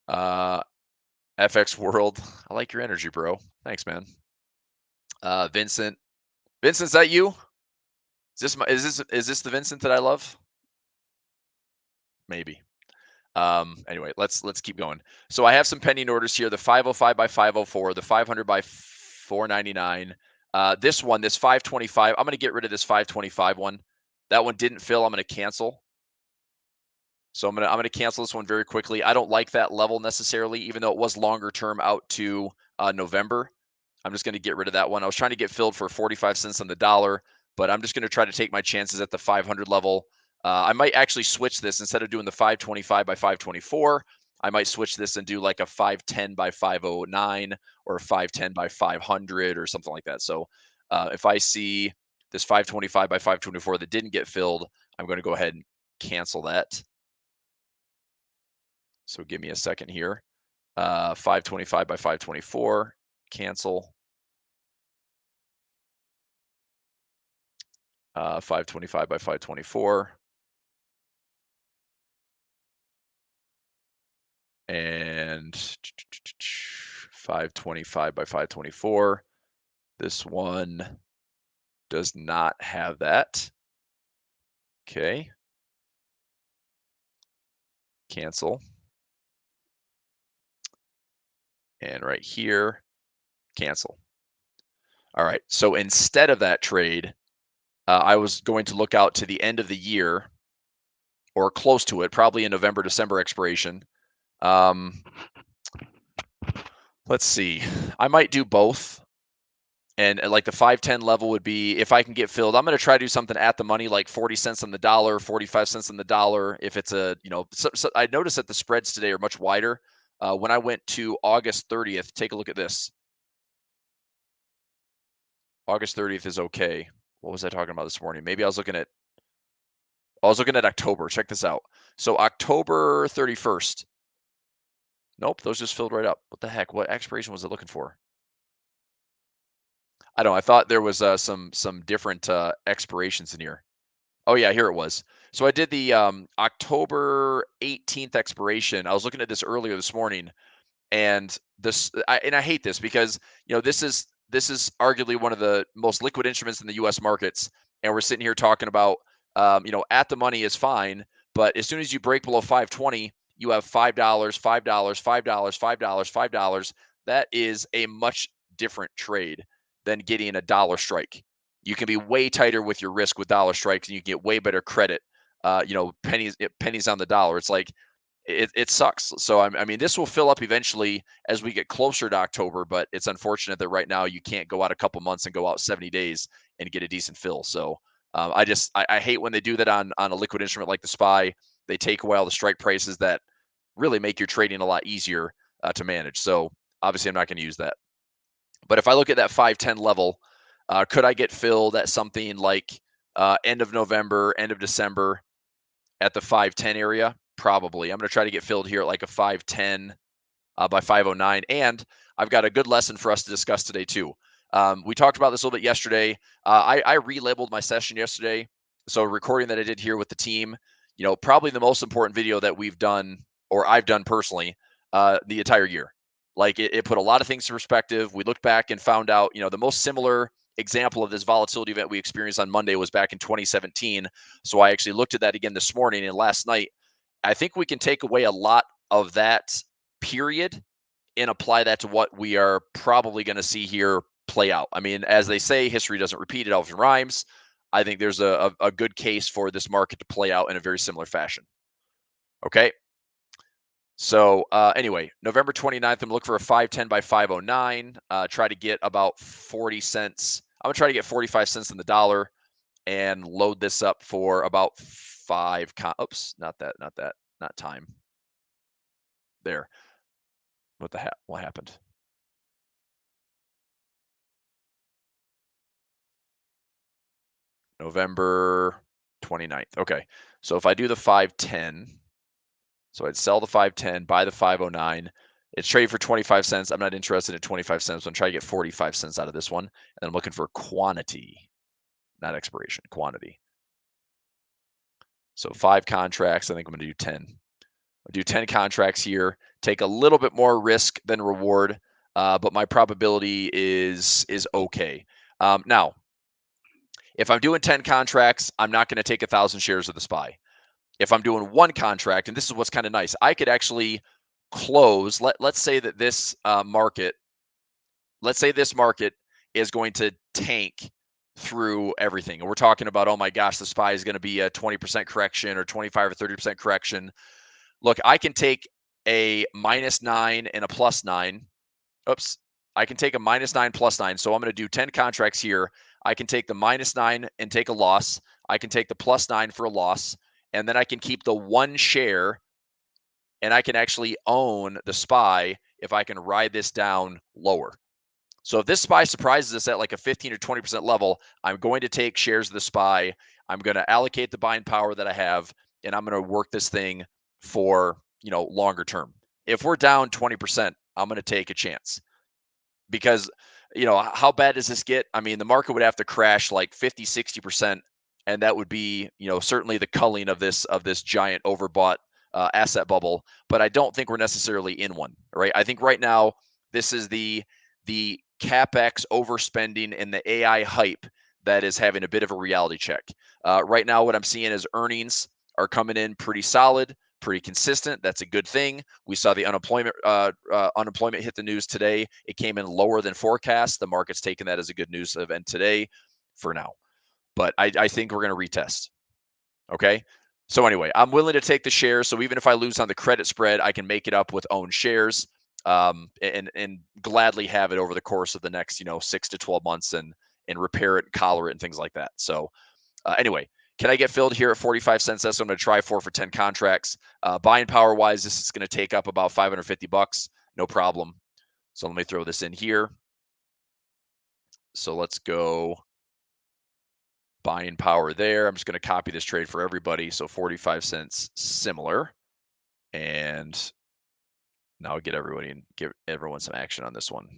FX World. I like your energy, bro. Thanks, man. Vincent. Vincent, is that you? Is this the Vincent that I love? Maybe. Anyway, let's keep going. So I have some pending orders here: the 505 by 504, the 500 by 499. This 525. I'm going to get rid of this 525 one. That one didn't fill. I'm going to cancel. So I'm going to cancel this one very quickly. I don't like that level necessarily, even though it was longer term out to November. I'm just going to get rid of that one. I was trying to get filled for 45 cents on the dollar, but I'm just going to try to take my chances at the 500 level. I might actually switch this instead of doing the 525 by 524. I might switch this and do like a 510 by 509 or a 510 by 500 or something like that. So if I see this 525 by 524 that didn't get filled, I'm going to go ahead and cancel that. So give me a second here. 525 by 524, cancel. 525 by 524. And 525 by 524. This one does not have that. Okay. Cancel. And right here, cancel. All right. So instead of that trade, I was going to look out to the end of the year or close to it, probably in November, December expiration. Let's see. I might do both. And like the 510 level would be, if I can get filled, I'm going to try to do something at the money, like 40 cents on the dollar, 45 cents on the dollar. If it's a, so I noticed that the spreads today are much wider. When I went to August 30th, take a look at this. August 30th is okay. What was I talking about this morning? Maybe I was looking at October. Check this out. So October 31st. Nope, those just filled right up. What the heck? What expiration was it looking for? I don't know. I thought there was some different expirations in here. Oh yeah, here it was. So I did the October 18th expiration. I was looking at this earlier this morning, and I hate this because this is arguably one of the most liquid instruments in the U.S. markets, and we're sitting here talking about at the money is fine, but as soon as you break below 520, you have $5, $5, $5, $5, $5. That is a much different trade than getting a dollar strike. You can be way tighter with your risk with dollar strikes, and you get way better credit. Pennies on the dollar. It's like it sucks. So I mean, this will fill up eventually as we get closer to October, but it's unfortunate that right now you can't go out a couple months and go out 70 days and get a decent fill. So I hate when they do that on a liquid instrument like the SPY. They take away all the strike prices that really make your trading a lot easier to manage. So obviously I'm not going to use that. But if I look at that 510 level, could I get filled at something like end of November, end of December at the 510 area? Probably. I'm going to try to get filled here at like a 510 by 509. And I've got a good lesson for us to discuss today too. We talked about this a little bit yesterday. I relabeled my session yesterday. So recording that I did here with the team, probably the most important video that we've done, or I've done personally, the entire year. Like it put a lot of things in perspective. We looked back and found out, the most similar example of this volatility event we experienced on Monday was back in 2017. So I actually looked at that again this morning and last night. I think we can take away a lot of that period and apply that to what we are probably going to see here play out. I mean, as they say, history doesn't repeat, it often rhymes. I think there's a good case for this market to play out in a very similar fashion. Okay. So anyway, November 29th, I'm going to look for a 510 by 509, try to get about 40 cents. I'm going to try to get 45 cents in the dollar and load this up for about oops, not time. There. What happened? November 29th. Okay. So if I do the 510, so I'd sell the 510, buy the 509. It's traded for 25 cents. I'm not interested in 25 cents. I'm trying to get 45 cents out of this one. And I'm looking for quantity, not expiration, quantity. So 5 contracts. I think I'm going to do 10. I'll do 10 contracts here, take a little bit more risk than reward, but my probability is okay. Now, if I'm doing 10 contracts, I'm not going to take 1,000 shares of the SPY. If I'm doing one contract, and this is what's kind of nice, I could actually close. Let's say that this market is going to tank through everything. And we're talking about, oh my gosh, the SPY is going to be a 20% correction or 25 or 30% correction. Look, I can take a -9 and a +9. Oops. I can take a -9 +9. So I'm going to do 10 contracts here. I can take the -9 and take a loss. I can take the +9 for a loss. And then I can keep the one share and I can actually own the SPY if I can ride this down lower. So if this SPY surprises us at like a 15 or 20% level, I'm going to take shares of the SPY. I'm going to allocate the buying power that I have, and I'm going to work this thing for, longer term. If we're down 20%, I'm going to take a chance because, how bad does this get? I mean, the market would have to crash like 50, 60%, and that would be, certainly the culling of this giant overbought asset bubble. But I don't think we're necessarily in one, right? I think right now this is the CapEx overspending and the AI hype that is having a bit of a reality check. Right now, what I'm seeing is earnings are coming in pretty solid, pretty consistent. That's a good thing. We saw the unemployment hit the news today. It came in lower than forecast. The market's taking that as a good news event today for now. But I think we're going to retest. Okay. So anyway, I'm willing to take the shares. So even if I lose on the credit spread, I can make it up with own shares. And gladly have it over the course of the next 6 to 12 months and repair it, collar it, and things like that. So anyway, can I get filled here at 45 cents? That's what I'm going to try for 10 contracts. Buying power wise, this is going to take up about $550, no problem. So let me throw this in here. So let's go buying power there. I'm just going to copy this trade for everybody. So 45 cents, similar, and now give everyone some action on this one.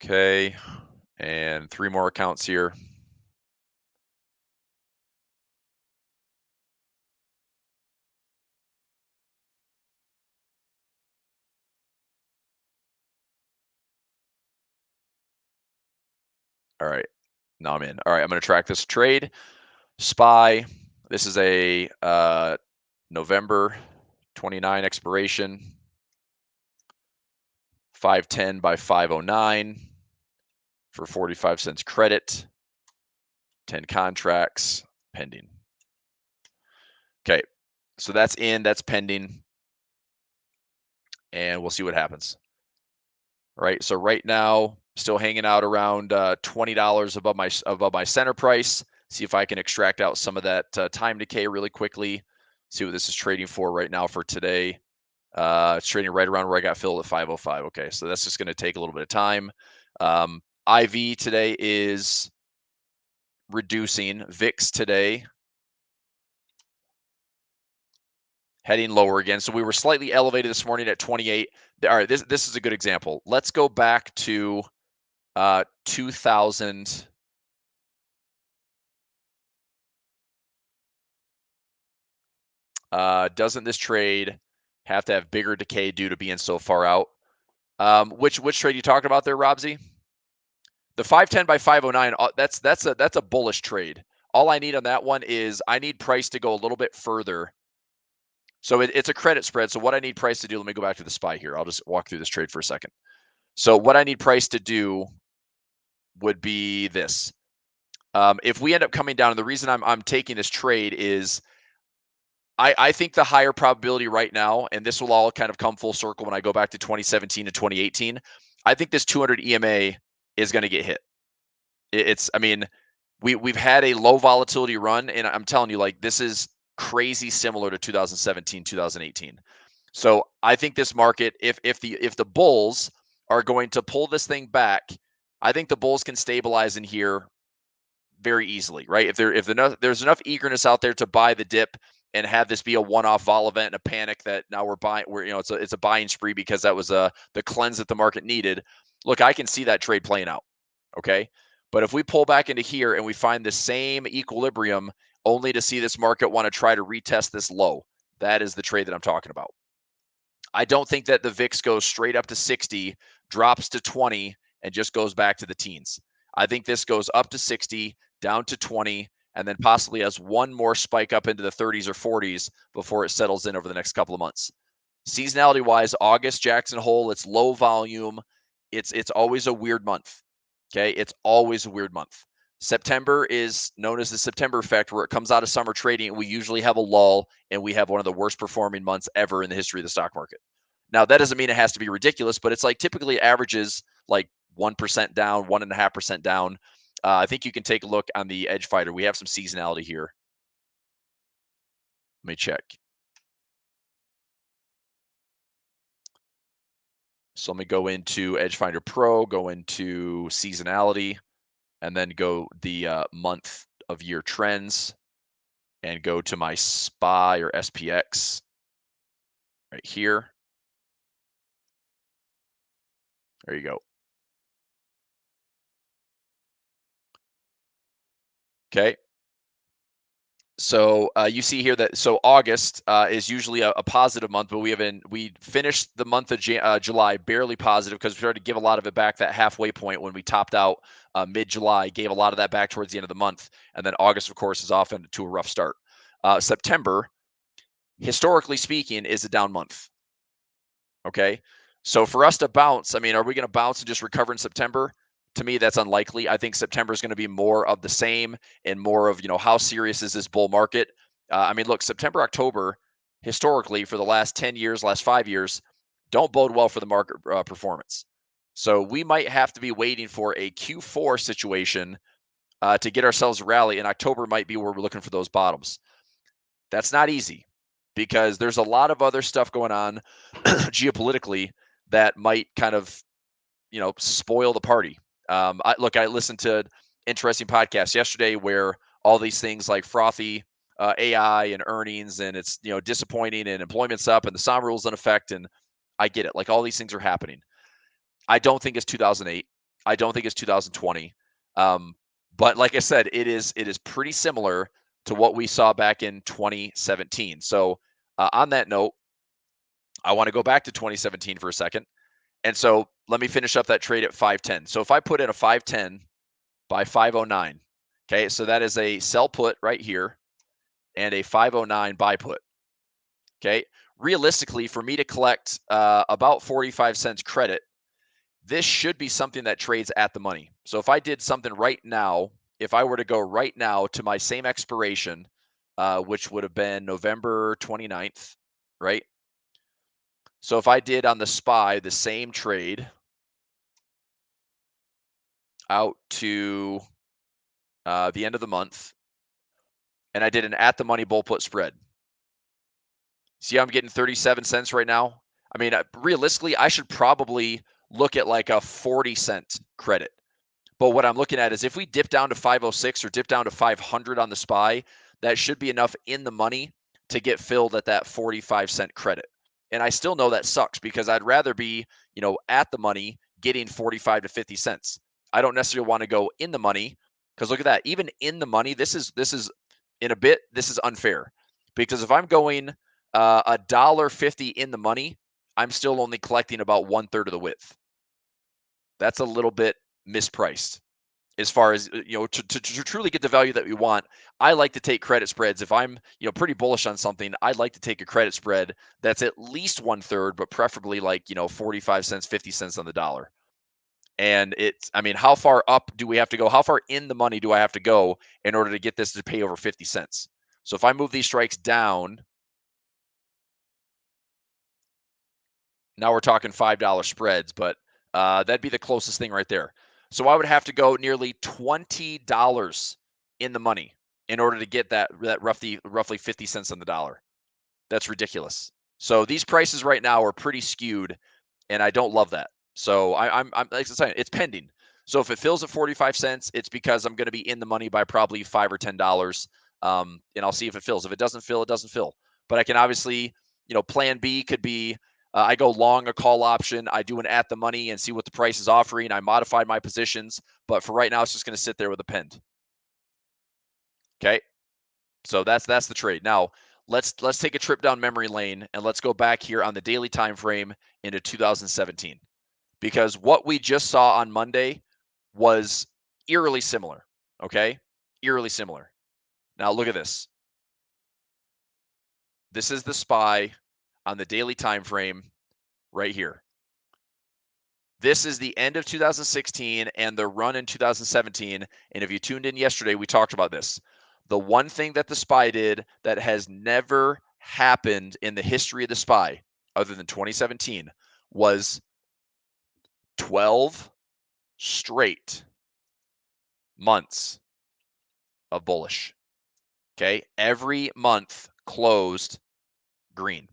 Okay, and 3 more accounts here. All right, now I'm in. All right, I'm going to track this trade. SPY, this is a November 29 expiration. 510 by 509 for 45 cents credit. 10 contracts pending. Okay, so that's in, that's pending, and we'll see what happens. right? So right now, still hanging out around $20 above my center price. See if I can extract out some of that time decay really quickly. See what this is trading for right now for today. It's trading right around where I got filled at 505. Okay, so that's just going to take a little bit of time. IV today is reducing. VIX today heading lower again. So we were slightly elevated this morning at 28. All right, this is a good example. Let's go back to 2000. Doesn't this trade have to have bigger decay due to being so far out? Which trade you talking about there, Robsy? The 510 by 509. That's a bullish trade. All I need on that one is I need price to go a little bit further. So it's a credit spread. So what I need price to do, let me go back to the SPY here. I'll just walk through this trade for a second. So what I need price to do would be this. If we end up coming down, and the reason I'm taking this trade is I think the higher probability right now, and this will all kind of come full circle when I go back to 2017 to 2018, I think this 200 EMA is going to get hit. I mean, we've had a low volatility run, and I'm telling you, like, this is crazy similar to 2017, 2018. So I think this market, if the bulls are going to pull this thing back, I think the bulls can stabilize in here very easily, right? If there's enough eagerness out there to buy the dip and have this be a one-off vol event and a panic that now we're buying, it's a buying spree because that was the cleanse that the market needed. Look, I can see that trade playing out. Okay. But if we pull back into here and we find the same equilibrium only to see this market want to try to retest this low, that is the trade that I'm talking about. I don't think that the VIX goes straight up to 60, drops to 20, and just goes back to the teens. I think this goes up to 60, down to 20, and then possibly has one more spike up into the 30s or 40s before it settles in over the next couple of months. Seasonality wise, August, Jackson Hole, it's low volume. It's always a weird month. Okay. It's always a weird month. September is known as the September effect, where it comes out of summer trading and we usually have a lull and we have one of the worst performing months ever in the history of the stock market. Now, that doesn't mean it has to be ridiculous, but it's like typically averages like 1% down, 1.5% down. I think you can take a look on the Edge Fighter. We have some seasonality here. Let me check. So let me go into Edge Finder Pro, go into seasonality, and then go the month of year trends and go to my SPY or SPX right here. There you go. Okay. So you see here that August is usually a positive month, but we finished the month of July barely positive because we started to give a lot of it back that halfway point when we topped out mid-July, gave a lot of that back towards the end of the month, and then August, of course, is off into a rough start. September, historically speaking, is a down month. Okay, so for us to bounce, I mean, are we going to bounce and just recover in September? To me, that's unlikely. I think September is going to be more of the same and more of, how serious is this bull market? I mean, look, September, October, historically for the last 10 years, last 5 years, don't bode well for the market performance. So we might have to be waiting for a Q4 situation to get ourselves a rally, and October might be where we're looking for those bottoms. That's not easy because there's a lot of other stuff going on geopolitically that might kind of, spoil the party. I listened to interesting podcasts yesterday where all these things like frothy AI and earnings, and it's disappointing, and employment's up, and the SOM rule's in effect, and I get it. Like, all these things are happening. I don't think it's 2008. I don't think it's 2020. But like I said, it is pretty similar to what we saw back in 2017. So on that note, I want to go back to 2017 for a second. And so let me finish up that trade at 510. So if I put in a 510 by 509, okay, so that is a sell put right here and a 509 buy put. Okay, realistically, for me to collect about 45 cents credit, this should be something that trades at the money. So if I did something right now, if I were to go right now to my same expiration, which would have been November 29th, right? So if I did on the SPY the same trade, out to the end of the month, and I did an at the money bull put spread. See how I'm getting 37 cents right now? I mean, realistically, I should probably look at like a 40-cent credit. But what I'm looking at is if we dip down to 506 or dip down to 500 on the SPY, that should be enough in the money to get filled at that 45-cent credit. And I still know that sucks because I'd rather be, at the money getting 45 to 50 cents. I don't necessarily want to go in the money because look at that. Even in the money, this is in a bit, this is unfair because if I'm going $1.50 in the money, I'm still only collecting about 1/3 of the width. That's a little bit mispriced as far as to truly get the value that we want. I like to take credit spreads. If I'm pretty bullish on something, I'd like to take a credit spread that's at least 1/3, but preferably like 45 cents, 50 cents on the dollar. And how far up do we have to go? How far in the money do I have to go in order to get this to pay over 50 cents? So if I move these strikes down, now we're talking $5 spreads, but that'd be the closest thing right there. So I would have to go nearly $20 in the money in order to get that roughly 50 cents on the dollar. That's ridiculous. So these prices right now are pretty skewed, and I don't love that. So I'm like I said, it's pending. So if it fills at 45 cents, it's because I'm going to be in the money by probably $5 or $10. And I'll see if it fills. If it doesn't fill, it doesn't fill. But I can obviously, plan B could be I go long a call option. I do an at the money and see what the price is offering. I modified my positions, but for right now, it's just going to sit there with a pend. Okay, so that's the trade. Now let's take a trip down memory lane and let's go back here on the daily time frame into 2017, because what we just saw on Monday was eerily similar. Okay, eerily similar. Now look at this. This is the SPY on the daily time frame right here. This is the end of 2016 and the run in 2017. And if you tuned in yesterday, we talked about this. The one thing that the SPY did that has never happened in the history of the SPY, other than 2017, was 12 straight months of bullish. Okay, every month closed green.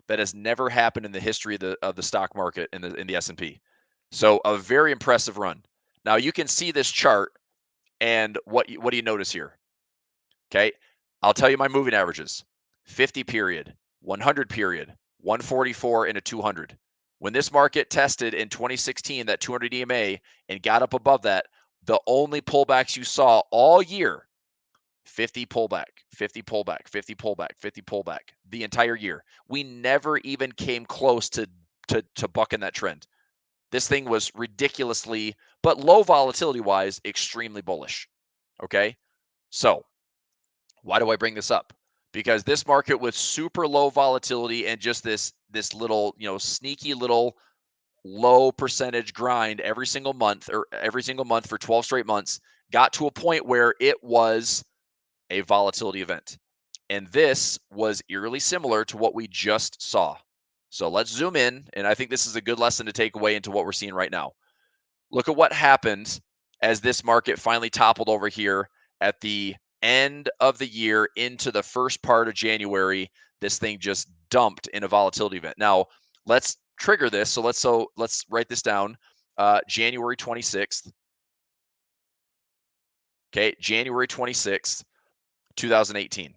That has never happened in the history of the stock market in the S&P. So a very impressive run. Now you can see this chart, and what do you notice here? Okay, I'll tell you my moving averages: 50 period, 100 period, 144, and a 200. When this market tested in 2016 that 200 EMA and got up above that, the only pullbacks you saw all year: 50 pullback, 50 pullback, 50 pullback, 50 pullback, the entire year. We never even came close to bucking that trend. This thing was ridiculously, but low volatility wise, extremely bullish. Okay, so why do I bring this up? Because this market with super low volatility and just this little, sneaky little low percentage grind every single month for 12 straight months got to a point where it was a volatility event. And this was eerily similar to what we just saw. So let's zoom in, and I think this is a good lesson to take away into what we're seeing right now. Look at what happened as this market finally toppled over here at the end of the year into the first part of January. This thing just dumped in a volatility event. Now, let's trigger this. So let's write this down. January 26th. Okay, January 26th, 2018.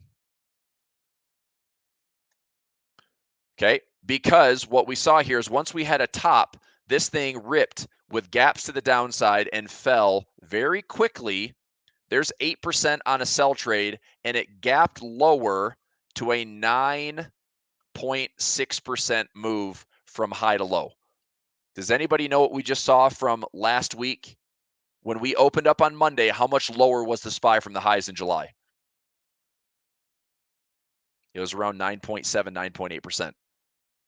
Okay, because what we saw here is once we had a top, this thing ripped with gaps to the downside and fell very quickly. There's 8% on a sell trade, and it gapped lower to a 9.6% move from high to low. Does anybody know what we just saw from last week? When we opened up on Monday, how much lower was the SPY from the highs in July? It was around 9.7, 9.8%.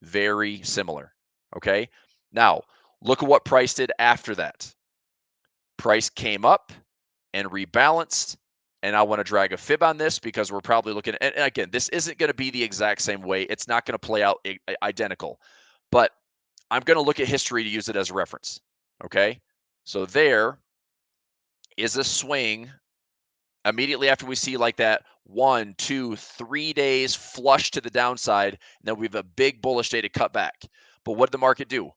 Very similar. Okay. Now, look at what price did after that. Price came up and rebalanced. And I want to drag a fib on this because we're probably looking at, and again, this isn't going to be the exact same way. It's not going to play out identical, but I'm going to look at history to use it as a reference. Okay. So there, is a swing immediately after we see like that 1, 2, 3 days flush to the downside, and then we have a big bullish day to cut back. But what did the market do?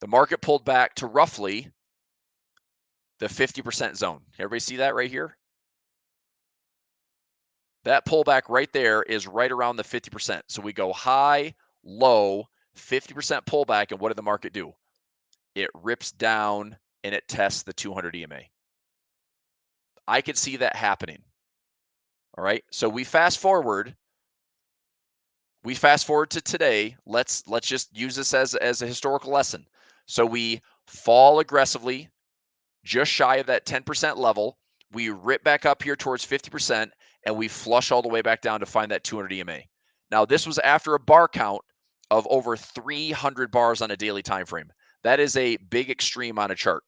The market pulled back to roughly the 50% zone. Everybody see that right here? That pullback right there is right around the 50%. So we go high, low, 50% pullback, and what did the market do? It rips down and it tests the 200 EMA. I could see that happening. All right. So we fast forward to today. Let's just use this as a historical lesson. So we fall aggressively, just shy of that 10% level. We rip back up here towards 50%, and we flush all the way back down to find that 200 EMA. Now, this was after a bar count of over 300 bars on a daily time frame. That is a big extreme on a chart.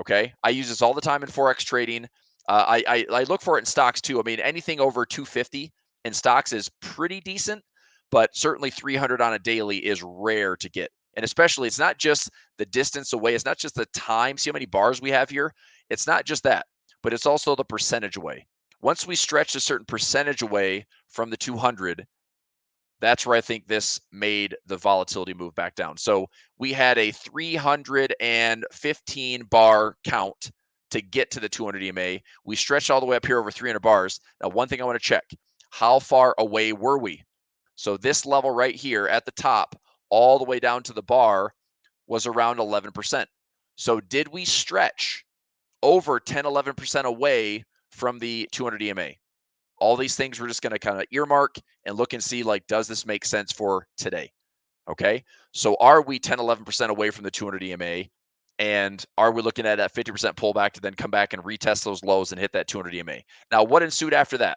Okay, I use this all the time in Forex trading. I look for it in stocks too. I mean, anything over 250 in stocks is pretty decent, but certainly 300 on a daily is rare to get. And especially, it's not just the distance away. It's not just the time. See how many bars we have here? It's not just that, but it's also the percentage away. Once we stretch a certain percentage away from the 200, that's where I think this made the volatility move back down. So we had a 315 bar count to get to the 200 EMA. We stretched all the way up here over 300 bars. Now, one thing I want to check, how far away were we? So this level right here at the top, all the way down to the bar, was around 11%. So did we stretch over 10, 11% away from the 200 EMA? All these things we're just going to kind of earmark and look and see, like, does this make sense for today? Okay. So are we 10, 11% away from the 200 EMA? And are we looking at that 50% pullback to then come back and retest those lows and hit that 200 EMA? Now, what ensued after that?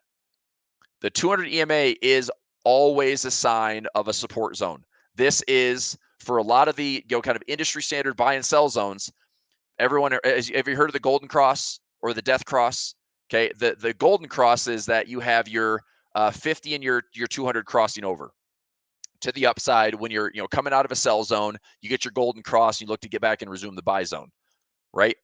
The 200 EMA is always a sign of a support zone. This is, for a lot of the kind of industry standard buy and sell zones, everyone, have you heard of the golden cross or the death cross? Okay, the golden cross is that you have your 50 and your 200 crossing over to the upside. When you're coming out of a sell zone, you get your golden cross, you look to get back and resume the buy zone, right?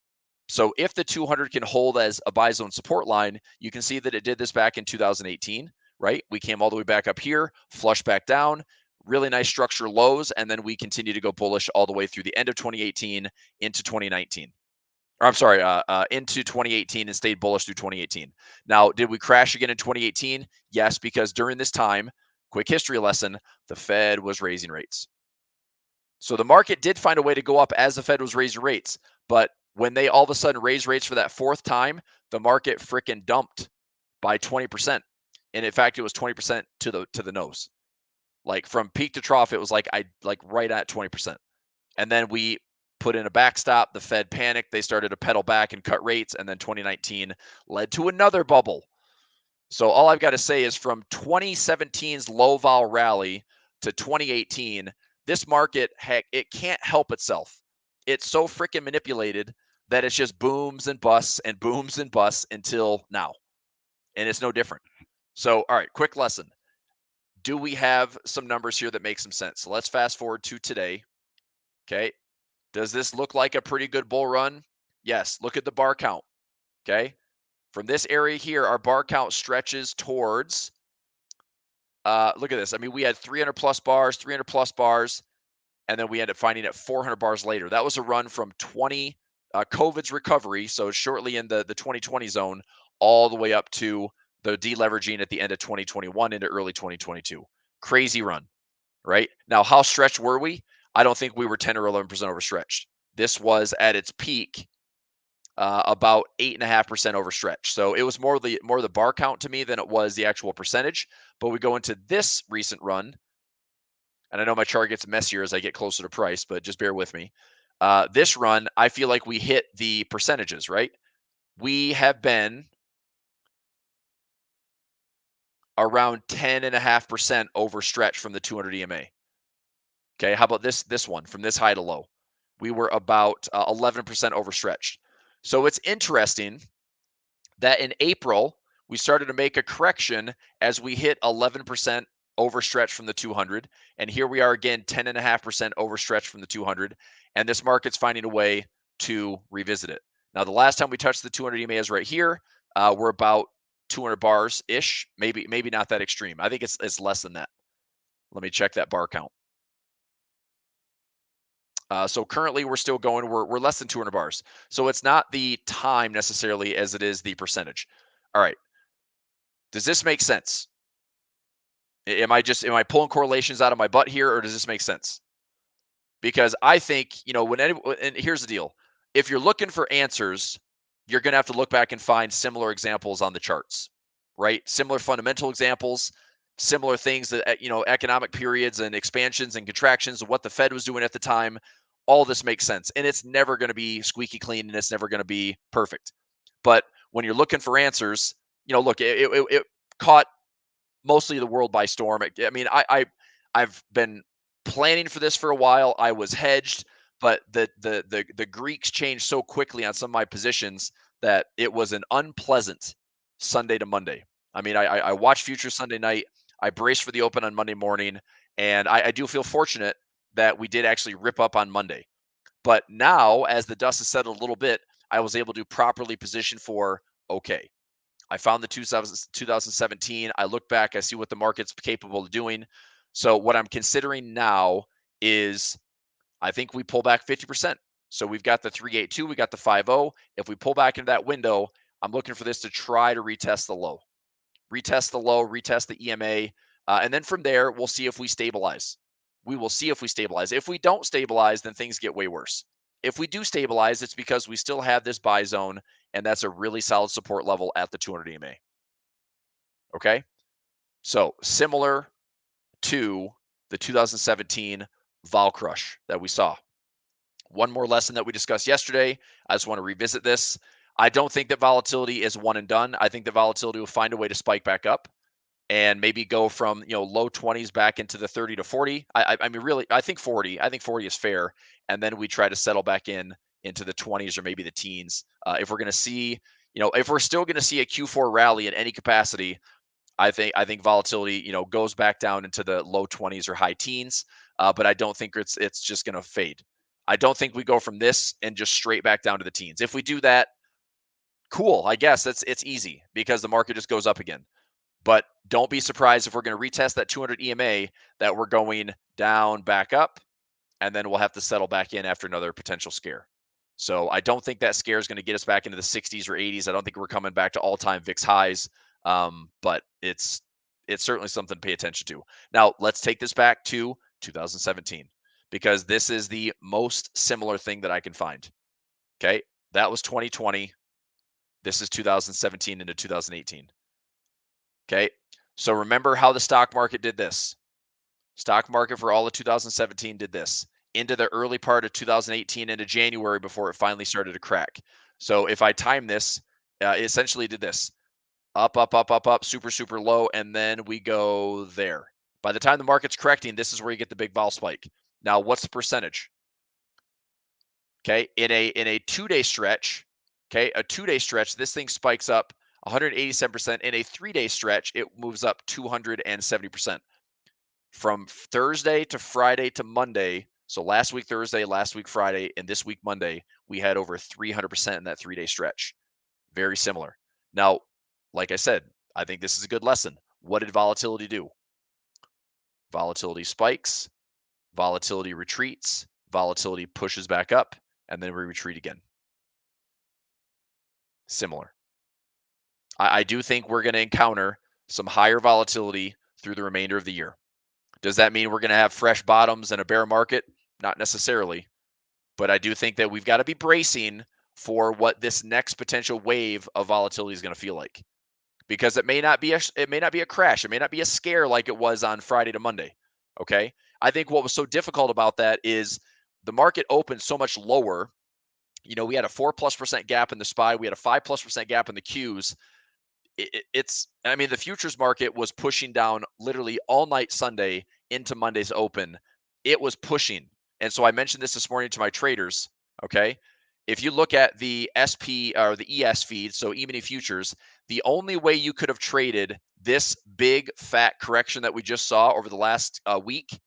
So if the 200 can hold as a buy zone support line, you can see that it did this back in 2018, right? We came all the way back up here, flush back down, really nice structure lows, and then we continue to go bullish all the way through the end of 2018 into 2019. Or I'm sorry, into 2018 and stayed bullish through 2018. Now, did we crash again in 2018? Yes, because during this time, quick history lesson, the Fed was raising rates. So the market did find a way to go up as the Fed was raising rates. But when they all of a sudden raised rates for that fourth time, the market freaking dumped by 20%. And in fact, it was 20% to the nose. Like from peak to trough, it was like right at 20%. And then we put in a backstop. The Fed panicked. They started to pedal back and cut rates. And then 2019 led to another bubble. So all I've got to say is from 2017's low vol rally to 2018, this market, heck, it can't help itself. It's so freaking manipulated that it's just booms and busts until now. And it's no different. So, all right, quick lesson. Do we have some numbers here that make some sense? So let's fast forward to today. Okay. Does this look like a pretty good bull run? Yes. Look at the bar count. Okay. From this area here, our bar count stretches towards, look at this. I mean, we had 300 plus bars, and then we ended up finding it 400 bars later. That was a run from COVID's recovery, so shortly in the 2020 zone, all the way up to the deleveraging at the end of 2021 into early 2022. Crazy run, right? Now, how stretched were we? I don't think we were 10 or 11% overstretched. This was at its peak about 8.5% overstretched. So it was more the bar count to me than it was the actual percentage. But we go into this recent run, and I know my chart gets messier as I get closer to price, but just bear with me. This run, I feel like we hit the percentages, right? We have been around 10.5% overstretched from the 200 EMA. Okay, how about this one from this high to low? We were about 11% overstretched. So it's interesting that in April, we started to make a correction as we hit 11% overstretched from the 200. And here we are again, 10.5% overstretched from the 200. And this market's finding a way to revisit it. Now, the last time we touched the 200 EMA is right here. We're about 200 bars ish, maybe not that extreme. I think it's less than that. Let me check that bar count. So currently we're still going, we're less than 200 bars. So it's not the time necessarily as it is the percentage. All right. Does this make sense? Am I pulling correlations out of my butt here, or does this make sense? Because I think, and here's the deal. If you're looking for answers, you're going to have to look back and find similar examples on the charts, right? Similar fundamental examples, similar things that, economic periods and expansions and contractions of what the Fed was doing at the time. All this makes sense. And it's never going to be squeaky clean and it's never going to be perfect. But when you're looking for answers, look, it caught mostly the world by storm. I mean, I've been planning for this for a while. I was hedged, but the Greeks changed so quickly on some of my positions that it was an unpleasant Sunday to Monday. I mean, I watched futures Sunday night. I braced for the open on Monday morning, and I do feel fortunate that we did actually rip up on Monday. But now, as the dust has settled a little bit, I was able to properly position for, okay, I found the 2017. I look back, I see what the market's capable of doing. So what I'm considering now is I think we pull back 50%. So we've got the 382, we got the 50. If we pull back into that window, I'm looking for this to try to retest the low. Retest the low, retest the EMA. And then from there, we'll see if we stabilize. We will see if we stabilize. If we don't stabilize, then things get way worse. If we do stabilize, it's because we still have this buy zone, and that's a really solid support level at the 200 EMA. Okay? So similar to the 2017 vol crush that we saw. One more lesson that we discussed yesterday. I just want to revisit this. I don't think that volatility is one and done. I think that volatility will find a way to spike back up and maybe go from low 20s back into the 30 to 40. I mean, really, I think 40. I think 40 is fair, and then we try to settle back into the 20s or maybe the teens. If we're going to see, if we're still going to see a Q4 rally in any capacity, I think volatility, goes back down into the low 20s or high teens. But I don't think it's just going to fade. I don't think we go from this and just straight back down to the teens. If we do that, cool. I guess it's easy because the market just goes up again. But don't be surprised if we're going to retest that 200 EMA that we're going down, back up, and then we'll have to settle back in after another potential scare. So I don't think that scare is going to get us back into the 60s or 80s. I don't think we're coming back to all-time VIX highs, but it's certainly something to pay attention to. Now, let's take this back to 2017 because this is the most similar thing that I can find. Okay, that was 2020. This is 2017 into 2018. Okay, so remember how the stock market did this. Stock market for all of 2017 did this into the early part of 2018 into January before it finally started to crack. So if I time this, it essentially did this. Up, up, up, up, up, super, super low, and then we go there. By the time the market's correcting, this is where you get the big vol spike. Now, what's the percentage? Okay, in a 2-day stretch, okay, a 2-day stretch, this thing spikes up 187%. In a 3-day stretch, it moves up 270%. From Thursday to Friday to Monday, so last week Thursday, last week Friday, and this week Monday, we had over 300% in that 3-day stretch. Very similar. Now, like I said, I think this is a good lesson. What did volatility do? Volatility spikes, volatility retreats, volatility pushes back up, and then we retreat again. Similar. I do think we're going to encounter some higher volatility through the remainder of the year. Does that mean we're going to have fresh bottoms and a bear market? Not necessarily. But I do think that we've got to be bracing for what this next potential wave of volatility is going to feel like. Because it may not be a crash. It may not be a scare like it was on Friday to Monday. Okay? I think what was so difficult about that is the market opened so much lower. We had a 4+% gap in the SPY. We had a 5+% gap in the Qs. The futures market was pushing down literally all night Sunday into Monday's open. It was pushing. And so I mentioned this morning to my traders. Okay. If you look at the SP or the ES feed, so E-mini futures, the only way you could have traded this big fat correction that we just saw over the last week,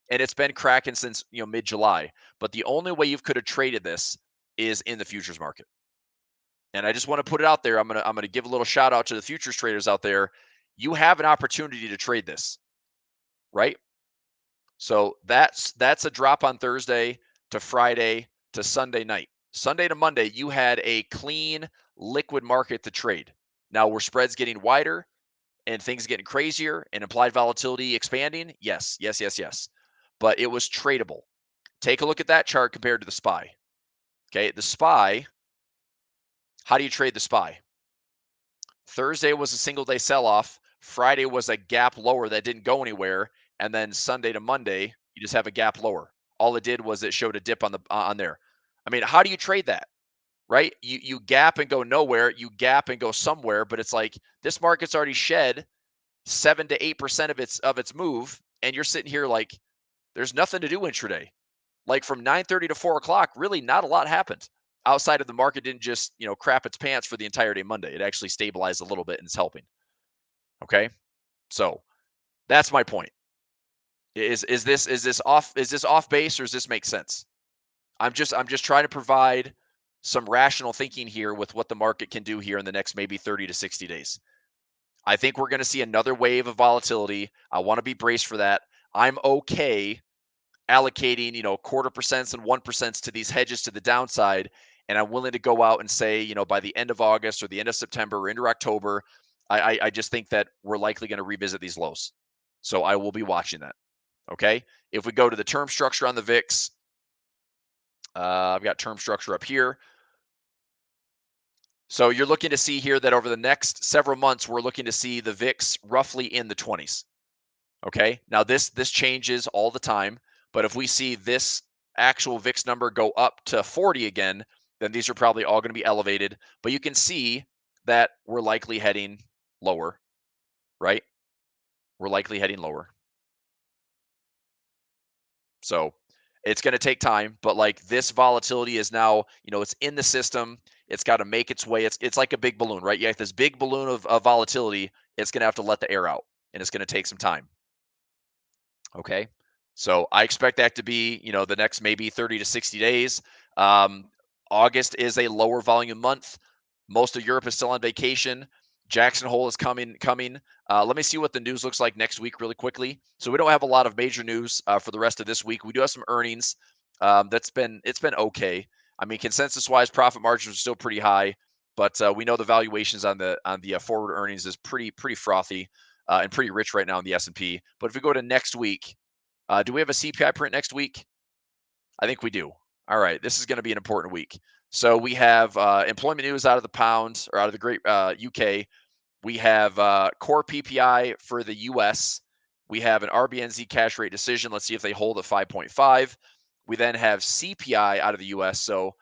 and it's been cracking since mid-July, but the only way you could have traded this is in the futures market. and I just want to put it out there. I'm gonna give a little shout out to the futures traders out there. You have an opportunity to trade this, right? So that's a drop on Thursday to Friday to Sunday night. Sunday to Monday, you had a clean, liquid market to trade. Now, were spreads getting wider and things getting crazier and implied volatility expanding? Yes, yes, yes, yes. But it was tradable. Take a look at that chart compared to the SPY. Okay, the SPY, how do you trade the SPY? Thursday was a single day sell-off. Friday was a gap lower that didn't go anywhere. And then Sunday to Monday, you just have a gap lower. All it did was it showed a dip on there. I mean, how do you trade that? Right? You gap and go nowhere, you gap and go somewhere, but it's like this market's already shed 7 to 8% of its move, and you're sitting here like there's nothing to do intraday. Like from 9:30 to 4 o'clock, really not a lot happened outside of the market didn't just crap its pants for the entire day Monday. It actually stabilized a little bit and it's helping. Okay, so that's my point. Is this off base, or does this make sense? I'm just trying to provide some rational thinking here with what the market can do here in the next maybe 30 to 60 days. I think we're going to see another wave of volatility. I want to be braced for that. I'm okay allocating, 0.25% and 1% to these hedges to the downside. And I'm willing to go out and say, by the end of August or the end of September or into October, I just think that we're likely going to revisit these lows. So I will be watching that. Okay. If we go to the term structure on the VIX, I've got term structure up here. So you're looking to see here that over the next several months, we're looking to see the VIX roughly in the 20s. Okay. Now this changes all the time, but if we see this actual VIX number go up to 40 again, then these are probably all going to be elevated. But you can see that we're likely heading lower, right? We're likely heading lower. So it's going to take time, but like this volatility is now, it's in the system. It's got to make its way. It's like a big balloon, right? You have this big balloon of volatility. It's going to have to let the air out, and it's going to take some time. Okay. So I expect that to be, the next maybe 30 to 60 days. August is a lower volume month. Most of Europe is still on vacation. Jackson Hole is coming. Let me see what the news looks like next week really quickly. So we don't have a lot of major news for the rest of this week. We do have some earnings. It's been okay. I mean, consensus-wise, profit margins are still pretty high, but we know the valuations on the forward earnings is pretty frothy and pretty rich right now in the S&P. But if we go to next week, do we have a CPI print next week? I think we do. All right, this is going to be an important week. So we have employment news out of the pound or out of the great UK. We have core PPI for the US. We have an RBNZ cash rate decision. Let's see if they hold at 5.5. We then have CPI out of the US. So,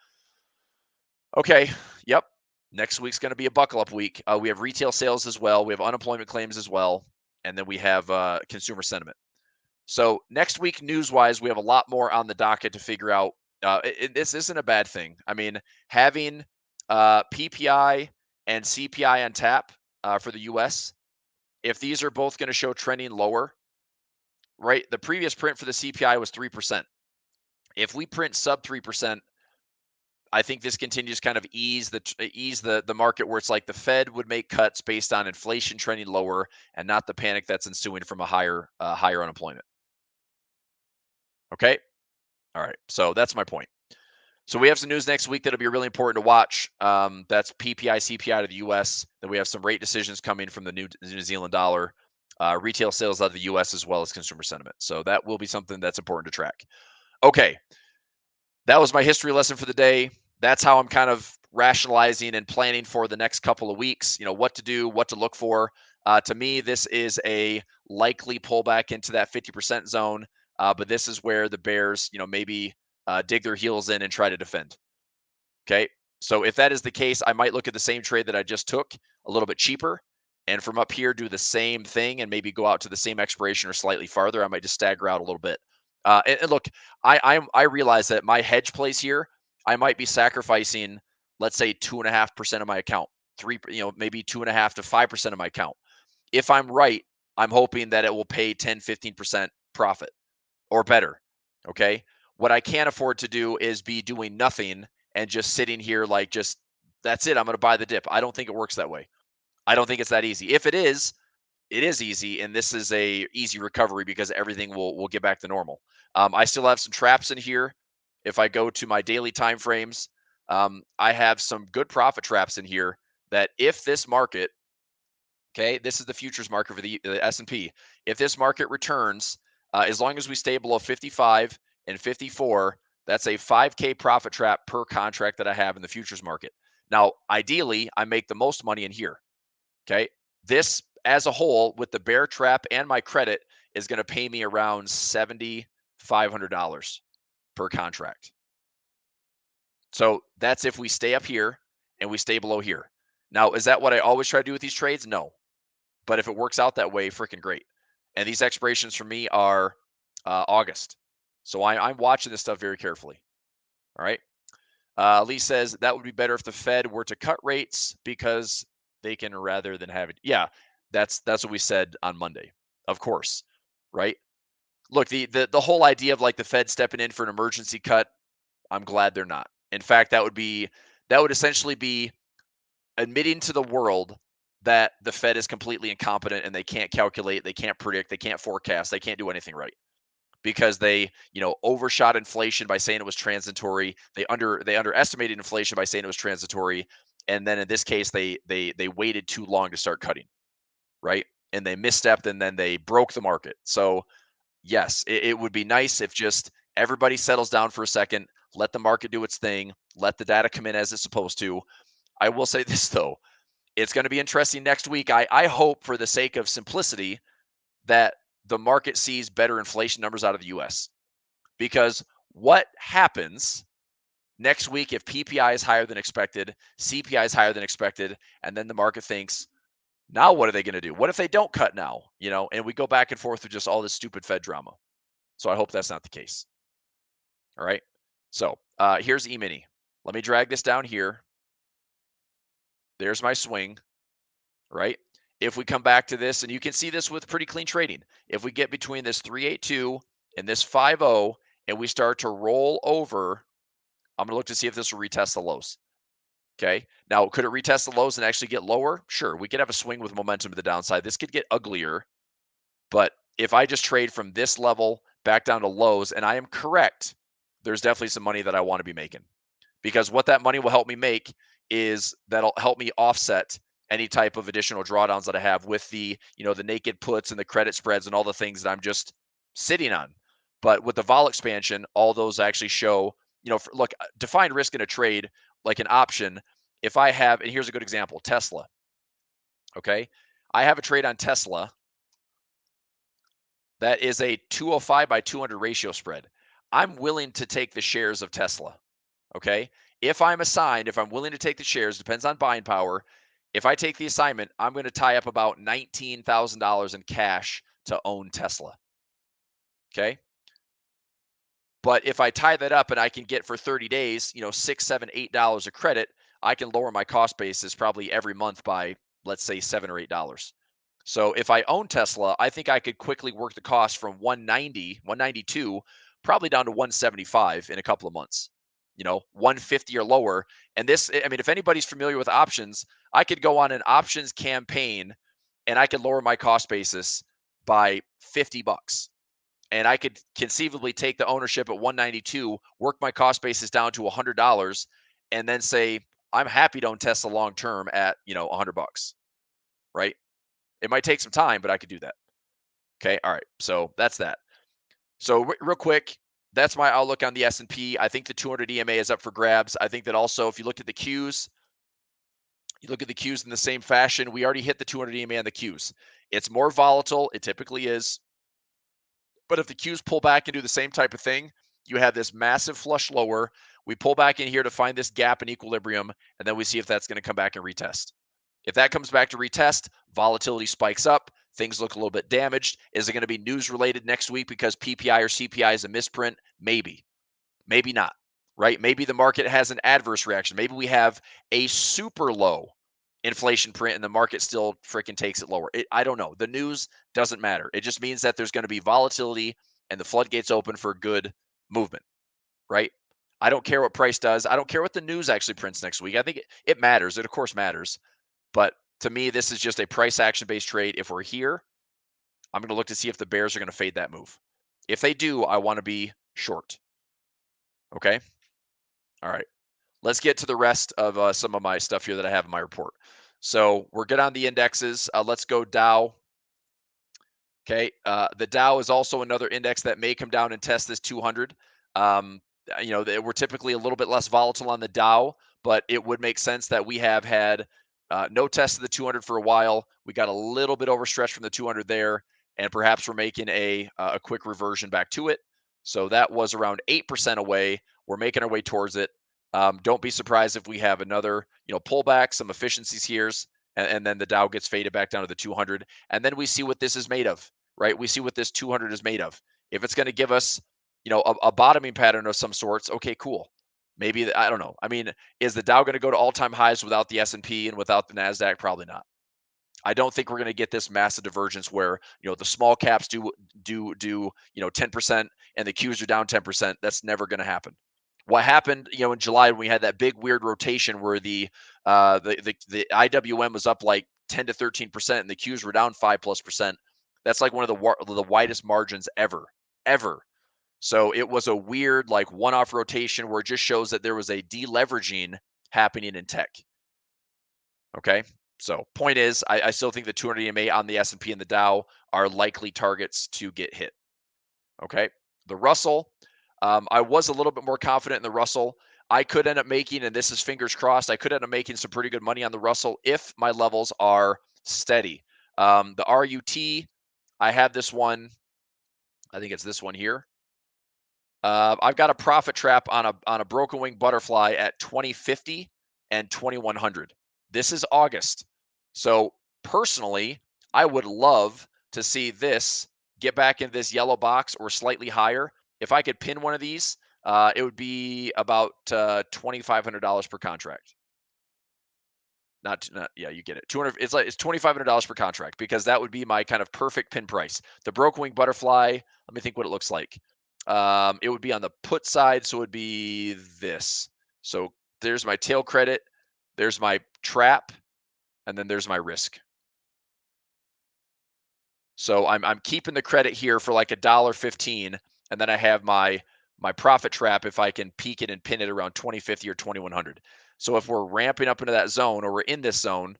okay, yep. Next week's going to be a buckle up week. We have retail sales as well. We have unemployment claims as well. And then we have consumer sentiment. So next week, news-wise, we have a lot more on the docket to figure out. This isn't a bad thing. I mean, having PPI and CPI on tap for the U.S., if these are both going to show trending lower, right? The previous print for the CPI was 3%. If we print sub 3%, I think this continues kind of ease the market where it's like the Fed would make cuts based on inflation trending lower and not the panic that's ensuing from a higher unemployment. Okay. All right. So that's my point. So we have some news next week that'll be really important to watch. That's PPI, CPI out of the U.S. Then we have some rate decisions coming from the New Zealand dollar, retail sales out of the U.S. as well as consumer sentiment. So that will be something that's important to track. Okay. That was my history lesson for the day. That's how I'm kind of rationalizing and planning for the next couple of weeks, what to do, what to look for. To me, this is a likely pullback into that 50% zone. But this is where the Bears, maybe dig their heels in and try to defend. Okay. So if that is the case, I might look at the same trade that I just took a little bit cheaper. And from up here, do the same thing and maybe go out to the same expiration or slightly farther. I might just stagger out a little bit. And look, I realize that my hedge plays here, I might be sacrificing, let's say 2.5% of my account, maybe 2.5 to 5% of my account. If I'm right, I'm hoping that it will pay 10, 15% profit or better. Okay. What I can't afford to do is be doing nothing and just sitting here, like just that's it. I'm going to buy the dip. I don't think it works that way. I don't think it's that easy. If it is easy, and this is a easy recovery because everything will get back to normal. I still have some traps in here. If I go to my daily time frames, I have some good profit traps in here that if this market, okay, this is the futures market for the S&P. If this market returns, as long as we stay below 55 and 54, that's a 5K profit trap per contract that I have in the futures market. Now, ideally, I make the most money in here. Okay. This as a whole with the bear trap and my credit is going to pay me around $7,500 per contract. So that's if we stay up here and we stay below here. Now, is that what I always try to do with these trades? No. But if it works out that way, freaking great. And these expirations for me are August. So I'm watching this stuff very carefully. All right. Lee says that would be better if the Fed were to cut rates because they can rather than have it. Yeah, that's what we said on Monday. Of course, right? Look, the whole idea of like the Fed stepping in for an emergency cut, I'm glad they're not. In fact, that would essentially be admitting to the world that the Fed is completely incompetent and they can't calculate, they can't predict, they can't forecast, they can't do anything right. Because they, overshot inflation by saying it was transitory. They underestimated inflation by saying it was transitory, and then in this case, they waited too long to start cutting, right? And they misstepped, and then they broke the market. So yes, it would be nice if just everybody settles down for a second, let the market do its thing, let the data come in as it's supposed to. I will say this though, it's going to be interesting next week. I hope, for the sake of simplicity, that the market sees better inflation numbers out of the US. Because what happens next week if PPI is higher than expected, CPI is higher than expected, and then the market thinks, now what are they going to do? What if they don't cut now? And we go back and forth with just all this stupid Fed drama. So I hope that's not the case. All right. So here's E-mini. Let me drag this down here. There's my swing, right? If we come back to this, and you can see this with pretty clean trading, if we get between this 382 and this 50 and we start to roll over, I'm going to look to see if this will retest the lows. Okay. Now, could it retest the lows and actually get lower? Sure. We could have a swing with momentum to the downside. This could get uglier. But if I just trade from this level back down to lows, and I am correct, there's definitely some money that I want to be making. Because what that money will help me make is that'll help me offset any type of additional drawdowns that I have with the, the naked puts and the credit spreads and all the things that I'm just sitting on. But with the vol expansion, all those actually show, look, defined risk in a trade, like an option. If I have, and here's a good example, Tesla. Okay. I have a trade on Tesla that is a 205 by 200 ratio spread. I'm willing to take the shares of Tesla. Okay. If I'm assigned, if I'm willing to take the shares, depends on buying power. If I take the assignment, I'm going to tie up about $19,000 in cash to own Tesla. Okay. But if I tie that up and I can get for 30 days, $6, $7, $8 of credit, I can lower my cost basis probably every month by, let's say, $7 or $8. So if I own Tesla, I think I could quickly work the cost from 190, 192, probably down to 175 in a couple of months. 150 or lower. And this, I mean, if anybody's familiar with options, I could go on an options campaign and I could lower my cost basis by $50. And I could conceivably take the ownership at 192, work my cost basis down to $100, and then say, I'm happy to own Tesla long term at, $100, right? It might take some time, but I could do that. Okay. All right. So that's that. So real quick, that's my outlook on the S&P. I think the 200 EMA is up for grabs. I think that also, if you look at the Qs, you look at the Qs in the same fashion. We already hit the 200 EMA on the Qs. It's more volatile. It typically is. But if the Qs pull back and do the same type of thing, you have this massive flush lower. We pull back in here to find this gap in equilibrium, and then we see if that's going to come back and retest. If that comes back to retest, volatility spikes up. Things look a little bit damaged. Is it going to be news related next week because PPI or CPI is a misprint? Maybe. Maybe not, right? Maybe the market has an adverse reaction. Maybe we have a super low inflation print and the market still freaking takes it lower. I don't know. The news doesn't matter. It just means that there's going to be volatility and the floodgates open for good movement, right? I don't care what price does. I don't care what the news actually prints next week. I think it matters. It of course matters. But to me, this is just a price action based trade. If we're here, I'm going to look to see if the bears are going to fade that move. If they do, I want to be short. Okay. All right. Let's get to the rest of some of my stuff here that I have in my report. So we're good on the indexes. Let's go Dow. Okay. The Dow is also another index that may come down and test this 200. We're typically a little bit less volatile on the Dow, but it would make sense that we have had no test of the 200 for a while. We got a little bit overstretched from the 200 there, and perhaps we're making a quick reversion back to it. So that was around 8% away. We're making our way towards it. Don't be surprised if we have another, pullback, some efficiencies here, and then the Dow gets faded back down to the 200, and then we see what this is made of, right? We see what this 200 is made of. If it's going to give us, a bottoming pattern of some sorts, okay, cool. Maybe, I don't know. I mean, is the Dow going to go to all-time highs without the S&P and without the NASDAQ? Probably not. I don't think we're going to get this massive divergence where, the small caps do 10% and the Qs are down 10%. That's never going to happen. What happened, in July when we had that big weird rotation where the IWM was up like 10 to 13% and the Qs were down 5+%. That's like one of the widest margins ever. So it was a weird like one-off rotation where it just shows that there was a deleveraging happening in tech. Okay. So point is, I still think the 200 EMA on the S&P and the Dow are likely targets to get hit. Okay. The Russell, I was a little bit more confident in the Russell. I could end up making, and this is fingers crossed, I could end up making some pretty good money on the Russell if my levels are steady. The RUT, I have this one. I think it's this one here. I've got a profit trap on a broken wing butterfly at 2050 and 2100. This is August. So personally, I would love to see this get back in this yellow box or slightly higher. If I could pin one of these, it would be about $2,500 per contract. You get it. 200. It's $2,500 per contract because that would be my kind of perfect pin price. The broken wing butterfly. Let me think what it looks like. It would be on the put side, so it would be this. So there's my tail credit, there's my trap, and then there's my risk. So I'm keeping the credit here for like $1.15, and then I have my profit trap if I can peak it and pin it around 2050 or 2100. So if we're ramping up into that zone or we're in this zone,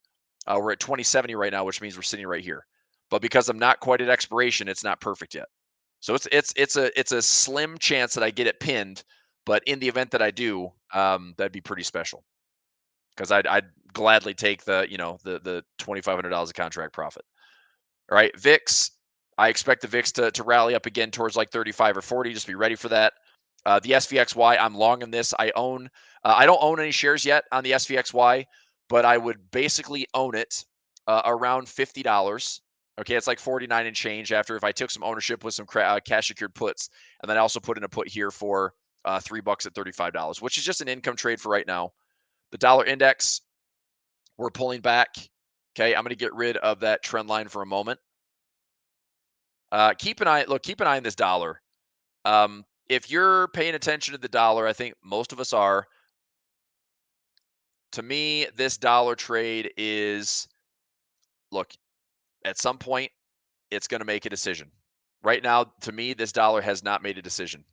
we're at 2070 right now, which means we're sitting right here. But because I'm not quite at expiration, it's not perfect yet. So it's a slim chance that I get it pinned, but in the event that I do, that'd be pretty special because I'd gladly take the $2,500 a contract profit. All right, VIX. I expect the VIX to rally up again towards like 35 or 40. Just be ready for that. The SPXY, I'm long in this. I don't own any shares yet on the SPXY, but I would basically own it around $50. Okay, it's like 49 and change after if I took some ownership with some cash secured puts, and then I also put in a put here for $3 at $35, which is just an income trade for right now. The dollar index, we're pulling back. Okay, I'm going to get rid of that trend line for a moment. Keep an eye on this dollar. If you're paying attention to the dollar, I think most of us are. To me, this dollar trade is, look, at some point, it's going to make a decision. Right now, to me, this dollar has not made a decision.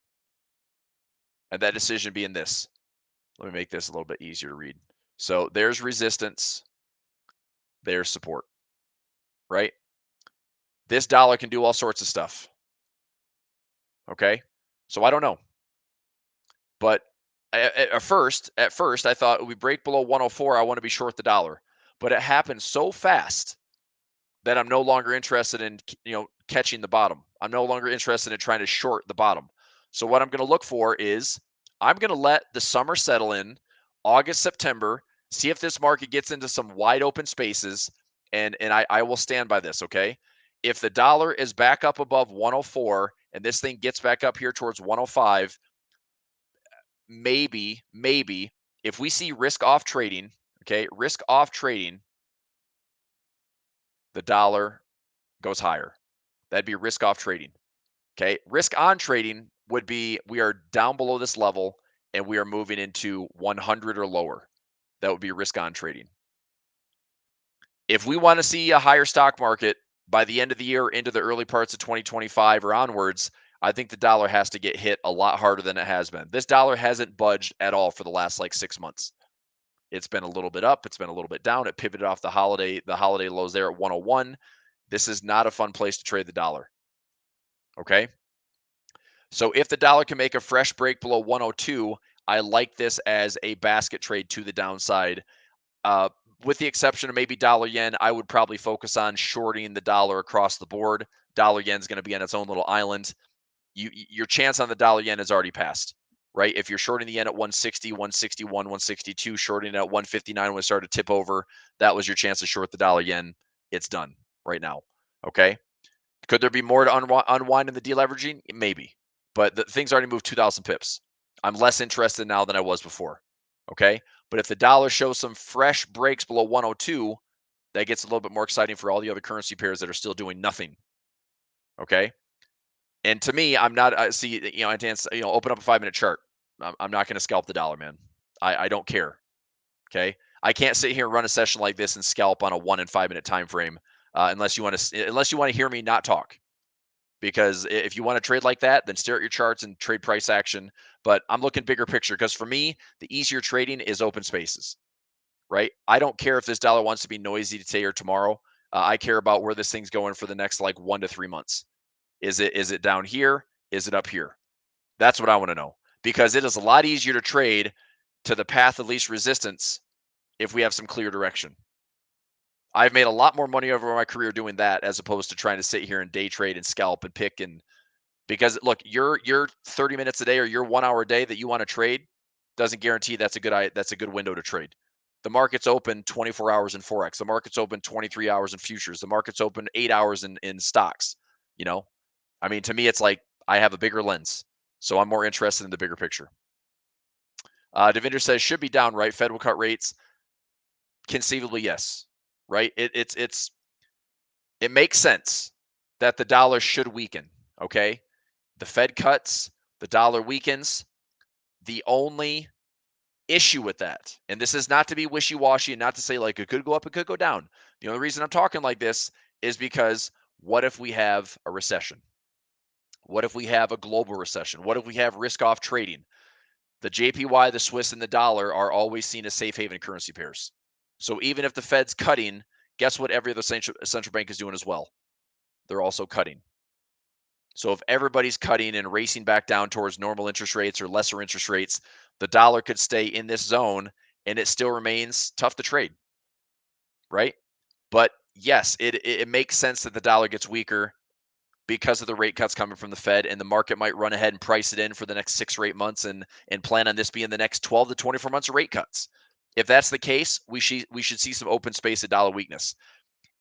And that decision being this. Let me make this a little bit easier to read. So there's resistance. There's support. Right? This dollar can do all sorts of stuff. Okay? So I don't know. But at first, I thought we break below 104, I want to be short the dollar. But it happened so fast that I'm no longer interested in catching the bottom. I'm no longer interested in trying to short the bottom. So what I'm going to look for is I'm going to let the summer settle in, August, September, see if this market gets into some wide open spaces, and I will stand by this, okay? If the dollar is back up above 104 and this thing gets back up here towards 105, maybe if we see risk off trading, okay, risk off trading, the dollar goes higher. That'd be risk off trading. Okay. Risk on trading would be we are down below this level and we are moving into 100 or lower. That would be risk on trading. If we want to see a higher stock market by the end of the year into the early parts of 2025 or onwards, I think the dollar has to get hit a lot harder than it has been. This dollar hasn't budged at all for the last like 6 months. It's been a little bit up, it's been a little bit down. It pivoted off the holiday lows there at 101. This is not a fun place to trade the dollar. Okay? So if the dollar can make a fresh break below 102, I like this as a basket trade to the downside. With the exception of maybe dollar yen, I would probably focus on shorting the dollar across the board. Dollar yen is going to be on its own little island. Your chance on the dollar yen has already passed, right? If you're shorting the yen at 160, 161, 162, shorting it at 159 when it started to tip over, that was your chance to short the dollar yen. It's done right now. Okay. Could there be more to unwind in the deleveraging? Maybe, but the thing's already moved 2,000 pips. I'm less interested now than I was before. Okay. But if the dollar shows some fresh breaks below 102, that gets a little bit more exciting for all the other currency pairs that are still doing nothing. Okay. And to me, I'm not, open up a 5-minute chart. I'm not going to scalp the dollar, man. I don't care. Okay. I can't sit here and run a session like this and scalp on a 1 and 5 minute time frame unless you want to hear me not talk. Because if you want to trade like that, then stare at your charts and trade price action. But I'm looking bigger picture because for me, the easier trading is open spaces, right? I don't care if this dollar wants to be noisy today or tomorrow. I care about where this thing's going for the next like 1 to 3 months. Is it down here? Is it up here? That's what I want to know, because it is a lot easier to trade to the path of least resistance if we have some clear direction. I've made a lot more money over my career doing that as opposed to trying to sit here and day trade and scalp and pick. And because look, your 30 minutes a day or your 1 hour a day that you want to trade doesn't guarantee that's a good window to trade. The market's open 24 hours in Forex. The market's open 23 hours in futures. The market's open 8 hours in stocks. I mean, to me, it's like I have a bigger lens. So I'm more interested in the bigger picture. Devinder says, should be down, right? Fed will cut rates. Conceivably, yes. Right? It makes sense that the dollar should weaken. Okay. The Fed cuts, the dollar weakens. The only issue with that, and this is not to be wishy-washy and not to say like it could go up, it could go down. The only reason I'm talking like this is because what if we have a recession? What if we have a global recession? What if we have risk-off trading? The JPY, the Swiss, and the dollar are always seen as safe haven currency pairs. So even if the Fed's cutting, guess what every other central bank is doing as well? They're also cutting. So if everybody's cutting and racing back down towards normal interest rates or lesser interest rates, the dollar could stay in this zone and it still remains tough to trade, right? But yes, it makes sense that the dollar gets weaker because of the rate cuts coming from the Fed, and the market might run ahead and price it in for the next 6 or 8 months and plan on this being the next 12 to 24 months of rate cuts. If that's the case, we should see some open space of dollar weakness.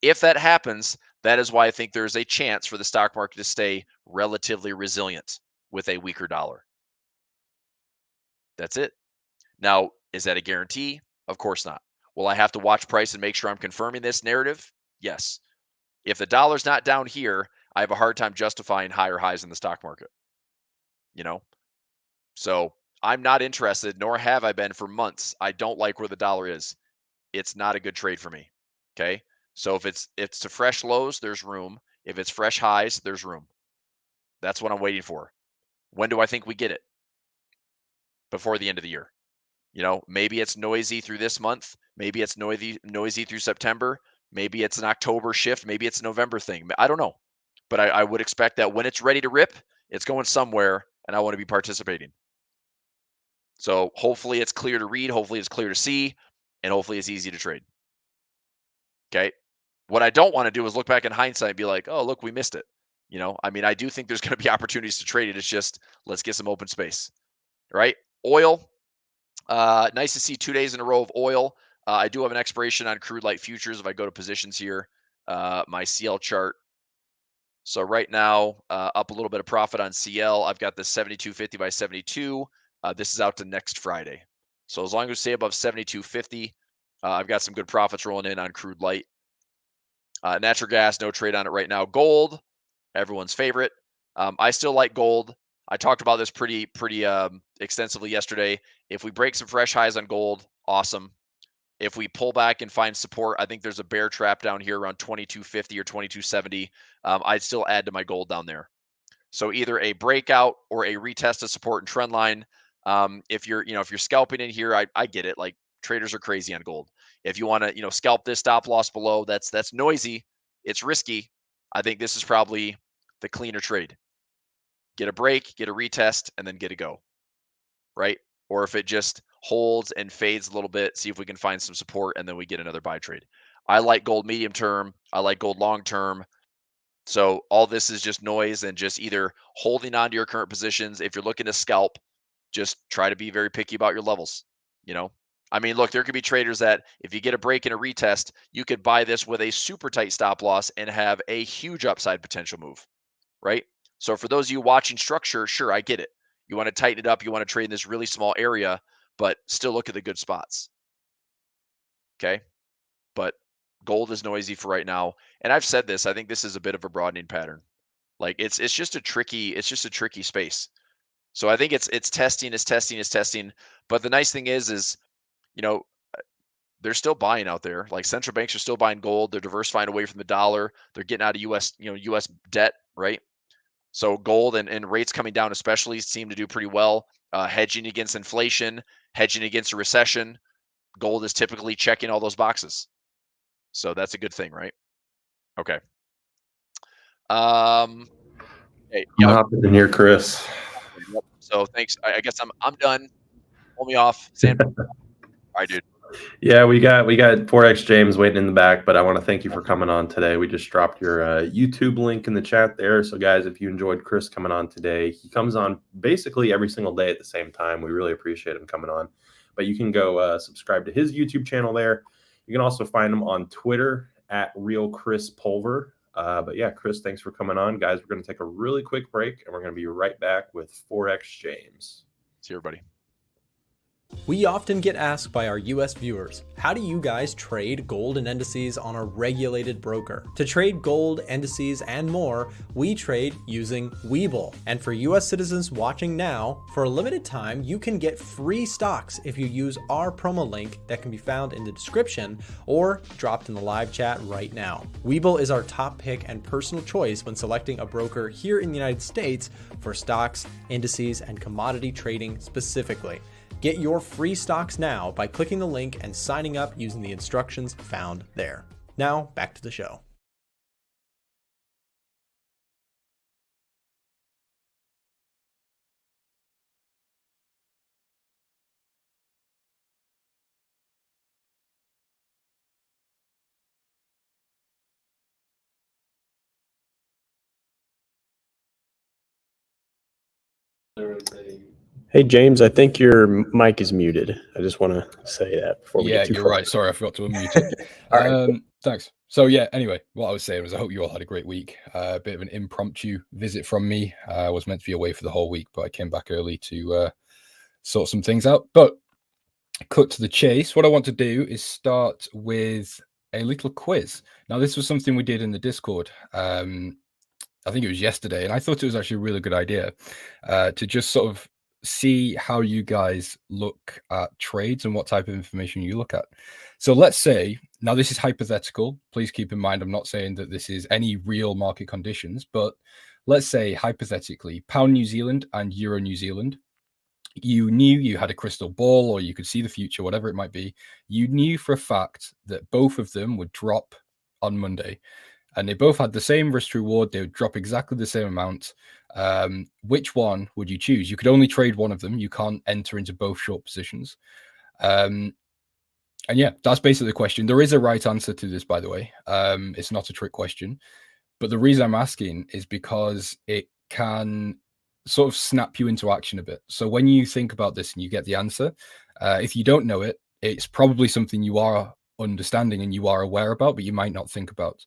If that happens, that is why I think there's a chance for the stock market to stay relatively resilient with a weaker dollar. That's it. Now, is that a guarantee? Of course not. Will I have to watch price and make sure I'm confirming this narrative? Yes. If the dollar's not down here, I have a hard time justifying higher highs in the stock market. So I'm not interested, nor have I been for months. I don't like where the dollar is. It's not a good trade for me. Okay. So if it's to fresh lows, there's room. If it's fresh highs, there's room. That's what I'm waiting for. When do I think we get it? Before the end of the year. Maybe it's noisy through this month. Maybe it's noisy through September. Maybe it's an October shift. Maybe it's a November thing. I don't know. But I would expect that when it's ready to rip, it's going somewhere, and I want to be participating. So hopefully it's clear to read. Hopefully it's clear to see. And hopefully it's easy to trade. Okay. What I don't want to do is look back in hindsight and be like, oh, look, we missed it. I do think there's going to be opportunities to trade it. It's just, let's get some open space. Right? Oil. Nice to see 2 days in a row of oil. I do have an expiration on crude light futures. If I go to positions here, my CL chart. So right now, up a little bit of profit on CL. I've got the 72.50 by 72. This is out to next Friday. So as long as we stay above 72.50, I've got some good profits rolling in on crude light. Natural gas, no trade on it right now. Gold, everyone's favorite. I still like gold. I talked about this pretty extensively yesterday. If we break some fresh highs on gold, awesome. If we pull back and find support, I think there's a bear trap down here around 2250 or 2270. I'd still add to my gold down there. So either a breakout or a retest of support and trend line. If you're scalping in here, I get it. Like, traders are crazy on gold. If you want to, scalp this stop loss below, that's noisy. It's risky. I think this is probably the cleaner trade. Get a break, get a retest, and then get a go. Right? Or if it just holds and fades a little bit, see if we can find some support, and then we get another buy trade. I like gold medium term. I like gold long term. So all this is just noise and just either holding on to your current positions. If you're looking to scalp, just try to be very picky about your levels. I mean, look, there could be traders that if you get a break and a retest, you could buy this with a super tight stop loss and have a huge upside potential move, right? So for those of you watching structure, sure, I get it. You want to tighten it up. You want to trade in this really small area, but still look at the good spots. Okay. But gold is noisy for right now. And I've said this, I think this is a bit of a broadening pattern. Like it's just a tricky space. So I think it's testing. But the nice thing is, they're still buying out there. Like, central banks are still buying gold. They're diversifying away from the dollar. They're getting out of US debt, right? So gold and rates coming down especially seem to do pretty well. Hedging against inflation, hedging against a recession. Gold is typically checking all those boxes. So that's a good thing, right? Okay. Hey, I'm hopping in here, Chris. So thanks. I guess I'm done. Pull me off. Sand. All right, dude. Yeah, we got Forex James waiting in the back, but I want to thank you for coming on today. We just dropped your YouTube link in the chat there. So guys, if you enjoyed Chris coming on today, he comes on basically every single day at the same time. We really appreciate him coming on. But you can go subscribe to his YouTube channel there. You can also find him on Twitter at @RealChrisPulver. But yeah, Chris, thanks for coming on. Guys, we're going to take a really quick break, and we're going to be right back with Forex James. See you, everybody. We often get asked by our US viewers, how do you guys trade gold and indices on a regulated broker? To trade gold, indices, and more, we trade using Webull. And for US citizens watching now, for a limited time, you can get free stocks if you use our promo link that can be found in the description or dropped in the live chat right now. Webull is our top pick and personal choice when selecting a broker here in the United States for stocks, indices, and commodity trading specifically. Get your free stocks now by clicking the link and signing up using the instructions found there. Now, back to the show. Hey, James, I think your mic is muted. I just want to say that before we get too you're far. right. Sorry, I forgot to unmute it. All right. Thanks. So yeah, anyway, what I was saying was I hope you all had a great week. A bit of an impromptu visit from me. I was meant to be away for the whole week, but I came back early to sort some things out. But cut to the chase, what I want to do is start with a little quiz. Now, this was something we did in the Discord. I think it was yesterday, and I thought it was actually a really good idea to just sort of see how you guys look at trades and what type of information you look at. So let's say, now this is hypothetical. Please keep in mind, I'm not saying that this is any real market conditions, but let's say hypothetically, pound New Zealand and euro New Zealand, you knew, you had a crystal ball, or you could see the future, whatever it might be. You knew for a fact that both of them would drop on Monday. And they both had the same risk reward. They would drop exactly the same amount. Which one would you choose? You could only trade one of them. You can't enter into both short positions. And yeah, that's basically the question. There is a right answer to this, by the way. It's not a trick question. But the reason I'm asking is because it can sort of snap you into action a bit. So when you think about this and you get the answer, if you don't know it, it's probably something you are understanding and you are aware about, but you might not think about.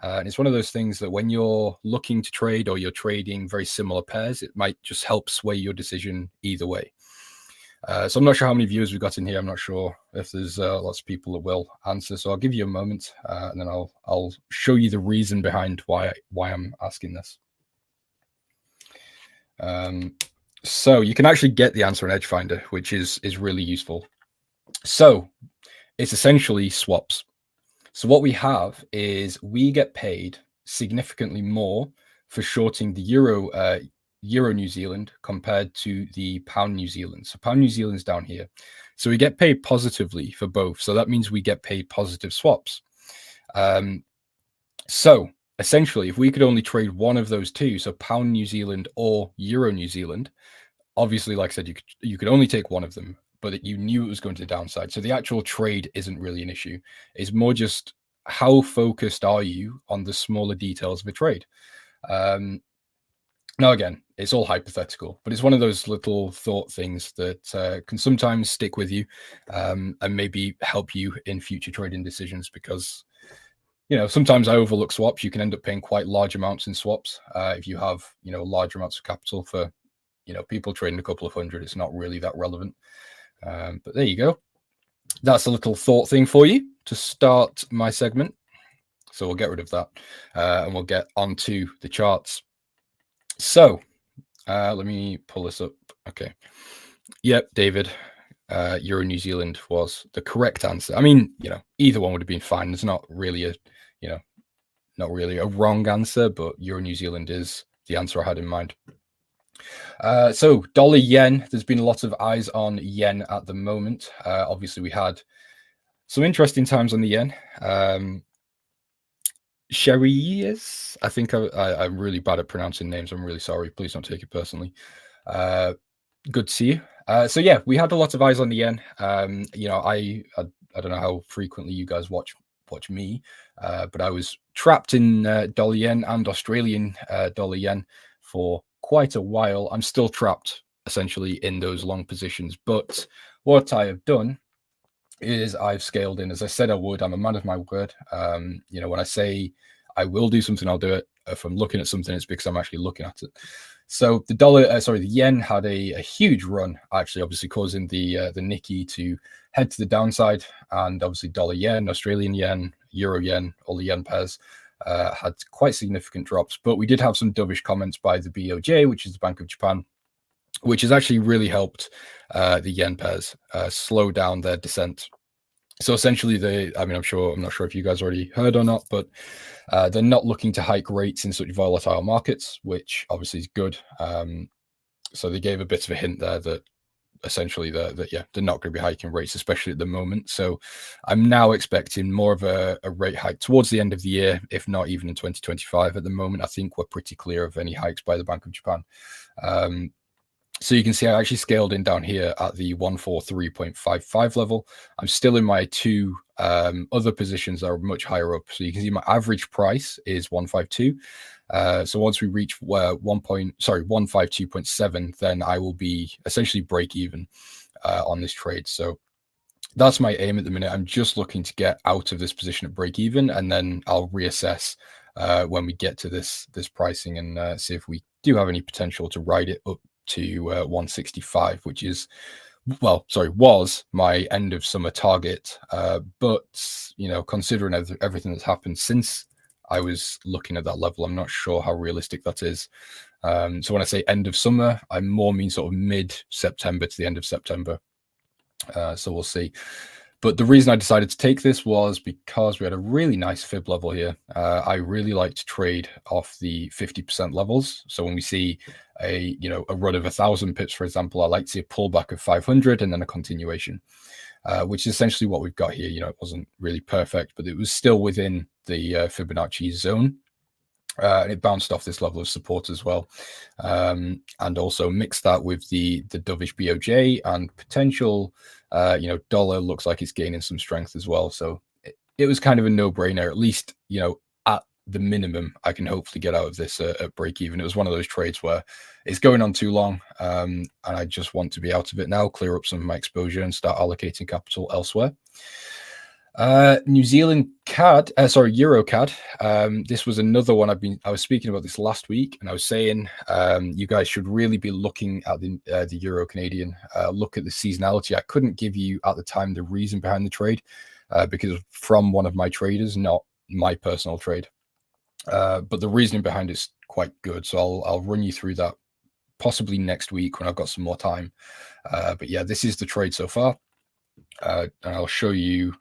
And it's one of those things that when you're looking to trade or you're trading very similar pairs, it might just help sway your decision either way. So I'm not sure how many viewers we've got in here. I'm not sure if there's lots of people that will answer. So I'll give you a moment and then I'll show you the reason behind why I'm asking this. So you can actually get the answer on Edge Finder, which is really useful. So it's essentially swaps. So what we have is we get paid significantly more for shorting the Euro New Zealand compared to the pound New Zealand. So pound New Zealand's down here. So we get paid positively for both. So that means we get paid positive swaps. So essentially, if we could only trade one of those two, so pound New Zealand or Euro New Zealand, obviously, like I said, you could only take one of them, but you knew it was going to the downside. So the actual trade isn't really an issue. It's more just how focused are you on the smaller details of a trade. Now, again, it's all hypothetical, but it's one of those little thought things that can sometimes stick with you and maybe help you in future trading decisions, because sometimes I overlook swaps. You can end up paying quite large amounts in swaps if you have large amounts of capital. For people trading a couple of hundred, it's not really that relevant. But there you go. That's a little thought thing for you to start my segment. So we'll get rid of that and we'll get onto the charts. So let me pull this up. Okay. Yep, David. Euro New Zealand was the correct answer. I mean, either one would have been fine. There's not really a wrong answer, but Euro New Zealand is the answer I had in mind. So dollar yen, there's been a lot of eyes on yen at the moment. Obviously, we had some interesting times on the yen. Sherry is, I think I'm really bad at pronouncing names. I'm really sorry. Please don't take it personally. Good to see you. So yeah, we had a lot of eyes on the yen. I don't know how frequently you guys watch me, but I was trapped in dollar yen and Australian dollar yen for quite a while. I'm still trapped essentially in those long positions, but what I have done is I've scaled in, as I said I would. I'm a man of my word. When I say I will do something, I'll do it. If I'm looking at something, it's because I'm actually looking at it. So the yen had a huge run, actually, obviously causing the Nikkei to head to the downside, and obviously dollar yen, Australian yen, euro yen, all the yen pairs had quite significant drops. But we did have some dovish comments by the BOJ, which is the Bank of Japan, which has actually really helped the yen pairs slow down their descent. So essentially, I'm not sure if you guys already heard or not, but they're not looking to hike rates in such volatile markets, which obviously is good. So they gave a bit of a hint there that essentially they're not going to be hiking rates, especially at the moment. So I'm now expecting more of a rate hike towards the end of the year, if not even in 2025. At the moment, I think we're pretty clear of any hikes by the Bank of Japan. So you can see I actually scaled in down here at the 143.55 level. I'm still in my two other positions that are much higher up. So you can see my average price is 152. So once we reach 152.7, then I will be essentially break even on this trade. So that's my aim at the minute. I'm just looking to get out of this position at break even, and then I'll reassess when we get to this pricing and see if we do have any potential to ride it up to 165, which is was my end of summer target. But considering everything that's happened since I was looking at that level, I'm not sure how realistic that is. So when I say end of summer, I more mean sort of mid-September to the end of September. So we'll see. But the reason I decided to take this was because we had a really nice fib level here. I really like to trade off the 50% levels. So when we see a run of 1,000 pips, for example, I like to see a pullback of 500 and then a continuation, which is essentially what we've got here. It wasn't really perfect, but it was still within the Fibonacci zone. And it bounced off this level of support as well, and also mixed that with the dovish BOJ and potential. Dollar looks like it's gaining some strength as well, so it was kind of a no-brainer. At least at the minimum, I can hopefully get out of this at break even. It was one of those trades where it's going on too long, and I just want to be out of it now, clear up some of my exposure, and start allocating capital elsewhere. New Zealand CAD, Euro CAD. This was another one I was speaking about this last week, and I was saying you guys should really be looking at the Euro Canadian. Look at the seasonality. I couldn't give you at the time the reason behind the trade because from one of my traders, not my personal trade. But the reasoning behind it's quite good, so I'll run you through that possibly next week when I've got some more time. But yeah, this is the trade so far. And I'll show you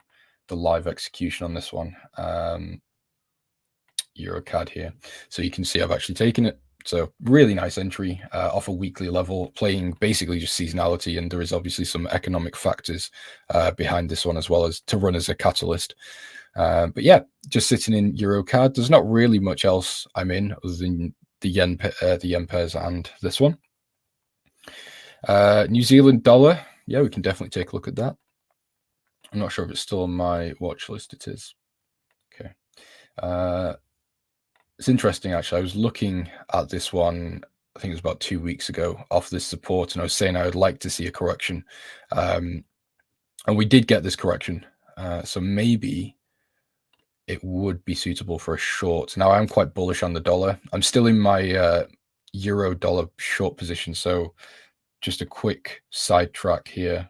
the live execution on this one. EuroCAD here. So you can see I've actually taken it. So really nice entry off a weekly level, playing basically just seasonality. And there is obviously some economic factors behind this one as well as to run as a catalyst. But yeah, just sitting in EuroCAD. There's not really much else I'm in other than the yen pairs and this one. New Zealand dollar. Yeah, we can definitely take a look at that. I'm not sure if it's still on my watch list. It is. Okay. It's interesting, actually. I was looking at this one, I think it was about 2 weeks ago, off this support, and I was saying I would like to see a correction. And we did get this correction. So maybe it would be suitable for a short. Now, I'm quite bullish on the dollar. I'm still in my euro dollar short position. So just a quick sidetrack here.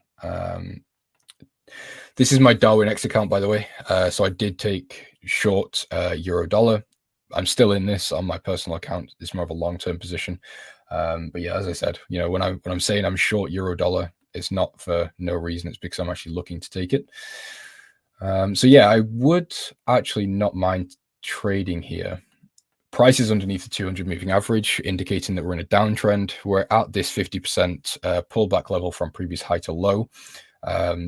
This is my Darwin X account, by the way. So I did take short euro dollar. I'm still in this on my personal account. It's more of a long-term position. But yeah, as I said, you know, when I'm saying I'm short euro dollar, it's not for no reason. It's because I'm actually looking to take it. So yeah, I would actually not mind trading here. Prices underneath the 200 moving average, indicating that we're in a downtrend. We're at this 50% pullback level from previous high to low,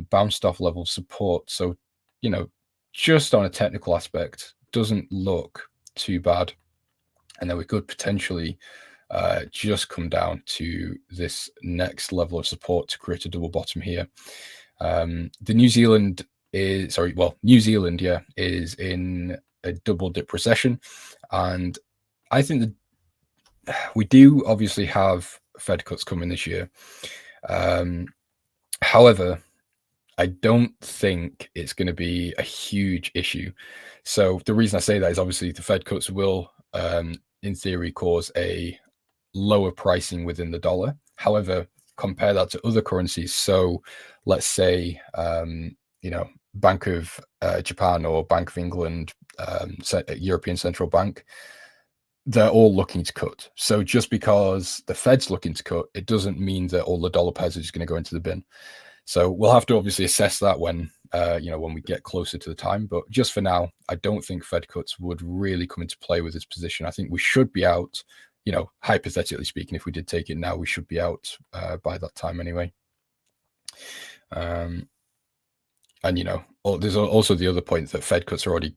bounced off level of support. So, you know, just on a technical aspect, doesn't look too bad. And then we could potentially just come down to this next level of support to create a double bottom here. The New Zealand is, New Zealand, yeah, is in a double dip recession. And I think that we do obviously have Fed cuts coming this year. However, I don't think it's going to be a huge issue. So the reason I say that is obviously the Fed cuts will, in theory, cause a lower pricing within the dollar. However, compare that to other currencies. So let's say, you know, Bank of Japan or Bank of England, European Central Bank, they're all looking to cut. So just because the Fed's looking to cut, it doesn't mean that all the dollar pairs are just going to go into the bin. So we'll have to obviously assess that when, you know, when we get closer to the time. But just for now, I don't think Fed cuts would really come into play with this position. I think we should be out, you know, hypothetically speaking, if we did take it now, we should be out by that time anyway. And, you know, there's also the other point that Fed cuts are already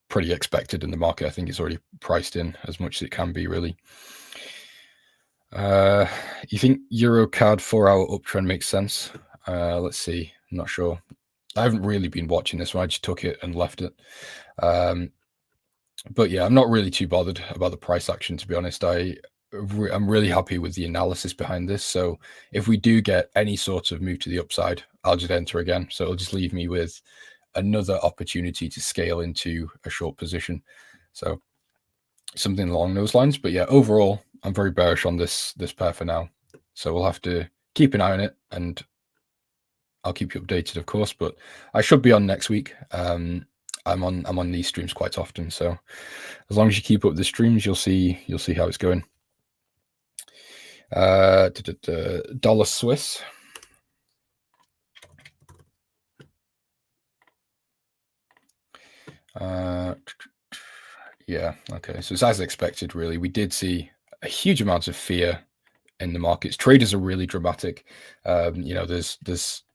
pretty expected in the market. I think it's already priced in as much as it can be, really. You think EuroCAD 4-hour uptrend makes sense? Let's see. I'm not sure. I haven't really been watching this one. I just took it and left it. But yeah, I'm not really too bothered about the price action, to be honest. I'm really happy with the analysis behind this. So if we do get any sort of move to the upside, I'll just enter again. So it'll just leave me with another opportunity to scale into a short position. So something along those lines. But yeah, overall, I'm very bearish on this pair for now. So we'll have to keep an eye on it, and I'll keep you updated, of course. But I should be on next week. I'm on these streams quite often. So as long as you keep up the streams, you'll see how it's going. Dollar Swiss. Yeah, okay. So it's as expected, really. We did see a huge amount of fear in the markets. Traders are really dramatic. You know, there's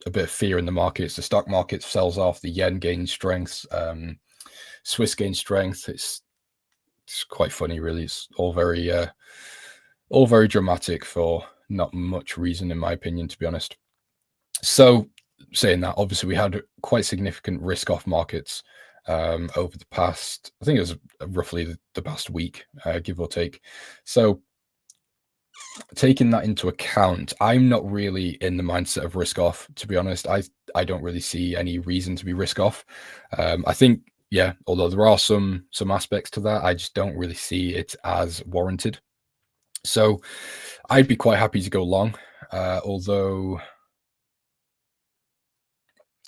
a bit of fear in the markets. The stock market sells off. The yen gains strength. Swiss gains strength. It's quite funny, really. It's all very dramatic for not much reason, in my opinion, to be honest. So saying that, obviously, we had quite significant risk-off markets over the past, I think it was roughly the past week, give or take. So taking that into account, I'm not really in the mindset of risk off, to be honest. I don't really see any reason to be risk off. I think, yeah, although there are some aspects to that, I just don't really see it as warranted. So I'd be quite happy to go long, although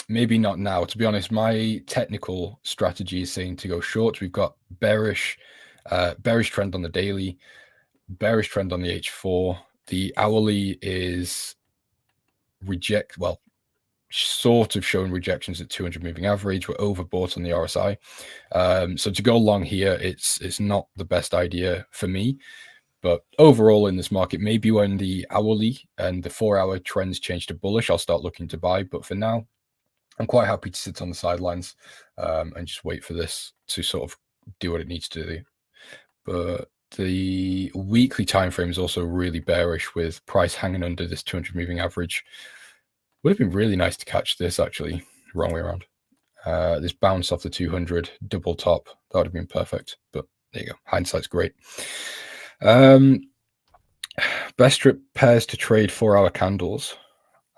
maybe not now. To be honest, my technical strategy is saying to go short. We've got bearish trend on the daily, bearish trend on the H4, The hourly is sort of showing rejections at 200 moving average. We're overbought on the RSI. So to go long here, it's not the best idea for me. But overall in this market, maybe when the hourly and the 4-hour trends change to bullish, I'll start looking to buy. But for now, I'm quite happy to sit on the sidelines and just wait for this to sort of do what it needs to do. But the weekly time frame is also really bearish, with price hanging under this 200 moving average. Would have been really nice to catch this, actually. Wrong way around. This bounce off the 200 double top, that would have been perfect. But there you go. Hindsight's great. Best strip pairs to trade 4-hour candles.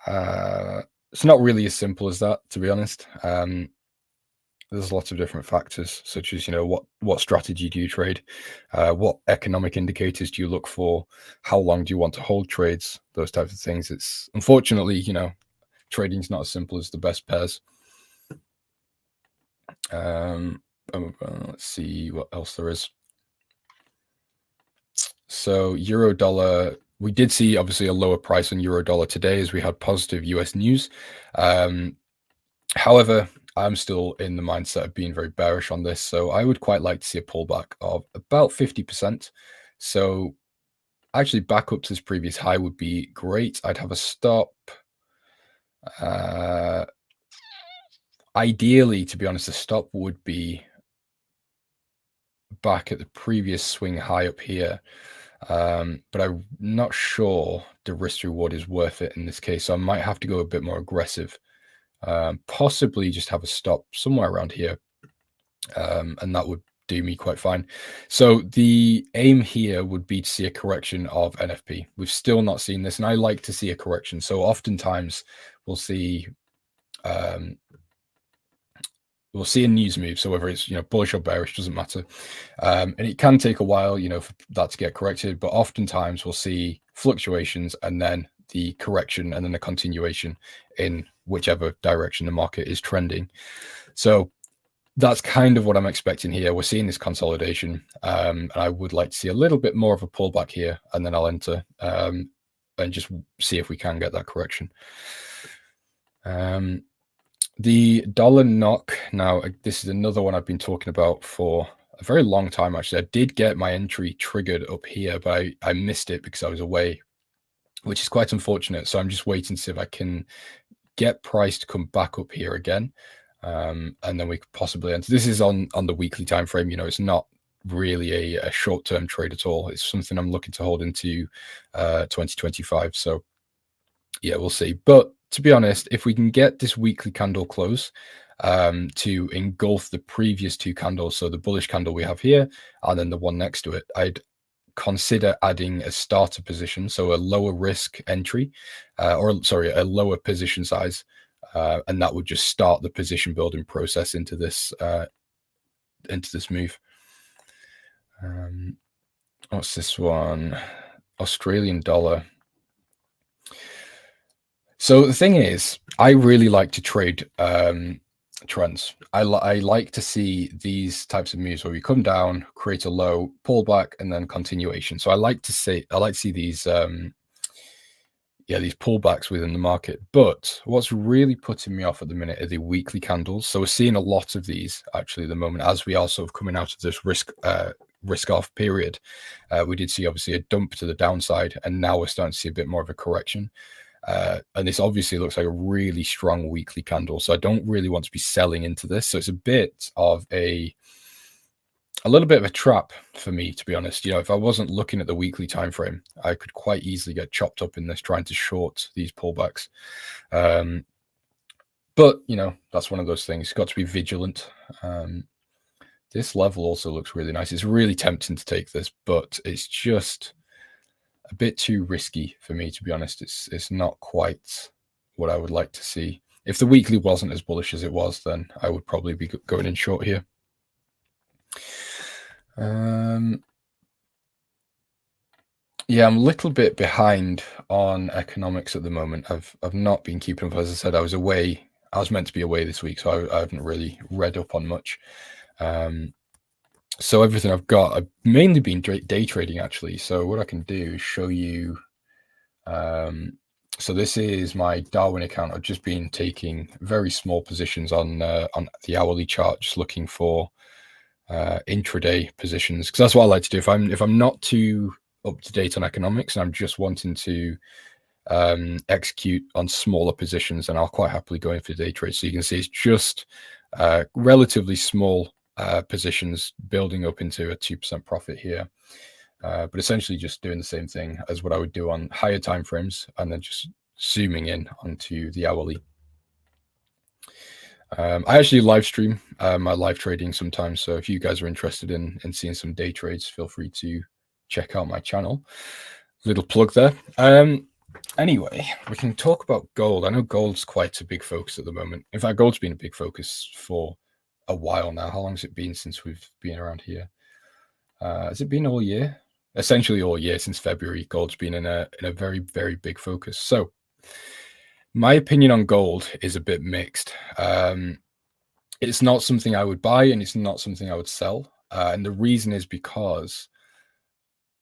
It's not really as simple as that, to be honest. There's lots of different factors, such as, what strategy do you trade? What economic indicators do you look for? How long do you want to hold trades? Those types of things. It's unfortunately, trading's not as simple as the best pairs. Let's see what else there is. So euro dollar, we did see obviously a lower price on euro dollar today as we had positive US news. However, I'm still in the mindset of being very bearish on this. So I would quite like to see a pullback of about 50%. So actually back up to this previous high would be great. I'd have a stop. Ideally, to be honest, the stop would be back at the previous swing high up here. But I'm not sure the risk reward is worth it in this case. So I might have to go a bit more aggressive. Possibly just have a stop somewhere around here. And that would do me quite fine. So the aim here would be to see a correction of NFP. We've still not seen this, and I like to see a correction. So oftentimes we'll see a news move. So whether it's bullish or bearish, doesn't matter. And it can take a while, for that to get corrected. But oftentimes we'll see fluctuations and then the correction and then the continuation in whichever direction the market is trending. So that's kind of what I'm expecting here. We're seeing this consolidation, and I would like to see a little bit more of a pullback here, and then I'll enter and just see if we can get that correction. The dollar NOK. Now, this is another one I've been talking about for a very long time, actually. I did get my entry triggered up here, but I missed it because I was away, which is quite unfortunate. So I'm just waiting to see if I can get price to come back up here again. And then we could possibly enter. This is on the weekly time frame. It's not really a short-term trade at all. It's something I'm looking to hold into 2025. So yeah, we'll see. But to be honest, if we can get this weekly candle close to engulf the previous two candles, so the bullish candle we have here and then the one next to it, I'd consider adding a starter position, so a lower risk entry, a lower position size. And that would just start the position building process into this move. What's this one? Australian dollar. So the thing is, I really like to trade trends. I like to see these types of moves where we come down, create a low, pull back, and then continuation. So I like to see these these pullbacks within the market. But what's really putting me off at the minute are the weekly candles. So we're seeing a lot of these actually at the moment, as we are sort of coming out of this risk off period. We did see obviously a dump to the downside, and now we're starting to see a bit more of a correction. And this obviously looks like a really strong weekly candle. So I don't really want to be selling into this. So it's a bit of a little bit of a trap for me, to be honest. If I wasn't looking at the weekly time frame, I could quite easily get chopped up in this trying to short these pullbacks. But that's one of those things. You've got to be vigilant. This level also looks really nice. It's really tempting to take this, but it's just a bit too risky for me, to be honest. It's not quite what I would like to see. If the weekly wasn't as bullish as it was, then I would probably be going in short here. Yeah, I'm a little bit behind on economics at the moment. I've not been keeping up. As I said, I was away. I was meant to be away this week, so I haven't really read up on much. So everything I've got, I've mainly been day trading actually. So what I can do is show you So this is my Darwin account. I've just been taking very small positions on the hourly chart, just looking for intraday positions, because that's what I like to do. If I'm not too up to date on economics and I'm just wanting to execute on smaller positions, and I'll quite happily go in for day trades. So you can see it's just relatively small positions building up into a 2% profit here. But essentially just doing the same thing as what I would do on higher time frames, and then just zooming in onto the hourly. I actually live stream my live trading sometimes, so if you guys are interested in seeing some day trades, feel free to check out my channel. Little plug there. Anyway, we can talk about gold. I know gold's quite a big focus at the moment. In fact, gold's been a big focus for a while now. How long has it been since we've been around here? Has it been all year? Essentially all year since February. Gold's been in a very, very big focus. So my opinion on gold is a bit mixed. It's not something I would buy, and it's not something I would sell. And the reason is because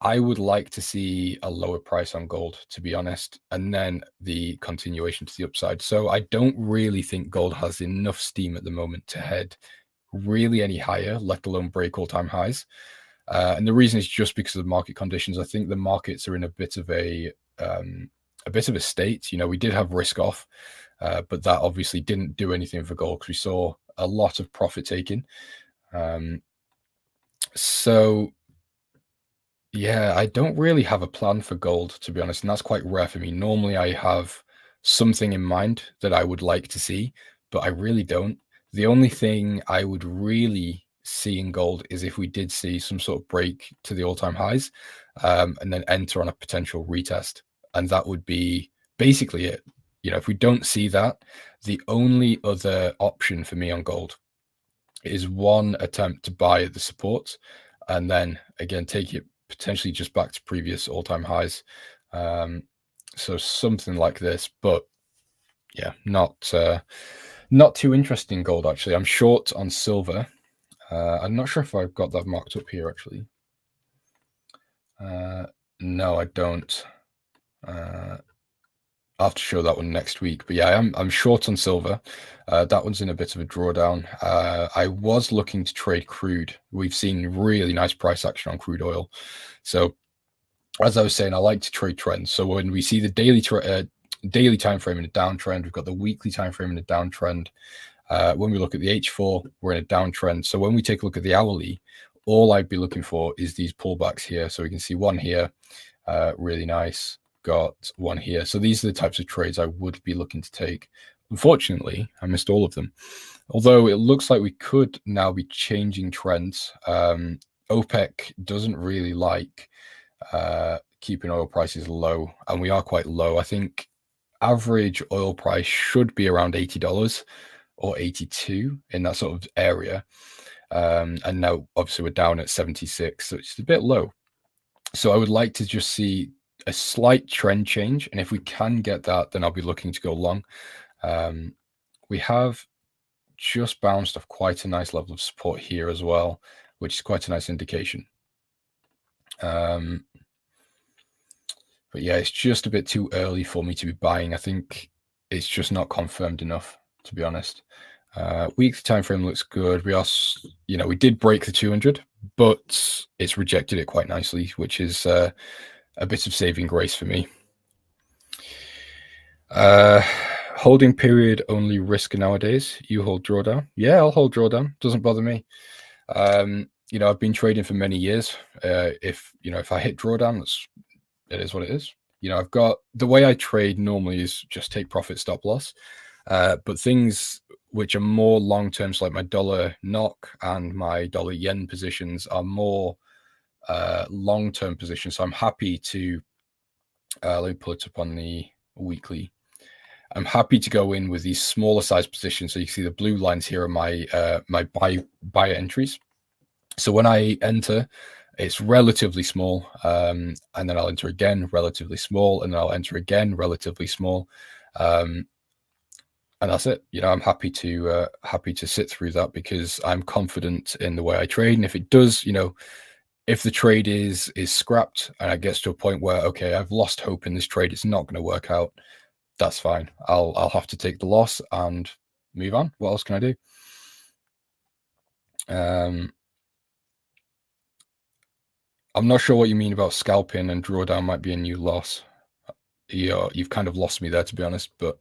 I would like to see a lower price on gold, to be honest, and then the continuation to the upside. So I don't really think gold has enough steam at the moment to head really any higher, let alone break all-time highs. And the reason is just because of the market conditions. I think the markets are in a bit of a state. You know, we did have risk off, but that obviously didn't do anything for gold because we saw a lot of profit taken. So yeah, I don't really have a plan for gold, to be honest, and that's quite rare for me. Normally I have something in mind that I would like to see, but I really don't. The only thing I would really see in gold is if we did see some sort of break to the all-time highs, and then enter on a potential retest, and that would be basically it. You know, if we don't see that, the only other option for me on gold is one attempt to buy at the support, and then again take it potentially just back to previous all-time highs. So something like this, but yeah, not too interesting gold, actually. I'm short on silver. I'm not sure if I've got that marked up here, actually. No, I don't. I'll have to show that one next week. But yeah, I'm short on silver. That one's in a bit of a drawdown. I was looking to trade crude. We've seen really nice price action on crude oil. So as I was saying, I like to trade trends. So when we see the daily time frame in a downtrend, we've got the weekly time frame in a downtrend. When we look at the H4, we're in a downtrend. So when we take a look at the hourly, all I'd be looking for is these pullbacks here. So we can see one here, really nice. Got one here. So these are the types of trades I would be looking to take. Unfortunately, I missed all of them. Although it looks like we could now be changing trends. OPEC doesn't really like keeping oil prices low, and we are quite low. I think average oil price should be around $80 or 82 in that sort of area. And now obviously we're down at 76, so it's a bit low. So I would like to just see a slight trend change, and if we can get that, then I'll be looking to go long. We have just bounced off quite a nice level of support here as well, which is quite a nice indication. But yeah, it's just a bit too early for me to be buying. I think it's just not confirmed enough, to be honest. Weekly time frame looks good. We are, you know, we did break the 200, but it's rejected it quite nicely, which is a bit of saving grace for me. Holding period only risk nowadays. You hold drawdown. Yeah, I'll hold drawdown. Doesn't bother me. You know, I've been trading for many years. If I hit drawdown, it is what it is. You know, I've got the way I trade normally is just take profit, stop loss. But things which are more long term, so like my dollar NOK and my dollar yen positions are more long term positions. So I'm happy to let me pull it up on the weekly. I'm happy to go in with these smaller size positions. So you can see the blue lines here are my my buyer entries. So when I enter, it's relatively small, and then I'll enter again, relatively small, and then I'll enter again, relatively small, and that's it. You know, I'm happy to sit through that because I'm confident in the way I trade, and if it does, you know, if the trade is scrapped and it gets to a point where, okay, I've lost hope in this trade, it's not going to work out, that's fine. I'll have to take the loss and move on. What else can I do? I'm not sure what you mean about scalping and drawdown might be a new loss. You've kind of lost me there, to be honest, but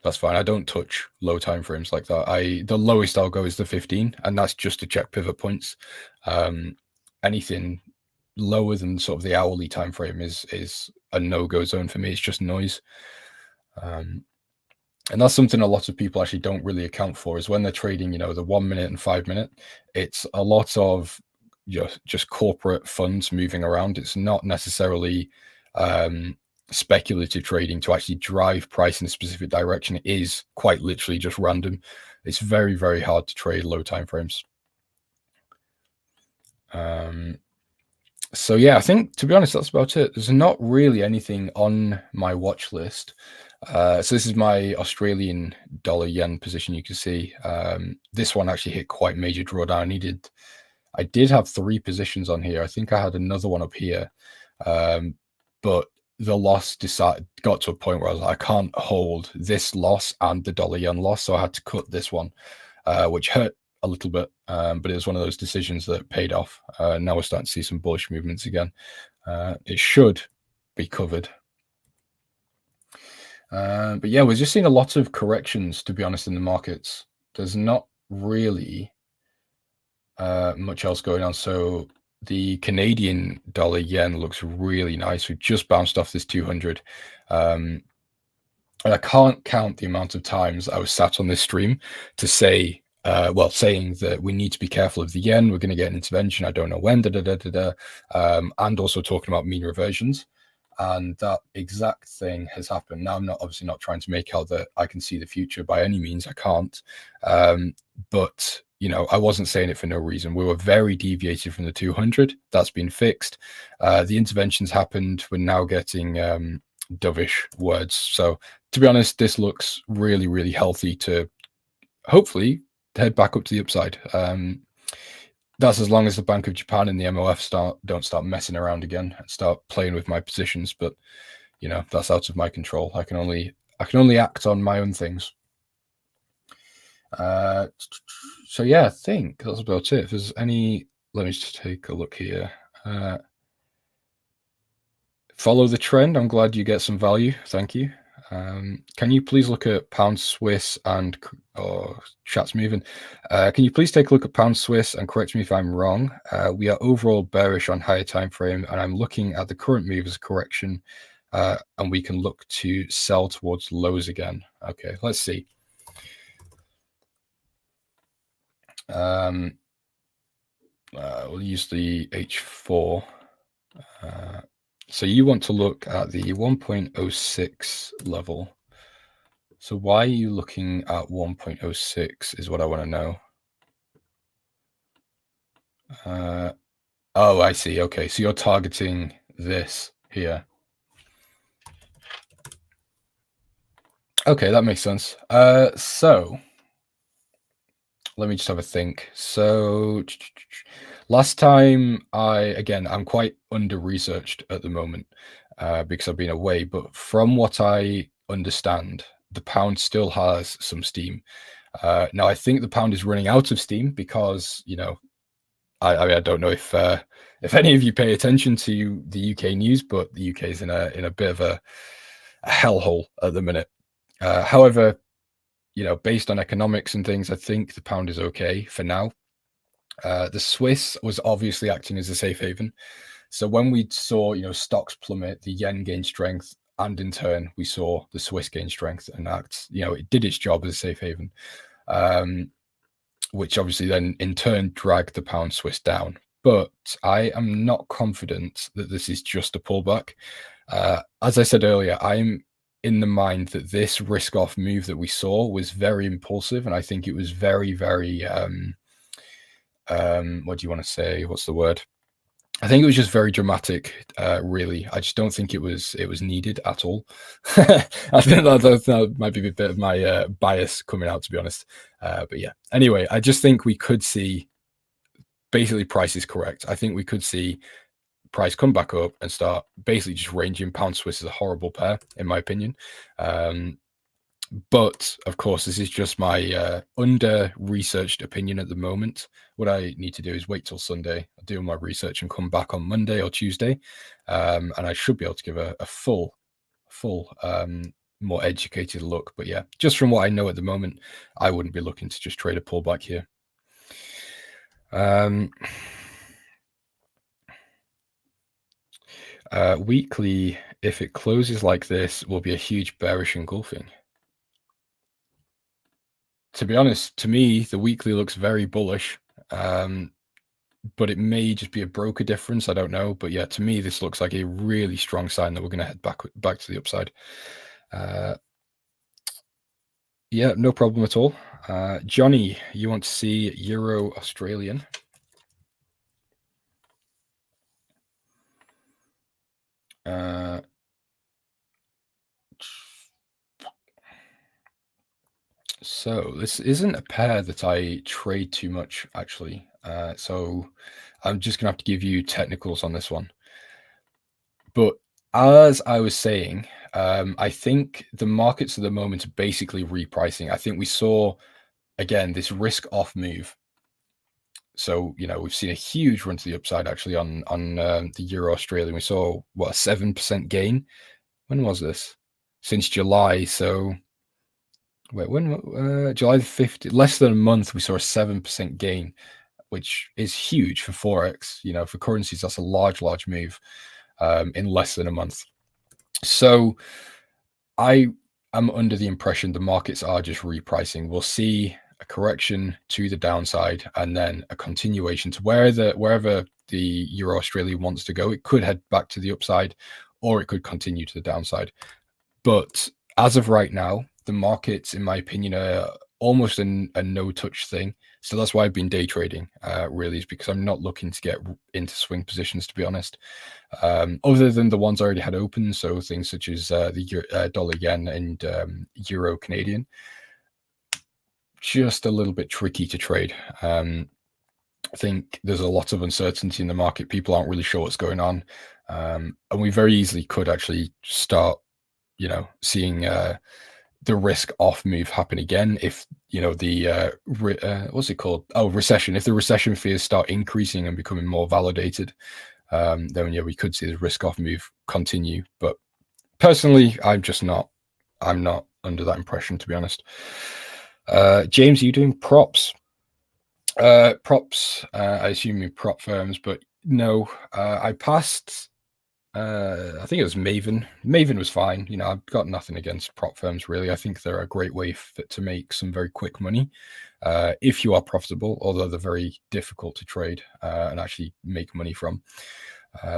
that's fine. I don't touch low time frames like that. The lowest I'll go is the 15, and that's just to check pivot points. Anything lower than sort of the hourly time frame is a no-go zone for me. It's just noise. And that's something a lot of people actually don't really account for, is when they're trading, the 1 minute and 5 minute, it's a lot of just corporate funds moving around. It's not necessarily speculative trading to actually drive price in a specific direction. It is quite literally just random. It's very, very hard to trade low time frames. So yeah, I think, to be honest, that's about it. There's not really anything on my watch list. So this is my Australian dollar yen position. You can see this one actually hit quite major drawdown. I did have 3 positions on here. I think I had another one up here, but the loss got to a point where I was like, I can't hold this loss and the dollar yen loss, so I had to cut this one, which hurt a little bit, but it was one of those decisions that paid off. Now we're starting to see some bullish movements again. It should be covered. But yeah, we're just seeing a lot of corrections, to be honest, in the markets. There's not really much else going on. So the Canadian dollar yen looks really nice. We've just bounced off this 200. And I can't count the amount of times I was sat on this stream to say, saying that we need to be careful of the yen. We're going to get an intervention. I don't know when, and also talking about mean reversions. And that exact thing has happened. Now, I'm obviously not trying to make out that I can see the future by any means. I can't. But I wasn't saying it for no reason. We were very deviated from the 200. That's been fixed. The interventions happened. We're now getting dovish words. So to be honest, this looks really, really healthy to hopefully head back up to the upside. That's as long as the Bank of Japan and the MOF don't start messing around again and start playing with my positions. But that's out of my control. I can only act on my own things. So yeah, I think that's about it. If there's any, let me just take a look here. Follow the trend. I'm glad you get some value. Thank you. Can you please look at pound Swiss and chat's moving? Can you please take a look at pound Swiss and correct me if I'm wrong? We are overall bearish on higher time frame, and I'm looking at the current move as a correction, and we can look to sell towards lows again. Okay, let's see. We'll use the H4. So you want to look at the 1.06 level. So why are you looking at 1.06 is what I want to know. Oh, I see. Okay, so you're targeting this here. Okay, that makes sense. So let me just have a think. So last time I'm quite under-researched at the moment because I've been away, but from what I understand, the pound still has some steam. Now, I think the pound is running out of steam because, I don't know if any of you pay attention to the UK news, but the UK is in a bit of a hellhole at the minute. However, based on economics and things, I think the pound is okay for now. The Swiss was obviously acting as a safe haven. So when we saw, stocks plummet, the yen gained strength, and in turn, we saw the Swiss gain strength and act, it did its job as a safe haven, which obviously then in turn dragged the pound Swiss down. But I am not confident that this is just a pullback. As I said earlier, I'm in the mind that this risk-off move that we saw was very impulsive, and I think it was very, very, what do you want to say? What's the word? I think it was just very dramatic, really. I just don't think it was needed at all. I think that might be a bit of my bias coming out, to be honest. But yeah, anyway, I just think we could see basically price is correct. I think we could see price come back up and start basically just ranging. Pound Swiss is a horrible pair, in my opinion. But of course, this is just my under-researched opinion at the moment. What I need to do is wait till Sunday, I'll do my research and come back on Monday or Tuesday. And I should be able to give a full, more educated look. But yeah, just from what I know at the moment, I wouldn't be looking to just trade a pullback here. Weekly, if it closes like this, will be a huge bearish engulfing. To be honest, to me, the weekly looks very bullish, but it may just be a broker difference. I don't know. But yeah, to me, this looks like a really strong sign that we're going to head back to the upside. Yeah, no problem at all. Johnny, you want to see Euro Australian? So this isn't a pair that I trade too much, actually. So I'm just going to have to give you technicals on this one. But as I was saying, I think the markets at the moment are basically repricing. I think we saw, again, this risk off move. So, you know, we've seen a huge run to the upside, actually, on the Euro Australian. We saw, what, a 7% gain? When was this? Since July. So, wait, when? July the 15th, less than a month, we saw a 7% gain, which is huge for Forex. You know, for currencies, that's a large move in less than a month. So I am under the impression the markets are just repricing. We'll see a correction to the downside and then a continuation to wherever the Euro Australia wants to go. It could head back to the upside or it could continue to the downside. But as of right now, the markets, in my opinion, are almost a no-touch thing. So that's why I've been day trading, really, is because I'm not looking to get into swing positions, to be honest. Other than the ones I already had open, so things such as the dollar yen and euro Canadian, just a little bit tricky to trade. I think there's a lot of uncertainty in the market. People aren't really sure what's going on. And we very easily could actually start, you know, seeing the risk off move happen again if, you know, the what's it called? Oh, recession. If the recession fears start increasing and becoming more validated, then yeah, we could see the risk off move continue. But personally, I'm not under that impression, to be honest. James, are you doing props? Props, I assume you prop firms, but no, I passed. I think it was Maven. Maven was fine. You know, I've got nothing against prop firms, really. I think they're a great way to make some very quick money if you are profitable, although they're very difficult to trade and actually make money from.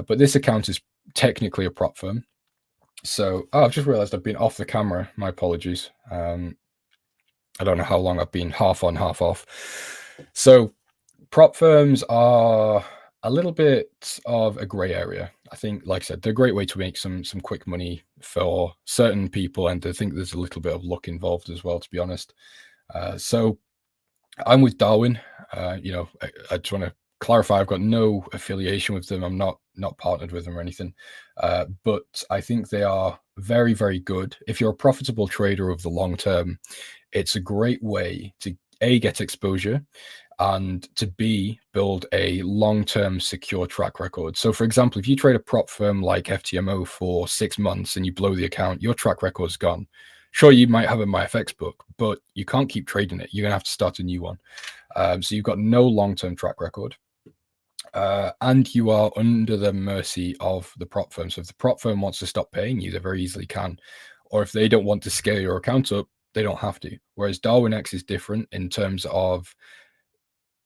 But this account is technically a prop firm. So, I've just realized I've been off the camera. My apologies. I don't know how long I've been half on, half off. So, prop firms are a little bit of a gray area. I think, like I said, they're a great way to make some quick money for certain people, and I think there's a little bit of luck involved as well, to be honest. So I'm with Darwin. You know, I just want to clarify, I've got no affiliation with them. I'm not partnered with them or anything. But I think they are very, very good. If you're a profitable trader of the long term, it's a great way to A, get exposure, and to B, build a long-term secure track record. So for example, if you trade a prop firm like FTMO for 6 months and you blow the account, your track record's gone. Sure, you might have a MyFX book, but you can't keep trading it. You're gonna have to start a new one. So you've got no long-term track record. And you are under the mercy of the prop firm. So if the prop firm wants to stop paying you, they very easily can. Or if they don't want to scale your account up, they don't have to. Whereas Darwin X is different in terms of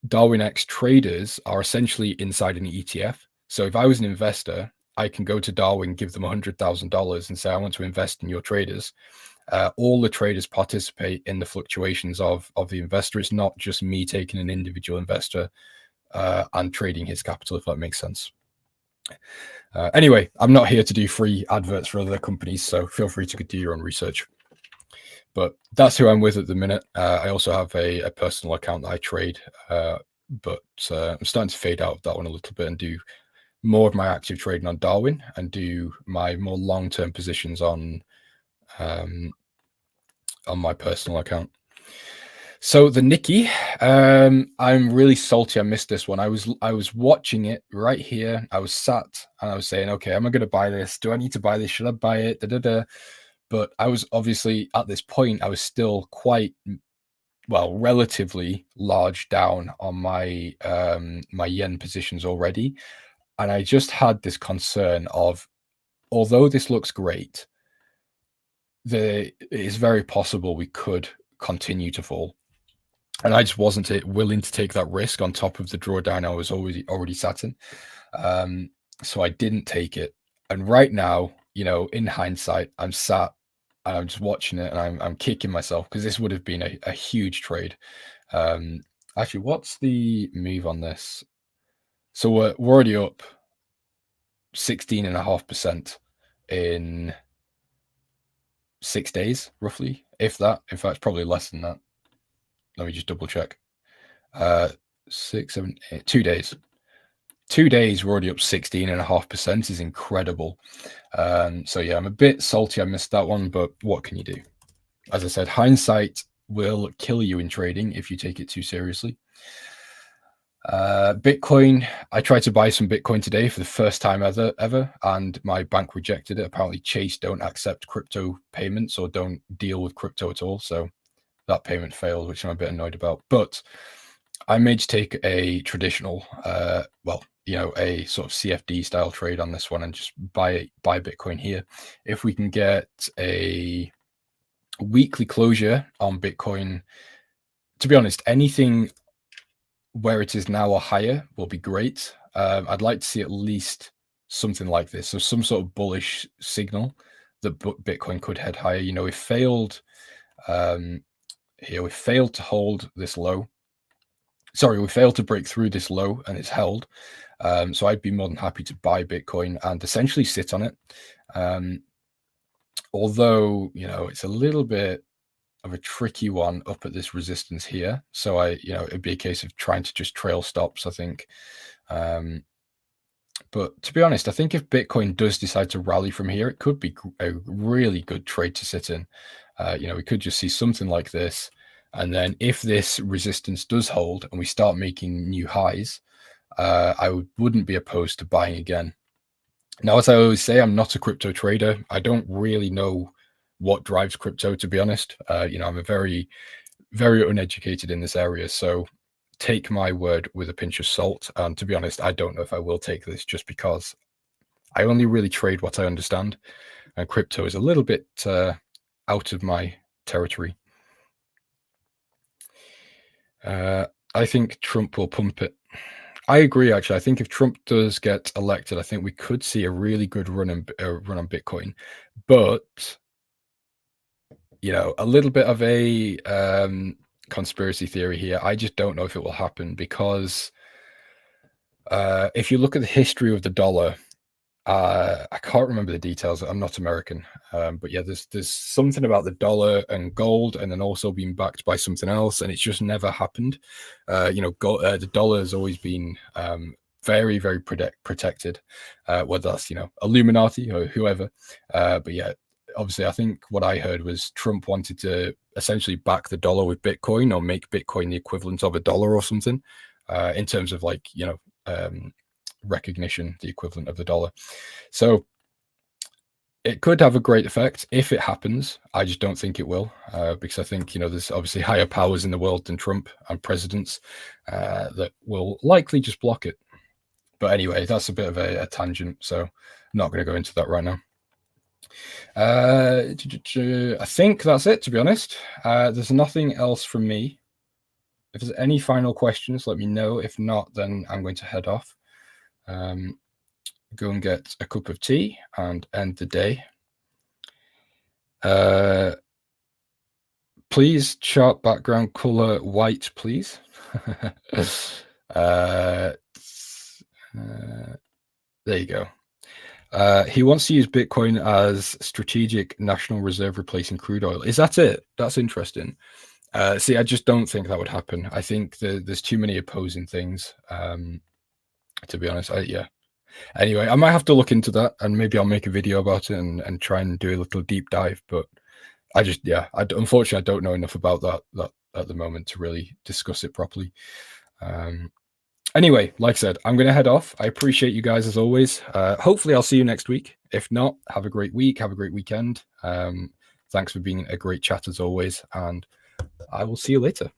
Darwin X traders are essentially inside an ETF. So if I was an investor, I can go to Darwin, give them $100,000 and say, I want to invest in your traders. All the traders participate in the fluctuations of the investor. It's not just me taking an individual investor and trading his capital, if that makes sense. Anyway, I'm not here to do free adverts for other companies, so feel free to do your own research. But that's who I'm with at the minute. I also have a personal account that I trade but I'm starting to fade out of that one a little bit and do more of my active trading on Darwin and do my more long-term positions on my personal account. So the Nikkei, I'm really salty I missed this one. I was watching it right here. I was sat and I was saying, okay, am I going to buy this? Do I need to buy this? Should I buy it? But I was obviously at this point, I was still quite, well, relatively large down on my my yen positions already. And I just had this concern of, although this looks great, it is very possible we could continue to fall. And I just wasn't willing to take that risk on top of the drawdown I was already sat in. So I didn't take it. And right now, you know, in hindsight, I'm sat and I'm just watching it and I'm kicking myself because this would have been a huge trade. Actually, what's the move on this? So we're already up 16.5% in 6 days, roughly, if that. In fact, probably less than that. Let me just double check. 6, 7, 8, 2 days. 2 days, we're already up 16.5% is incredible. So yeah, I'm a bit salty I missed that one, but what can you do? As I said, hindsight will kill you in trading if you take it too seriously. Bitcoin, I tried to buy some Bitcoin today for the first time ever, and my bank rejected it. Apparently Chase don't accept crypto payments or don't deal with crypto at all. So that payment failed, which I'm a bit annoyed about. But I may just take a traditional, well, you know, a sort of CFD style trade on this one and just buy Bitcoin here. If we can get a weekly closure on Bitcoin, to be honest, anything where it is now or higher will be great. I'd like to see at least something like this. So some sort of bullish signal that Bitcoin could head higher. You know, we failed here. We failed to hold this low. Sorry, we failed to break through this low and it's held. So I'd be more than happy to buy Bitcoin and essentially sit on it. Although, you know, it's a little bit of a tricky one up at this resistance here. So it'd be a case of trying to just trail stops, I think. But to be honest, I think if Bitcoin does decide to rally from here, it could be a really good trade to sit in. We could just see something like this. And then if this resistance does hold and we start making new highs, I wouldn't be opposed to buying again. Now, as I always say, I'm not a crypto trader. I don't really know what drives crypto, to be honest. I'm a very, very uneducated in this area. So take my word with a pinch of salt. And to be honest, I don't know if I will take this just because I only really trade what I understand. And crypto is a little bit out of my territory. I think Trump will pump it. I agree, actually. I think if Trump does get elected, I think we could see a really good run on Bitcoin. But, you know, a little bit of a conspiracy theory here. I just don't know if it will happen because if you look at the history of the dollar, I can't remember the details. I'm not American, but yeah, there's something about the dollar and gold, and then also being backed by something else, and it's just never happened. The dollar has always been very, very protected, whether that's Illuminati or whoever. But yeah, obviously, I think what I heard was Trump wanted to essentially back the dollar with Bitcoin or make Bitcoin the equivalent of a dollar or something, in terms of recognition, the equivalent of the dollar. So it could have a great effect if it happens. I just don't think it will, because I think there's obviously higher powers in the world than Trump and presidents that will likely just block it. But anyway, that's a bit of a tangent, so I'm not going to go into that right now. I think that's it, to be honest. There's nothing else from me. If there's any final questions, let me know. If not, then I'm going to head off. Go and get a cup of tea and end the day. Please chart background color white, please. There you go. He wants to use Bitcoin as strategic national reserve replacing crude oil. Is that it? That's interesting. See, I just don't think that would happen. I think there's too many opposing things. To be honest, yeah. Anyway, I might have to look into that, and maybe I'll make a video about it and try and do a little deep dive. But I just, unfortunately, I don't know enough about that at the moment to really discuss it properly. Anyway, like I said, I'm going to head off. I appreciate you guys as always. Hopefully, I'll see you next week. If not, have a great week. Have a great weekend. Thanks for being a great chat as always, and I will see you later.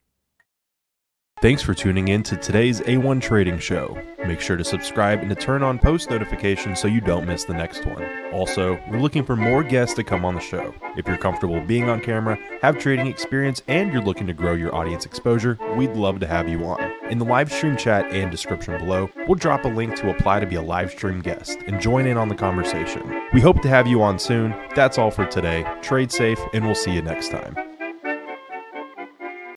Thanks for tuning in to today's A1 Trading Show. Make sure to subscribe and to turn on post notifications so you don't miss the next one. Also, we're looking for more guests to come on the show. If you're comfortable being on camera, have trading experience, and you're looking to grow your audience exposure, we'd love to have you on. In the live stream chat and description below, we'll drop a link to apply to be a live stream guest and join in on the conversation. We hope to have you on soon. That's all for today. Trade safe, and we'll see you next time.